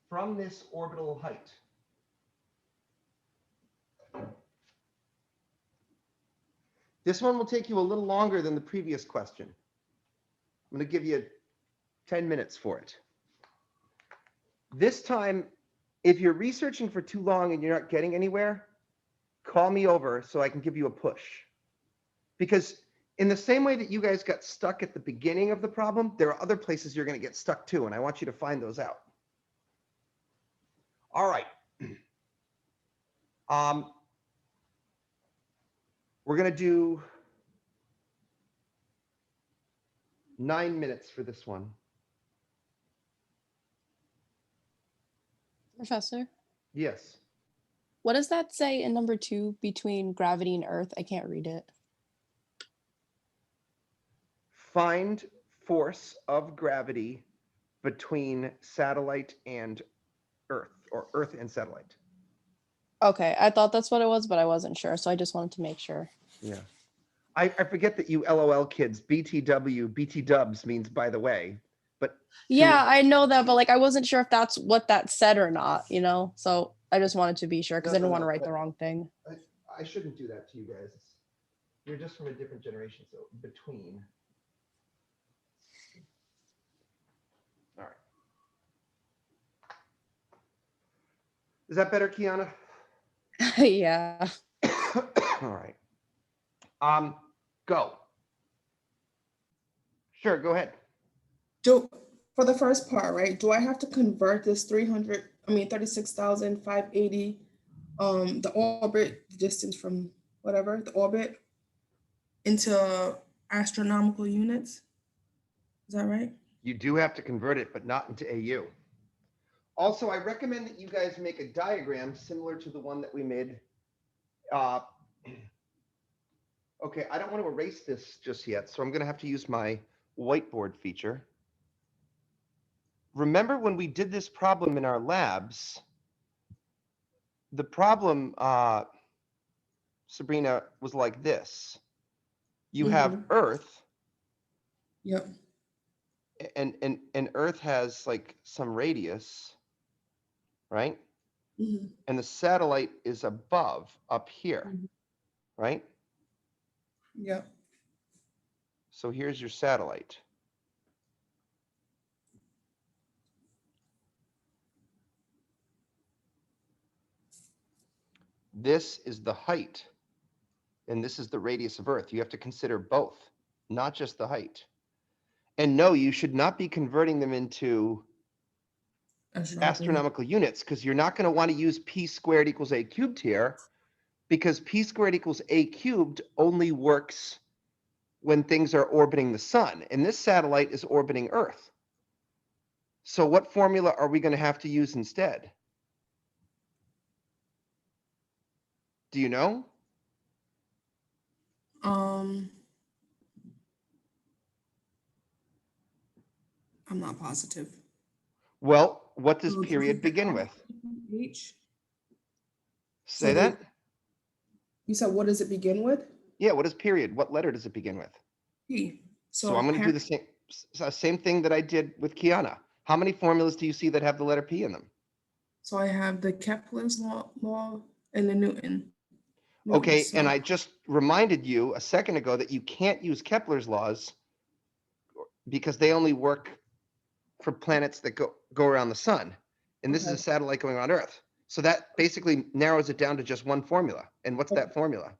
from this orbital height. This one will take you a little longer than the previous question. I'm going to give you 10 minutes for it. This time, if you're researching for too long and you're not getting anywhere, call me over so I can give you a push. Because in the same way that you guys got stuck at the beginning of the problem, there are other places you're going to get stuck too, and I want you to find those out. All right. We're going to do 9 minutes for this one. Professor, Yes. what does that say in number 2 between gravity and Earth? I can't read it. Find force of gravity between satellite and Earth, or Earth and satellite. Okay, I thought that's what it was, but I wasn't sure, so I just wanted to make sure. Yeah. I forget that you LOL kids, BTW, BT dubs means by the way, but Yeah, I know that, but like I wasn't sure if that's what that said or not, you know? So I just wanted to be sure because I didn't want to write the wrong thing. I shouldn't do that to you guys. You're just from a different generation, so between. All right. Is that better, Kiana? Yeah. All right. Go. Sure, go ahead. For the first part, right, do I have to convert this 36,580, the orbit, the distance from whatever, the orbit, into astronomical units? Is that right? You do have to convert it, but not into AU. Also, I recommend that you guys make a diagram similar to the one that we made. Okay, I don't want to erase this just yet, so I'm going to have to use my whiteboard feature. Remember when we did this problem in our labs, the problem, Sabrina, was like this. You have Earth. Yep. And Earth has like some radius, right? Mhm. And the satellite is above, up here, right? Yep. So here's your satellite. This is the height, and this is the radius of Earth. You have to consider both, not just the height. And no, you should not be converting them into astronomical units, because you're not going to want to use p squared equals a cubed here, because p squared equals a cubed only works when things are orbiting the sun, and this satellite is orbiting Earth. So what formula are we going to have to use instead? Do you know? I'm not positive. Well, what does period begin with? H. Say that? You said, what does it begin with? Yeah, what is period? What letter does it begin with? P. So I'm going to do the same thing that I did with Kiana. How many formulas do you see that have the letter P in them? So I have the Kepler's law and the Newton. Okay, so- and I just reminded you a second ago that you can't use Kepler's laws because they only work for planets that go around the sun. And this is a satellite going around Earth. So that basically narrows it down to just one formula. And what's that formula?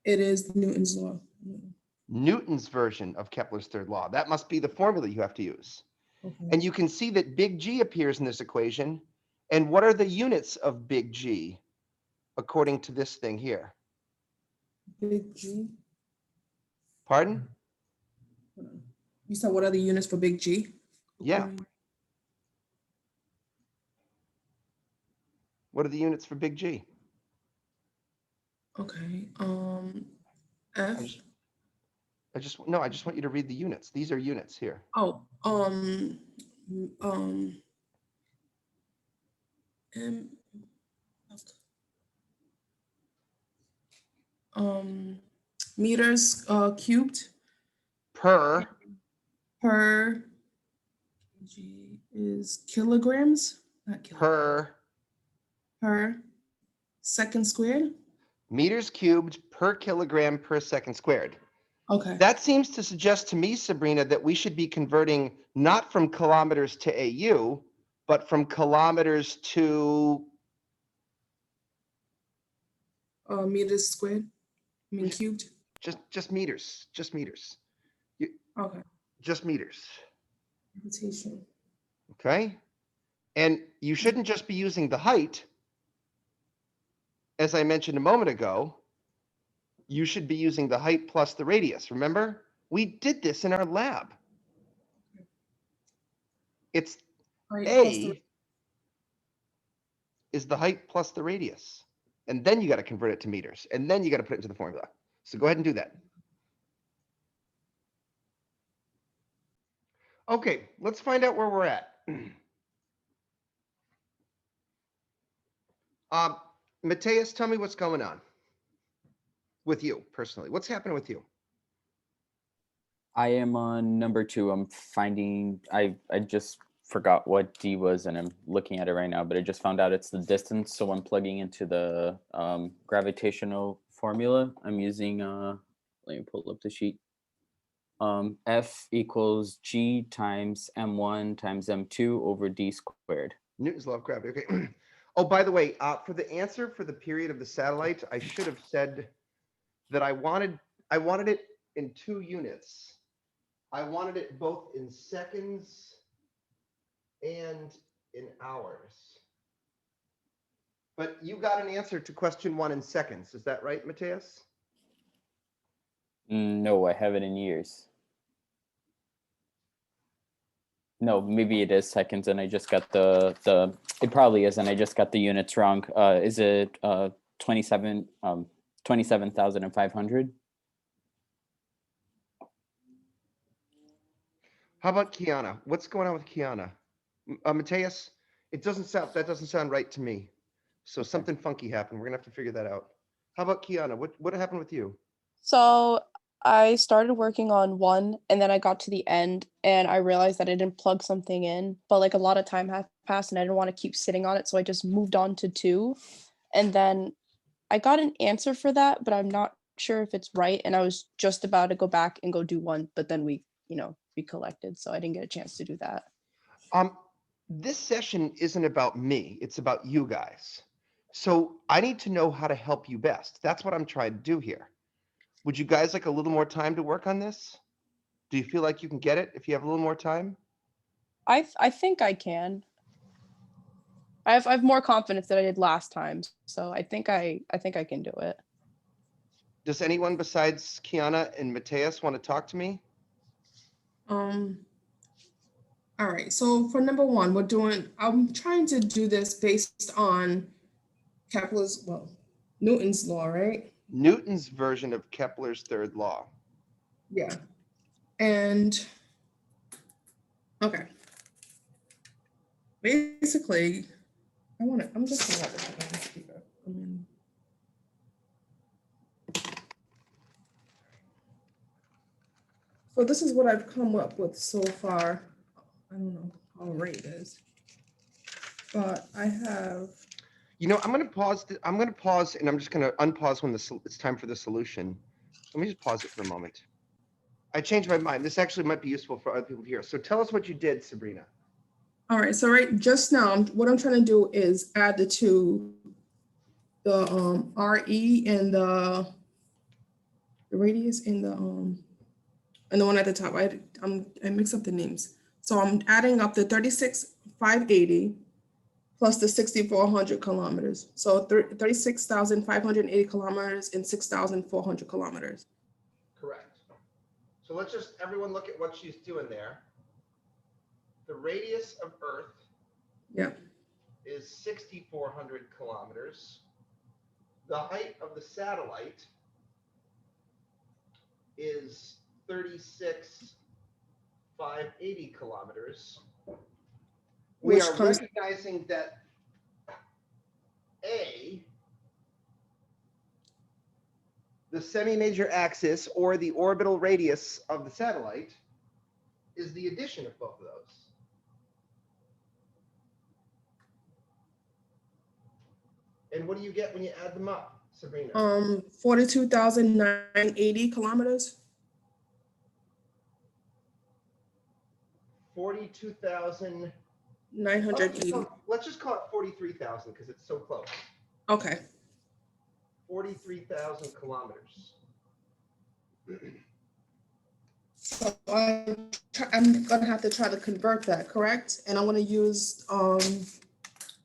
It is Newton's law. Newton's version of Kepler's third law. That must be the formula you have to use. Okay. And you can see that big G appears in this equation. And what are the units of big G according to this thing here? Big G. Pardon? You said what are the units for big G? Yeah. What are the units for big G? Okay. F. I just want you to read the units. These are units here. Oh. M. meters cubed Per per G is kilograms, not kilograms, per second squared. meters cubed per kilogram per second squared. Okay. That seems to suggest to me, Sabrina, that we should be converting not from kilometers to AU, but from kilometers to, Meters squared, I mean cubed. just meters, just meters, Okay. just meters, Rotation. okay? And you shouldn't just be using the height. As I mentioned a moment ago, you should be using the height plus the radius. Remember? We did this in our lab. It's Height plus the- A is the height plus the radius. And then you got to convert it to meters. And then you got to put it into the formula. So go ahead and do that. Okay, let's find out where we're at. Mateus, tell me what's going on with you personally. What's happening with you? I am on number 2. I'm finding, I just forgot what D was and I'm looking at it right now, but I just found out it's the distance. So I'm plugging into the gravitational formula. I'm using, let me pull up the sheet. F equals G times M1 times M2 over D squared. Newton's law of gravity. Okay. Oh, by the way, for the answer for the period of the satellite, I should have said that I wanted it in 2 units. I wanted it both in seconds and in hours. But you got an answer to question 1 in seconds. Is that right, Mateus? No, I have it in years. No, maybe it is seconds and I just got it probably is and I just got the units wrong. Is it 27,500? How about Kiana? What's going on with Kiana? Mateus, that doesn't sound right to me. So something funky happened. We're gonna have to figure that out. How about Kiana? What happened with you? So I started working on 1 and then I got to the end and I realized that I didn't plug something in, but like a lot of time had passed and I didn't want to keep sitting on it. So I just moved on to 2. And then I got an answer for that, but I'm not sure if it's right. And I was just about to go back and go do 1, but then we collected. So I didn't get a chance to do that. This session isn't about me. It's about you guys. So I need to know how to help you best. That's what I'm trying to do here. Would you guys like a little more time to work on this? Do you feel like you can get it if you have a little more time? I think I can. I have more confidence than I did last time, so I think I can do it. Does anyone besides Kiana and Mateus want to talk to me? All right, so for number 1, I'm trying to do this based on Newton's law, right? Newton's version of Kepler's third law. Yeah. And, okay. Basically, I'm just gonna have this on speaker. So this is what I've come up with so far. I don't know how right it is, but I have. I'm going to pause. I'm going to pause and I'm just going to unpause when it's time for the solution. Let me just pause it for a moment. I changed my mind. This actually might be useful for other people here. So tell us what you did, Sabrina. All right, so just now, what I'm trying to do is add the 2, the RE and the radius and the one at the top. I mix up the names. So I'm adding up the 36,580 plus the 6,400 kilometers. So 36,580 kilometers and 6,400 kilometers. Correct. So let's just everyone look at what she's doing there. The radius of Earth is 6,400 kilometers. The height of the satellite is 36,580 kilometers. We are recognizing that the semi-major axis or the orbital radius of the satellite is the addition of both of those. And what do you get when you add them up, Sabrina? 42,980 kilometers. 42,000. 980. Let's just call it 43,000 because it's so close. Okay. 43,000 kilometers. So I'm gonna have to try to convert that, correct? And I'm gonna use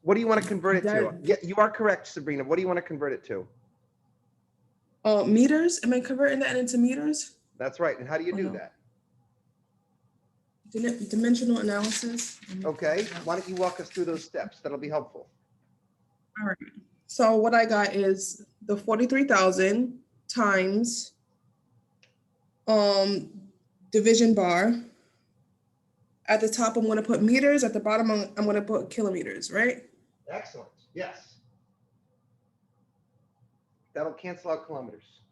What do you want to convert it to? That- Yeah, you are correct, Sabrina. What do you want to convert it to? meters. Am I converting that into meters? That's right. And how do you do Uh-huh. that? Dimensional analysis. Okay. Why don't you walk us through those steps? That'll be helpful. All right. So what I got is the 43,000 times division bar. At the top, I'm going to put meters. At the bottom, I'm going to put kilometers, right? Excellent. Yes. That'll cancel out kilometers.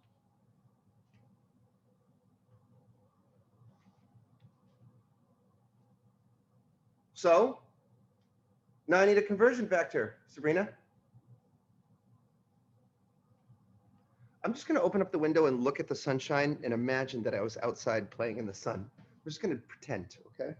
So now I need a conversion factor, Sabrina. I'm just going to open up the window and look at the sunshine and imagine that I was outside playing in the sun. We're just going to pretend, okay?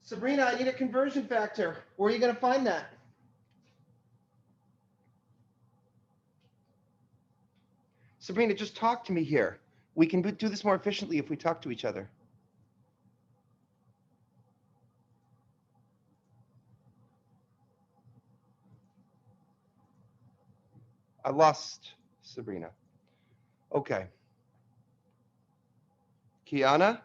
Sabrina, I need a conversion factor. Where are you going to find that? Sabrina, just talk to me here. We can do this more efficiently if we talk to each other. I lost Sabrina. Okay. Kiana? I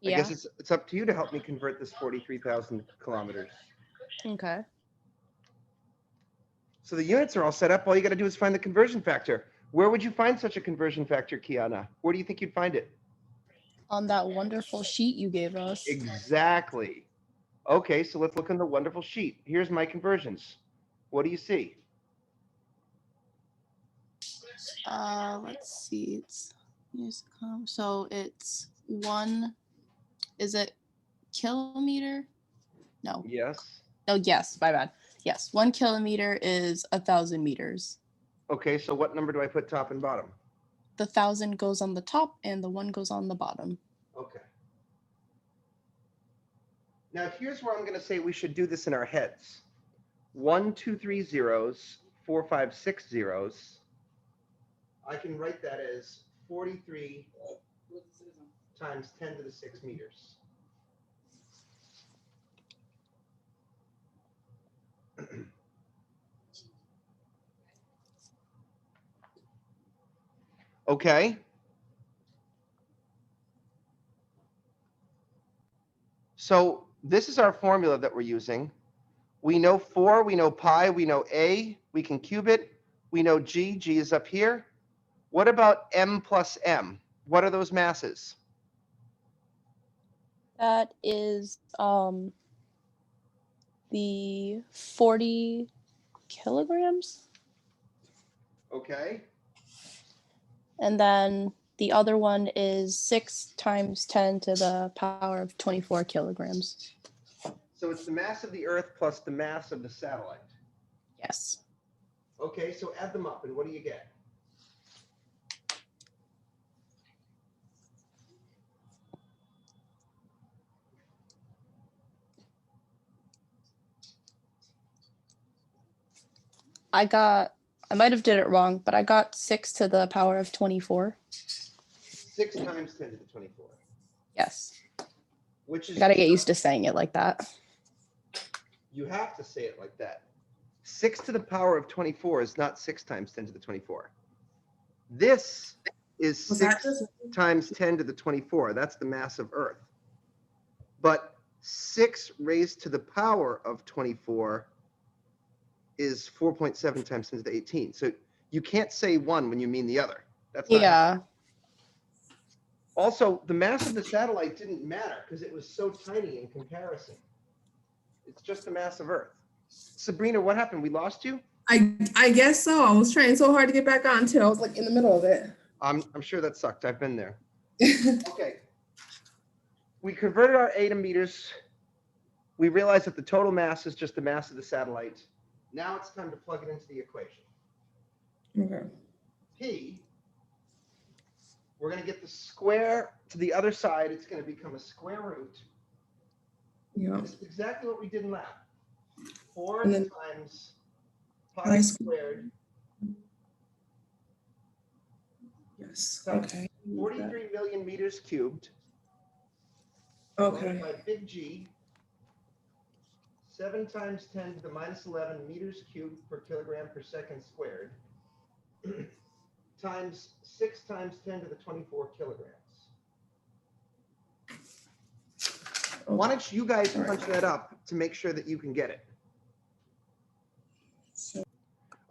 Yeah. guess it's up to you to help me convert this 43,000 kilometers. Okay. So the units are all set up. All you got to do is find the conversion factor. Where would you find such a conversion factor, Kiana? Where do you think you'd find it? On that wonderful sheet you gave us. Exactly. Okay, so let's look on the wonderful sheet. Here's my conversions. What do you see? Let's see. So it's one. Is it kilometer? No. Yes. Oh, yes. My bad. Yes. 1 kilometer is 1,000 meters. Okay, so what number do I put top and bottom? The 1,000 goes on the top and the 1 goes on the bottom. Okay. Now here's where I'm going to say we should do this in our heads. 1, 2, 3 zeros, 4, 5, 6 zeros. I can write that as 43 times 10 to the 6 meters. Okay. So this is our formula that we're using. We know 4, we know pi, we know a, we can cube it. We know g is up here. What about m plus m? What are those masses? That is the 40 kilograms. Okay. And then the other one is 6 times 10 to the power of 24 kilograms. So it's the mass of the Earth plus the mass of the satellite. Yes. Okay, so add them up and what do you get? I might have did it wrong, but I got 6 to the power of 24. 6 times 10 to the 24. Yes. Which is I gotta get used to saying it like that. You have to say it like that. 6 to the power of 24 is not 6 times 10 to the 24. This is Was 6 that just- times 10 to the 24. That's the mass of Earth. But 6 raised to the power of 24 is 4.7 times 10 to the 18. So you can't say one when you mean the other. That's not Yeah. Also, the mass of the satellite didn't matter because it was so tiny in comparison. It's just the mass of Earth. Sabrina, what happened? We lost you? I guess so. I was trying so hard to get back on until I was like in the middle of it. I'm sure that sucked. I've been there. Okay. We converted our A to meters. We realized that the total mass is just the mass of the satellite. Now it's time to plug it into the equation. Okay. P, we're going to get the square to the other side. It's going to become a square root. Yeah. This is exactly what we did in lab. 4 And then times pi pi squared Yes. times Okay. 43 million meters cubed. Okay. Divided by big G, 7 times 10 to the minus 11 meters cubed per kilogram per second squared, times 6 times 10 to the 24 kilograms. Why don't you guys punch that up to make sure that you can get it?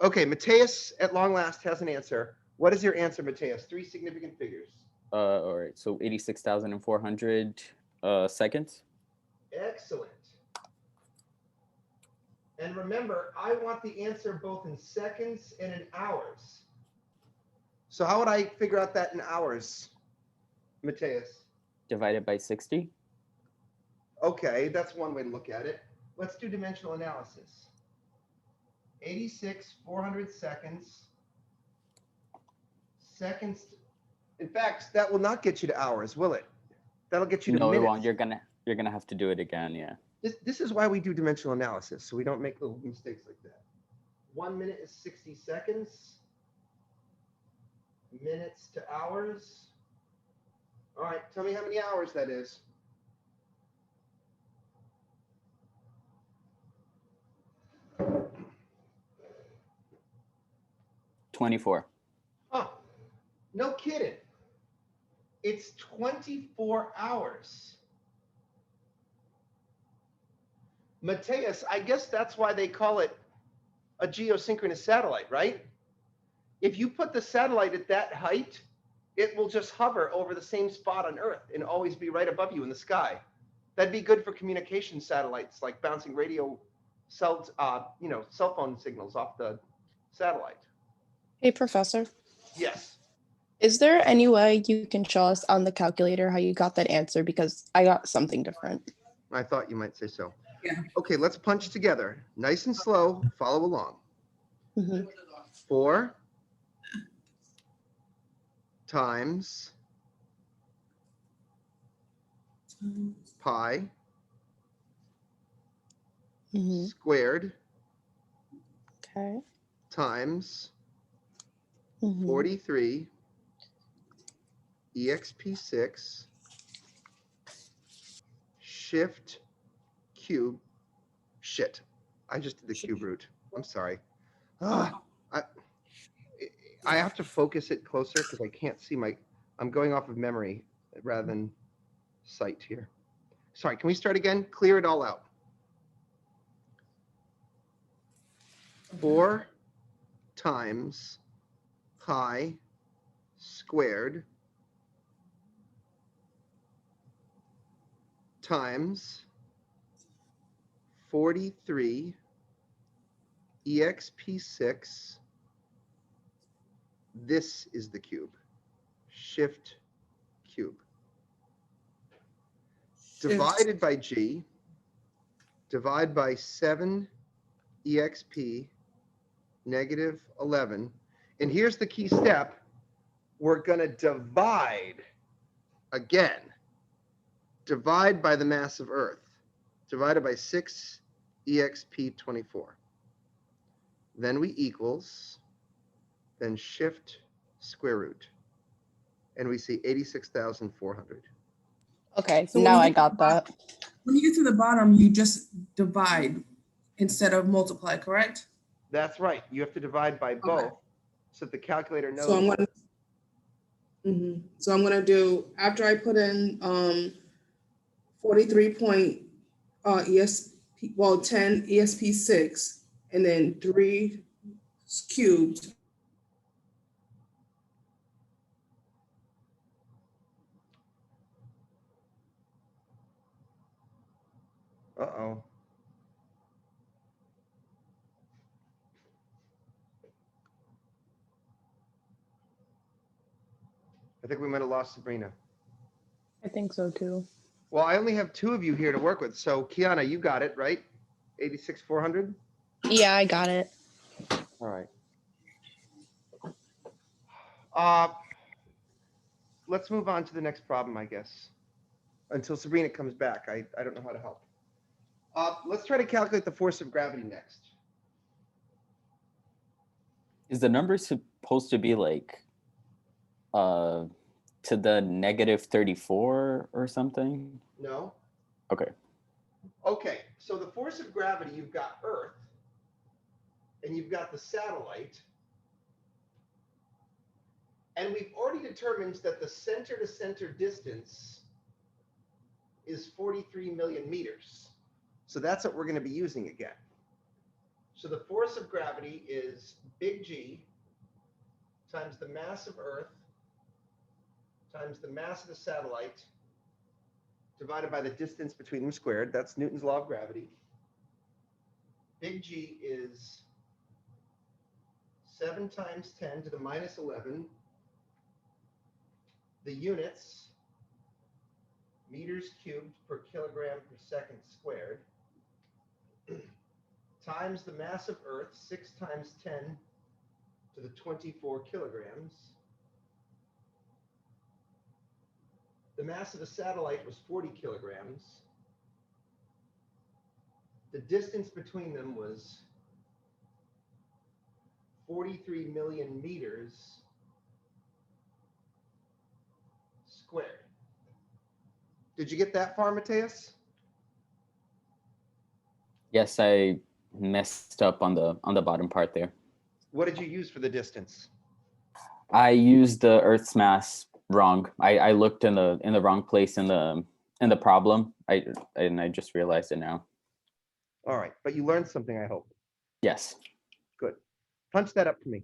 Okay, Mateus at long last has an answer. What is your answer, Mateus? 3 significant figures. All right, so 86,400 seconds. Excellent. And remember, I want the answer both in seconds and in hours. So how would I figure out that in hours, Mateus? Divided by 60. Okay, that's one way to look at it. Let's do dimensional analysis. 86,400 seconds. Seconds. In fact, that will not get you to hours, will it? That'll get you to No, it minutes. won't. You're gonna have to do it again. Yeah. This is why we do dimensional analysis, so we don't make little mistakes like that. 1 minute is 60 seconds. Minutes to hours. All right, tell me how many hours that is. $24. Oh, no kidding. It's 24 hours. Mateus, I guess that's why they call it a geosynchronous satellite, right? If you put the satellite at that height, it will just hover over the same spot on Earth and always be right above you in the sky. That'd be good for communication satellites, like bouncing radio cell phone signals off the satellite. Hey, Professor, Yes. is there any way you can show us on the calculator how you got that answer? Because I got something different. I thought you might say so. Yeah. Okay, let's punch together. Nice and slow. Follow along. Mhm. 4 times pi Mhm. squared Okay. times Mhm. 43 exp6 shift cube. Shit, I just did the cube root. I'm sorry. I have to focus it closer because I can't see I'm going off of memory rather than sight here. Sorry, can we start again? Clear it all out. 4 times pi squared times 43 exp6. This is the cube. Shift cube. Divided by G, divide by 7 exp negative 11. And here's the key step. We're going to divide again. Divide by the mass of Earth. Divided by 6 exp24. Then we equals, then shift square root. And we see 86,400. Okay, So when now you I get got that. When you get to the bottom, you just divide instead of multiply, correct? That's right. You have to divide by both so that the calculator knows. So I'm gonna. So I'm gonna do, after I put in 43 point 10 ESP6 and then 3 cubed. Uh-oh. I think we might have lost Sabrina. I think so too. Well, I only have two of you here to work with. So Kiana, you got it, right? 86,400? Yeah, I got it. All right. Let's move on to the next problem, I guess. Until Sabrina comes back, I don't know how to help. Let's try to calculate the force of gravity next. Is the number supposed to be like to the negative 34 or something? No? Okay. Okay, so the force of gravity, you've got Earth, and you've got the satellite. And we've already determined that the center to center distance is 43 million meters. So that's what we're going to be using again. So the force of gravity is big G times the mass of Earth times the mass of the satellite divided by the distance between them squared. That's Newton's law of gravity. Big G is 7 times 10 to the minus 11. The units, meters cubed per kilogram per second squared, times the mass of Earth, 6 times 10 to the 24 kilograms. The mass of the satellite was 40 kilograms. The distance between them was 43 million meters squared. Did you get that far, Mateus? Yes, I messed up on the bottom part there. What did you use for the distance? I used the Earth's mass wrong. I looked in the wrong place in the problem. I just realized it now. All right, but you learned something, I hope. Yes. Good. Punch that up for me.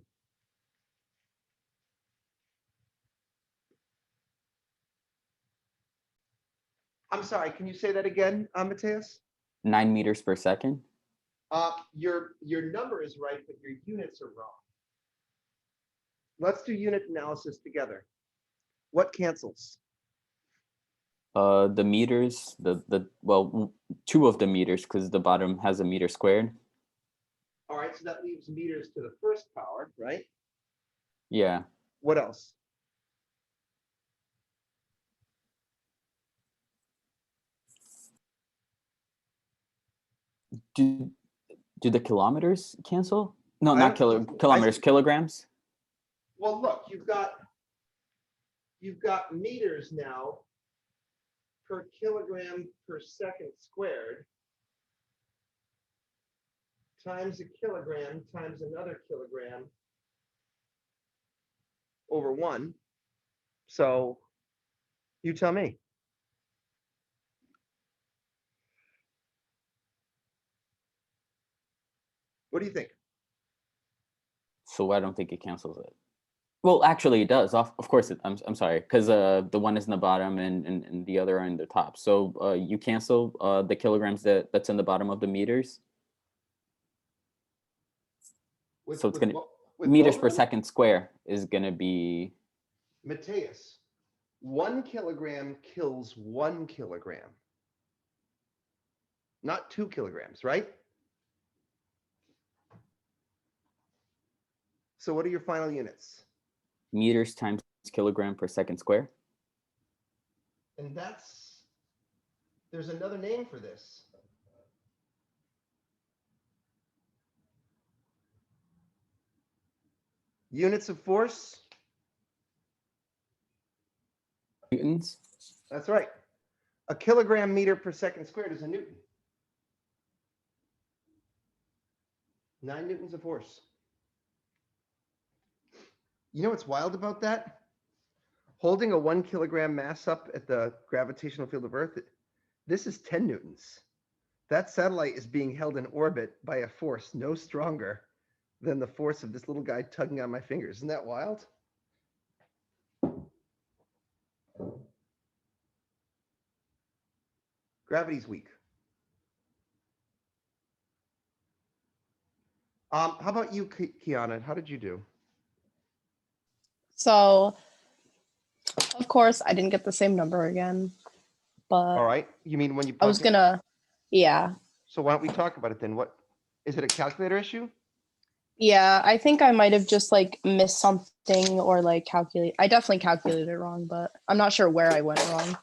I'm sorry, can you say that again, Mateus? 9 meters per second. Your number is right, but your units are wrong. Let's do unit analysis together. What cancels? The meters, well, 2 of the meters because the bottom has a meter squared. All right, so that leaves meters to the first power, right? Yeah. What else? Do the kilometers cancel? No, I not don't- kilometers, kilograms. Well, look, you've got meters now per kilogram per second squared times a kilogram times another kilogram over 1. So you tell me. What do you think? So I don't think it cancels it. Well, actually, it does. Of course, I'm sorry, because the one is in the bottom and the other are in the top. So you cancel the kilograms that's in the bottom of the meters. So it's gonna meters per second square is gonna be. Mateus, 1 kilogram kills 1 kilogram, not 2 kilograms, right? So what are your final units? Meters times kilogram per second square. And there's another name for this. Units of force? Newtons. That's right. A kilogram meter per second squared is a Newton. 9 newtons of force. You know what's wild about that? Holding a 1 kilogram mass up at the gravitational field of Earth, this is 10 newtons. That satellite is being held in orbit by a force no stronger than the force of this little guy tugging on my fingers. Isn't that wild? Gravity's weak. How about you, Kiana? How did you do? So, of course, I didn't get the same number again, All but right. You mean when you I was punch it? gonna, yeah. So why don't we talk about it then? What is it, a calculator issue? Yeah, I think I might have just like missed something or like calculate. I definitely calculated it wrong, but I'm not sure where I went wrong.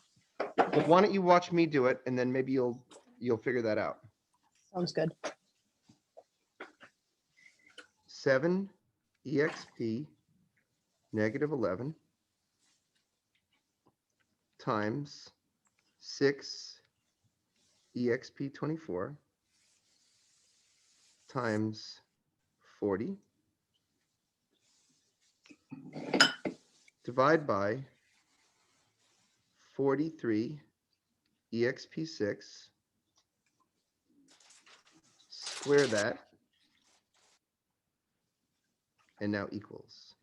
Well, why don't you watch me do it and then maybe you'll figure that out. Sounds good. 7 exp negative 11 times 6 exp 24 times 40 divide by 43 exp 6, square that, and now equals.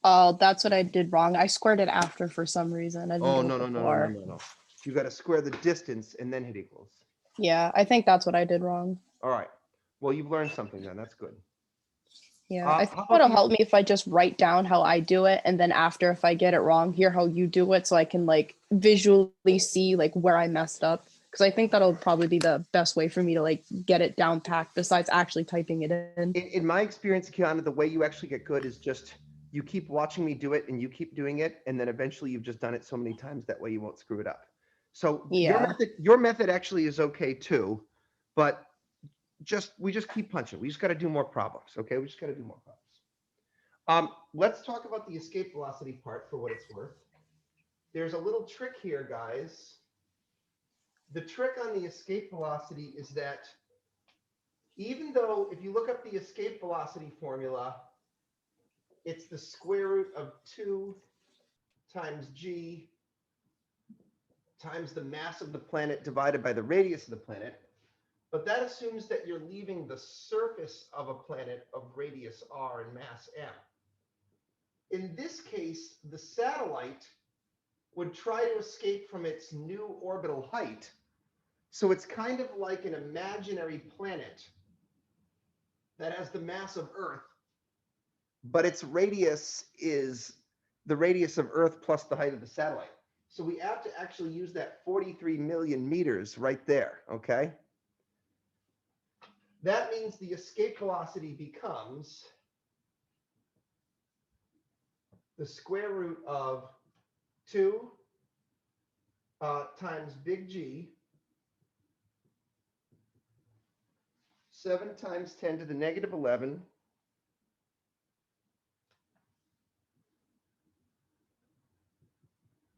Oh, that's what I did wrong. I squared it after for some reason. I didn't Oh, do no, it no, no, no, before. no, no, no. You got to square the distance and then hit equals. Yeah, I think that's what I did wrong. All right. Well, you've learned something then. That's good. Yeah, I How think about it'll you- help me if I just write down how I do it, and then after, if I get it wrong, hear how you do it, so I can like visually see like where I messed up. Because I think that'll probably be the best way for me to like get it down packed, besides actually typing it in. In my experience, Kiana, the way you actually get good is just you keep watching me do it and you keep doing it, and then eventually you've just done it so many times that way you won't screw it up. So Yeah. your method actually is okay too, but we just keep punching. We just got to do more problems. Okay, we just got to do more problems. Let's talk about the escape velocity part for what it's worth. There's a little trick here, guys. The trick on the escape velocity is that even though if you look up the escape velocity formula, it's the square root of 2 times g times the mass of the planet divided by the radius of the planet. But that assumes that you're leaving the surface of a planet of radius r and mass m. In this case, the satellite would try to escape from its new orbital height. So it's kind of like an imaginary planet that has the mass of Earth, but its radius is the radius of Earth plus the height of the satellite. So we have to actually use that 43 million meters right there, okay? That means the escape velocity becomes the square root of 2 times big G, 7 times 10 to the negative 11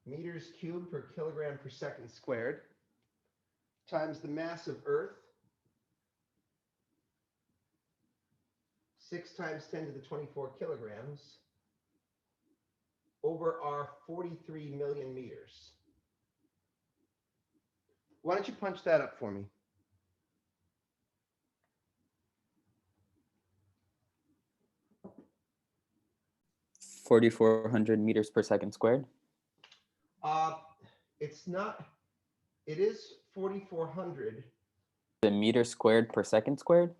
meters cubed per kilogram per second squared times the mass of Earth, 6 times 10 to the 24 kilograms over our 43 million meters. Why don't you punch that up for me? $4,400 meters per second squared. It's not, it is 4,400. The meter squared per second squared.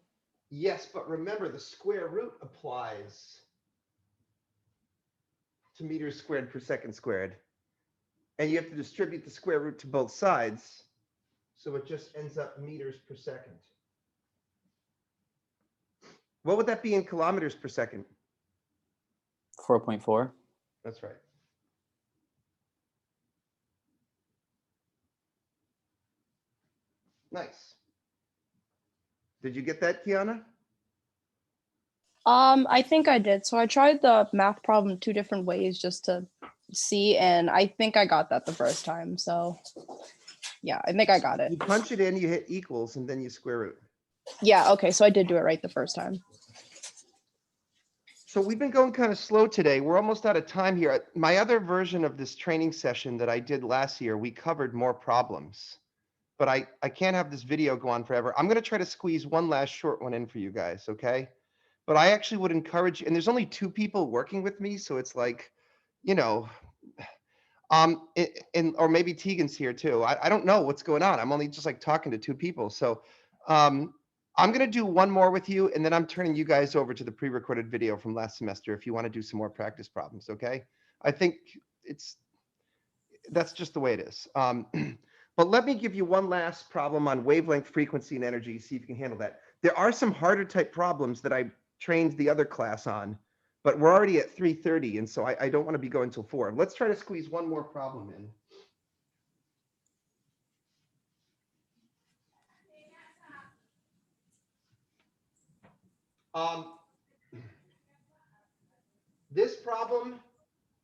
Yes, but remember the square root applies to meters squared per second squared. And you have to distribute the square root to both sides. So it just ends up meters per second. What would that be in kilometers per second? 4.4. That's right. Nice. Did you get that, Kiana? I think I did. So I tried the math problem 2 different ways just to see, and I think I got that the first time. So yeah, I think I got it. You punch it in, you hit equals, and then you square root. Yeah, okay, so I did do it right the first time. So we've been going kind of slow today. We're almost out of time here. My other version of this training session that I did last year, we covered more problems. But I can't have this video go on forever. I'm going to try to squeeze one last short one in for you guys, okay? But I actually would encourage you, and there's only 2 people working with me, so it's like, you know, or maybe Tegan's here too. I don't know what's going on. I'm only just like talking to 2 people. So I'm going to do one more with you, and then I'm turning you guys over to the pre-recorded video from last semester if you want to do some more practice problems, okay? I think that's just the way it is. But let me give you one last problem on wavelength, frequency, and energy, see if you can handle that. There are some harder type problems that I trained the other class on, but we're already at 3:30, and so I don't want to be going till 4. Let's try to squeeze one more problem in. This problem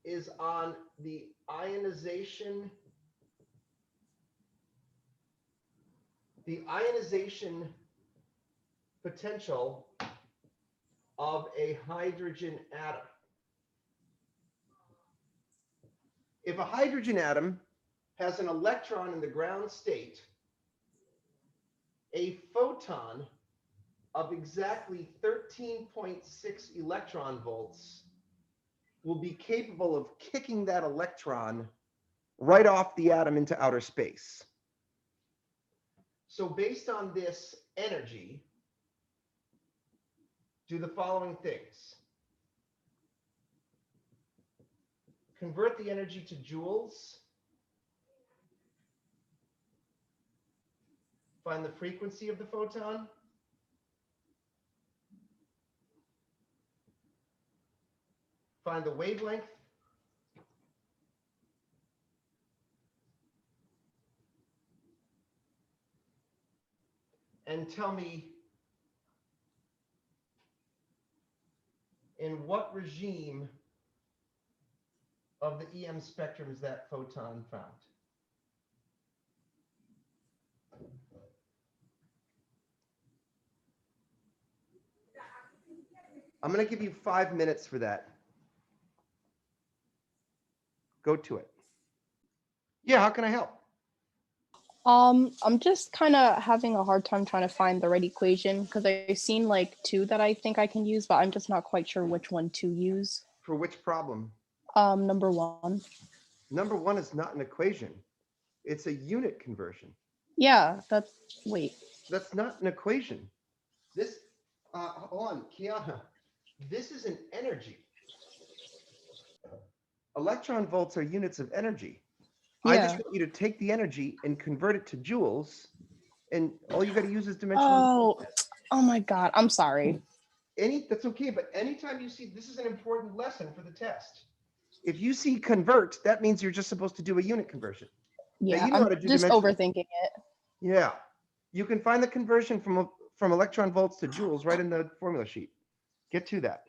is on the ionization potential of a hydrogen atom. If a hydrogen atom has an electron in the ground state, a photon of exactly 13.6 electron volts will be capable of kicking that electron right off the atom into outer space. So based on this energy, do the following things. Convert the energy to joules. Find the frequency of the photon. Find the wavelength. And tell me in what regime of the EM spectrum is that photon found? I'm going to give you 5 minutes for that. Go to it. Yeah, how can I help? I'm just kind of having a hard time trying to find the right equation because I've seen like 2 that I think I can use, but I'm just not quite sure which one to use. For which problem? Number 1. Number 1 is not an equation. It's a unit conversion. Yeah, wait. That's not an equation. This, hold on, Kiana. This is an energy. Electron volts are units of energy. I just want you to take the energy and convert it to joules, and all you got to use is dimensional. Oh my God, I'm sorry. That's okay, but anytime you see, this is an important lesson for the test. If you see convert, that means you're just supposed to do a unit conversion. Yeah, you know how to I'm do just dimensional. overthinking it. Yeah, you can find the conversion from electron volts to joules right in the formula sheet. Get to that.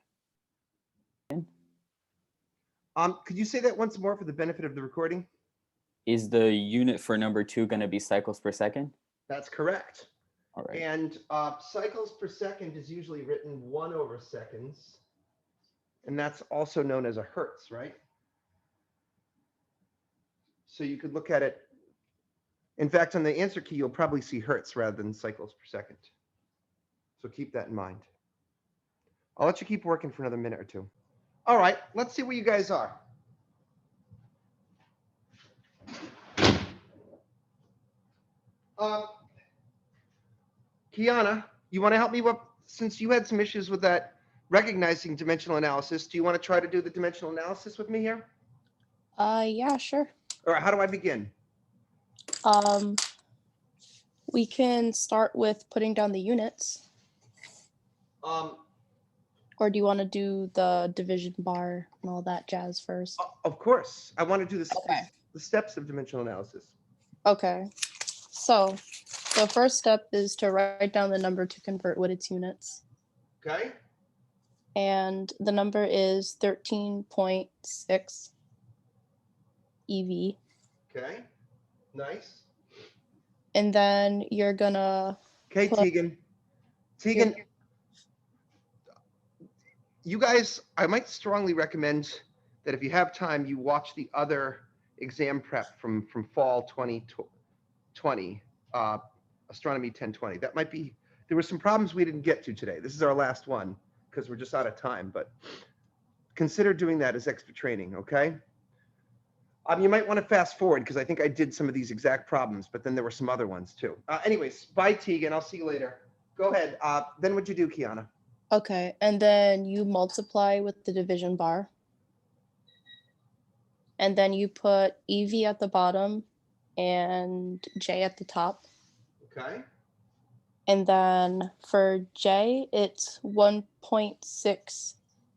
Could you say that once more for the benefit of the recording? Is the unit for number 2 going to be cycles per second? That's correct. All right. And cycles per second is usually written 1/seconds. And that's also known as a hertz, right? So you could look at it. In fact, on the answer key, you'll probably see hertz rather than cycles per second. So keep that in mind. I'll let you keep working for another minute or 2. All right, let's see where you guys are. Kiana, you want to help me with, since you had some issues with that recognizing dimensional analysis, do you want to try to do the dimensional analysis with me here? Yeah, sure. All right, how do I begin? We can start with putting down the units. Or do you want to do the division bar and all that jazz first? Of course. I want to do Okay. the steps of dimensional analysis. Okay. So the first step is to write down the number to convert with its units. Okay. And the number is 13.6 EV. Okay. Nice. And then you're gonna Okay, Tegan. Tegan, you guys, I might strongly recommend that if you have time, you watch the other exam prep from fall 2020, Astronomy 1020. That might be, there were some problems we didn't get to today. This is our last one because we're just out of time, but consider doing that as extra training, okay? You might want to fast forward because I think I did some of these exact problems, but then there were some other ones too. Anyways, bye, Tegan. I'll see you later. Go ahead. Then what'd you do, Kiana? Okay, and then you multiply with the division bar. And then you put EV at the bottom and J at the top. Okay. And then for J, it's 1.6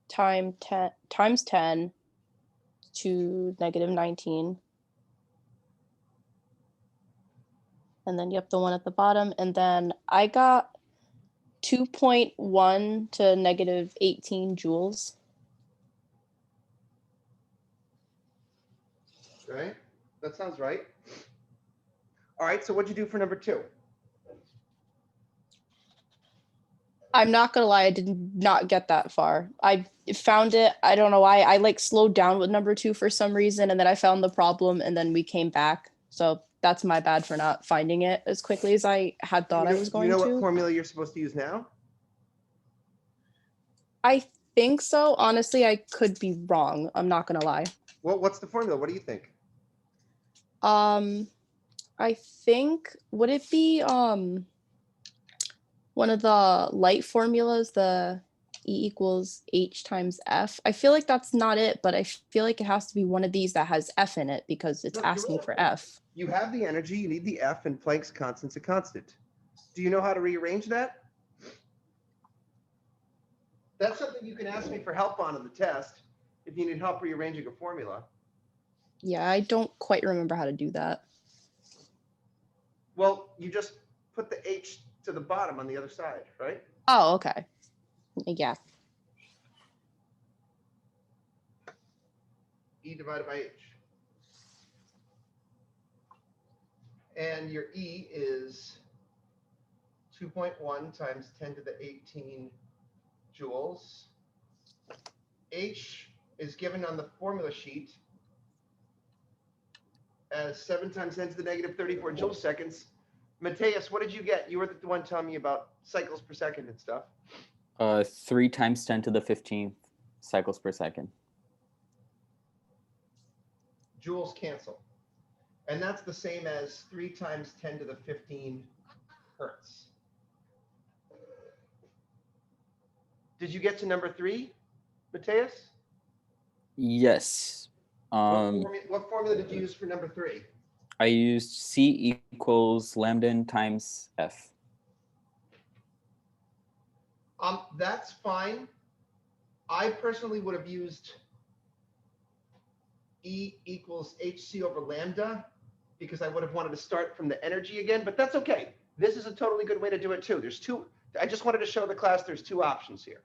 times 10 to negative 19. And then you have the one at the bottom. And then I got 2.1 to negative 18 joules. Okay, that sounds right. All right, so what'd you do for number 2? I'm not gonna lie, I did not get that far. I found it, I don't know why, I like slowed down with number 2 for some reason, and then I found the problem, and then we came back. So that's my bad for not finding it as quickly as I had thought I was going You know to. what formula you're supposed to use now? I think so. Honestly, I could be wrong. I'm not gonna lie. Well, what's the formula? What do you think? I think, would it be one of the light formulas, the E equals H times F? I feel like that's not it, but I feel like it has to be one of these that has F in it because it's No, you're asking right. for F. You have the energy, you need the F, and Planck's constant's a constant. Do you know how to rearrange that? That's something you can ask me for help on in the test if you need help rearranging a formula. Yeah, I don't quite remember how to do that. Well, you just put the H to the bottom on the other side, right? Oh, okay. Yeah. E divided by H. And your E is 2.1 times 10 to the 18 joules. H is given on the formula sheet as 7 times 10 to the negative 34 joule seconds. Mateus, what did you get? You were the one telling me about cycles per second and stuff. 3 times 10 to the 15th cycles per second. Joules cancel. And that's the same as 3 times 10 to the 15 hertz. Did you get to number 3, Mateus? Yes. What formula did you use for number 3? I used C equals lambda times F. That's fine. I personally would have used E equals HC over lambda because I would have wanted to start from the energy again, but that's okay. This is a totally good way to do it too. There's two. I just wanted to show the class there's 2 options here.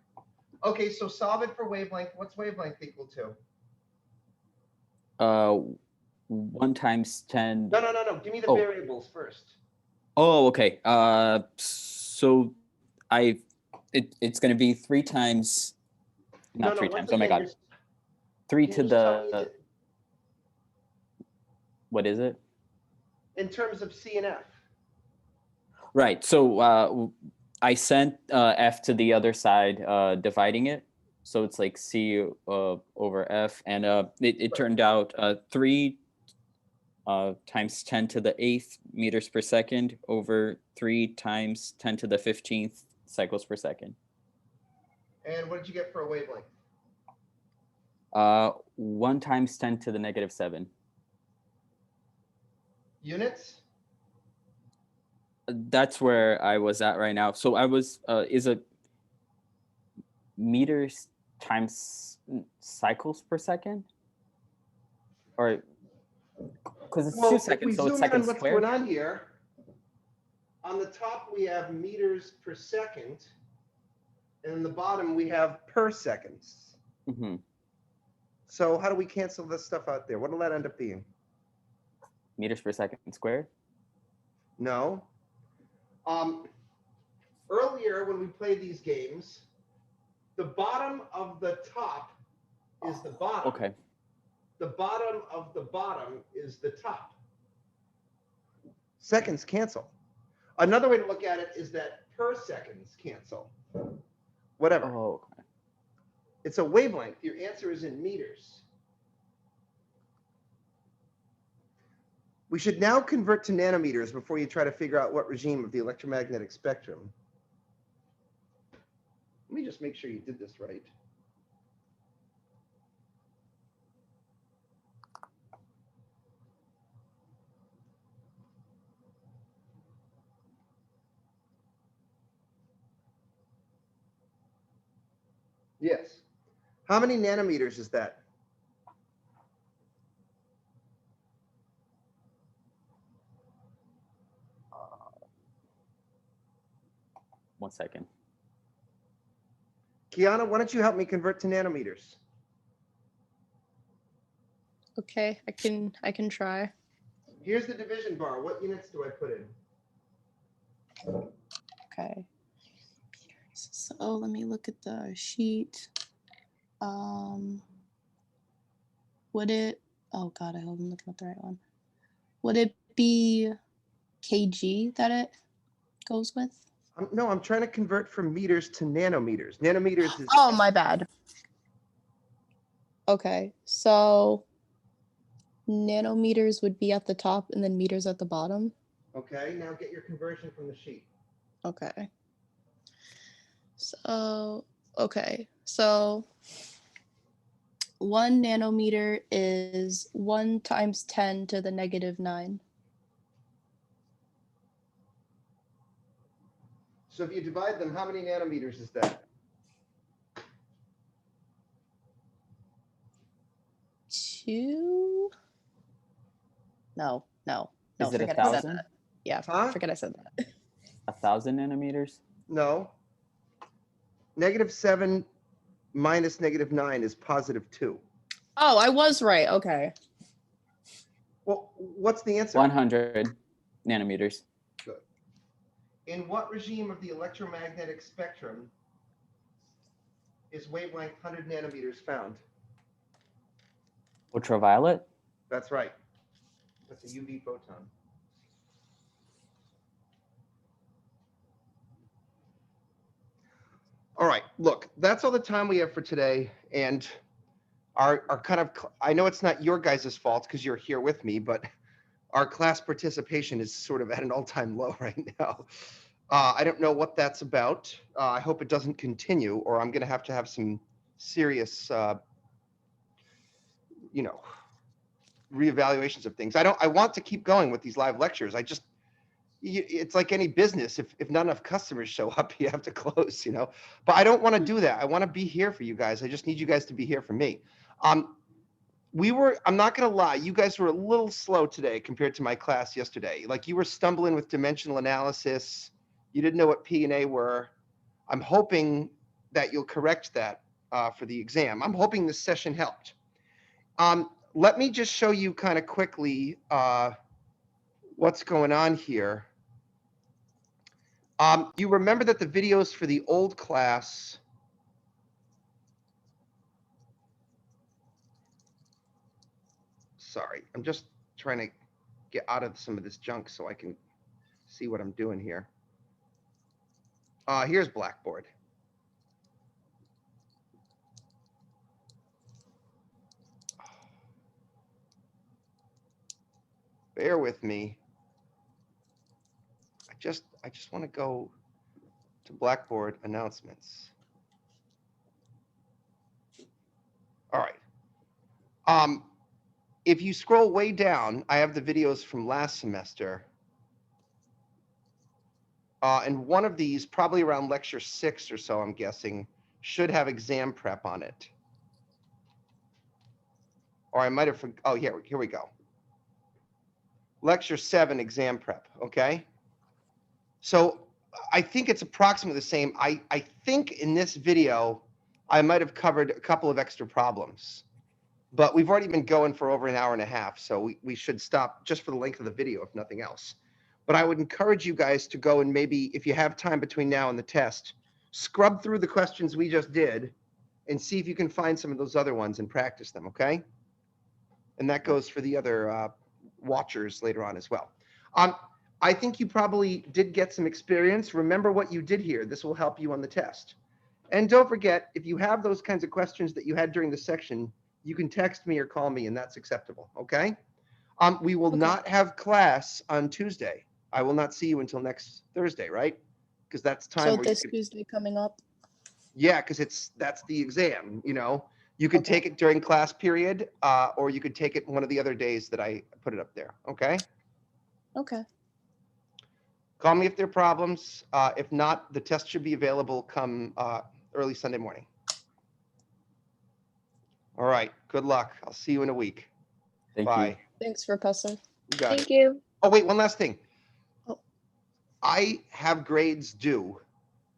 Okay, so solve it for wavelength. What's wavelength equal to? 1 times 10. No. Give me the variables first. Oh, okay. So it's going to be 3 times, not 3 times. Oh my God. 3 to the, what is it? In terms of C and F. Right. So I sent F to the other side, dividing it. So it's like C over F. And it turned out 3 times 10 to the 8th meters per second over 3 times 10 to the 15th cycles per second. And what did you get for a wavelength? 1 times 10 to the negative 7. Units? That's where I was at right now. So I was, is it meters times cycles per second? Or, because it's 2 seconds, so it's seconds what's squared. going on here? On the top, we have meters per second. And in the bottom, we have per seconds. Mm-hmm. So how do we cancel this stuff out there? What will that end up being? Meters per second squared? No. Earlier, when we played these games, the bottom of the top is the bottom. Okay. The bottom of the bottom is the top. Seconds cancel. Another way to look at it is that per seconds cancel. Whatever. Oh, okay. It's a wavelength. Your answer is in meters. We should now convert to nanometers before you try to figure out what regime of the electromagnetic spectrum Let me just make sure you did this right. Yes. How many nanometers is that? One second. Kiana, why don't you help me convert to nanometers? Okay, I can try. Here's the division bar. What units do I put in? Okay. So let me look at the sheet. Would it, oh God, I hope I'm looking at the right one. Would it be kg that it goes with? No, I'm trying to convert from meters to nanometers. Nanometers is Oh, my bad. Okay, so nanometers would be at the top and then meters at the bottom. okay. Now get your conversion from the sheet. Okay. So, okay, so 1 nanometer is 1 times 10 to the negative 9. So if you divide them, how many nanometers is that? 2? No. Is it Forget I said 1,000? that. Yeah, Huh? forget I said that. 1,000 nanometers? No. -7 minus -9 is +2. Oh, I was right. Okay. Well, what's the answer? 100 nanometers. Good. In what regime of the electromagnetic spectrum is wavelength 100 nanometers found? Ultraviolet? That's right. That's a UV photon. All right, look, that's all the time we have for today. And our kind of, I know it's not your guys' fault because you're here with me, but our class participation is sort of at an all-time low right now. I don't know what that's about. I hope it doesn't continue, or I'm going to have some serious, reevaluations of things. I want to keep going with these live lectures. It's like any business. If not enough customers show up, you have to close, But I don't want to do that. I want to be here for you guys. I just need you guys to be here for me. I'm not going to lie, you guys were a little slow today compared to my class yesterday. Like you were stumbling with dimensional analysis. You didn't know what P and A were. I'm hoping that you'll correct that for the exam. I'm hoping this session helped. Let me just show you kind of quickly what's going on here. You remember that the videos for the old class sorry, I'm just trying to get out of some of this junk so I can see what I'm doing here. Here's Blackboard. Bear with me. I just want to go to Blackboard announcements. All right. If you scroll way down, I have the videos from last semester. And one of these, probably around lecture 6 or so, I'm guessing, should have exam prep on it. Or I might have, oh, here we go. Lecture 7, exam prep, okay? So I think it's approximately the same. I think in this video, I might have covered a couple of extra problems. But we've already been going for over an hour and a half, so we should stop just for the length of the video, if nothing else. But I would encourage you guys to go and maybe, if you have time between now and the test, scrub through the questions we just did and see if you can find some of those other ones and practice them, okay? And that goes for the other watchers later on as well. I think you probably did get some experience. Remember what you did here. This will help you on the test. And don't forget, if you have those kinds of questions that you had during the section, you can text me or call me, and that's acceptable, okay? We will not have class on Tuesday. I will not see you until next Thursday, right? Because that's time. So where this you can, Tuesday coming up. Yeah, because that's the exam, you know. You could take it during class period, or you could take it one of the other days that I put it up there, okay? Okay. Call me if there are problems. If not, the test should be available come early Sunday morning. All right, good luck. I'll see you in a week. Thank Bye. you. Thanks, Professor. You got it. Thank you. Oh, wait, one last thing. Oh. I have grades due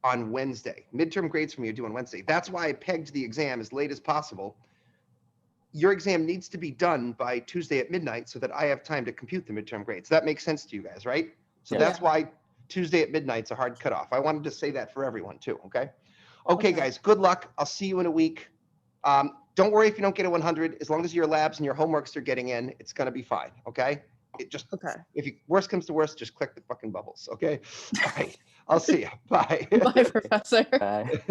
on Wednesday. Midterm grades from you are due on Wednesday. That's why I pegged the exam as late as possible. Your exam needs to be done by Tuesday at midnight so that I have time to compute the midterm grades. That makes sense to you guys, right? So Yeah. that's why Tuesday at midnight's a hard cutoff. I wanted to say that for everyone too, okay? Okay, guys, good luck. I'll see you in a week. Don't worry if you don't get a 100. As long as your labs and your homeworks are getting in, it's gonna be fine, okay? It just, Okay. if you, worst comes to worst, just click the fucking bubbles, okay? All right, I'll see you. Bye. Bye, Professor. Bye.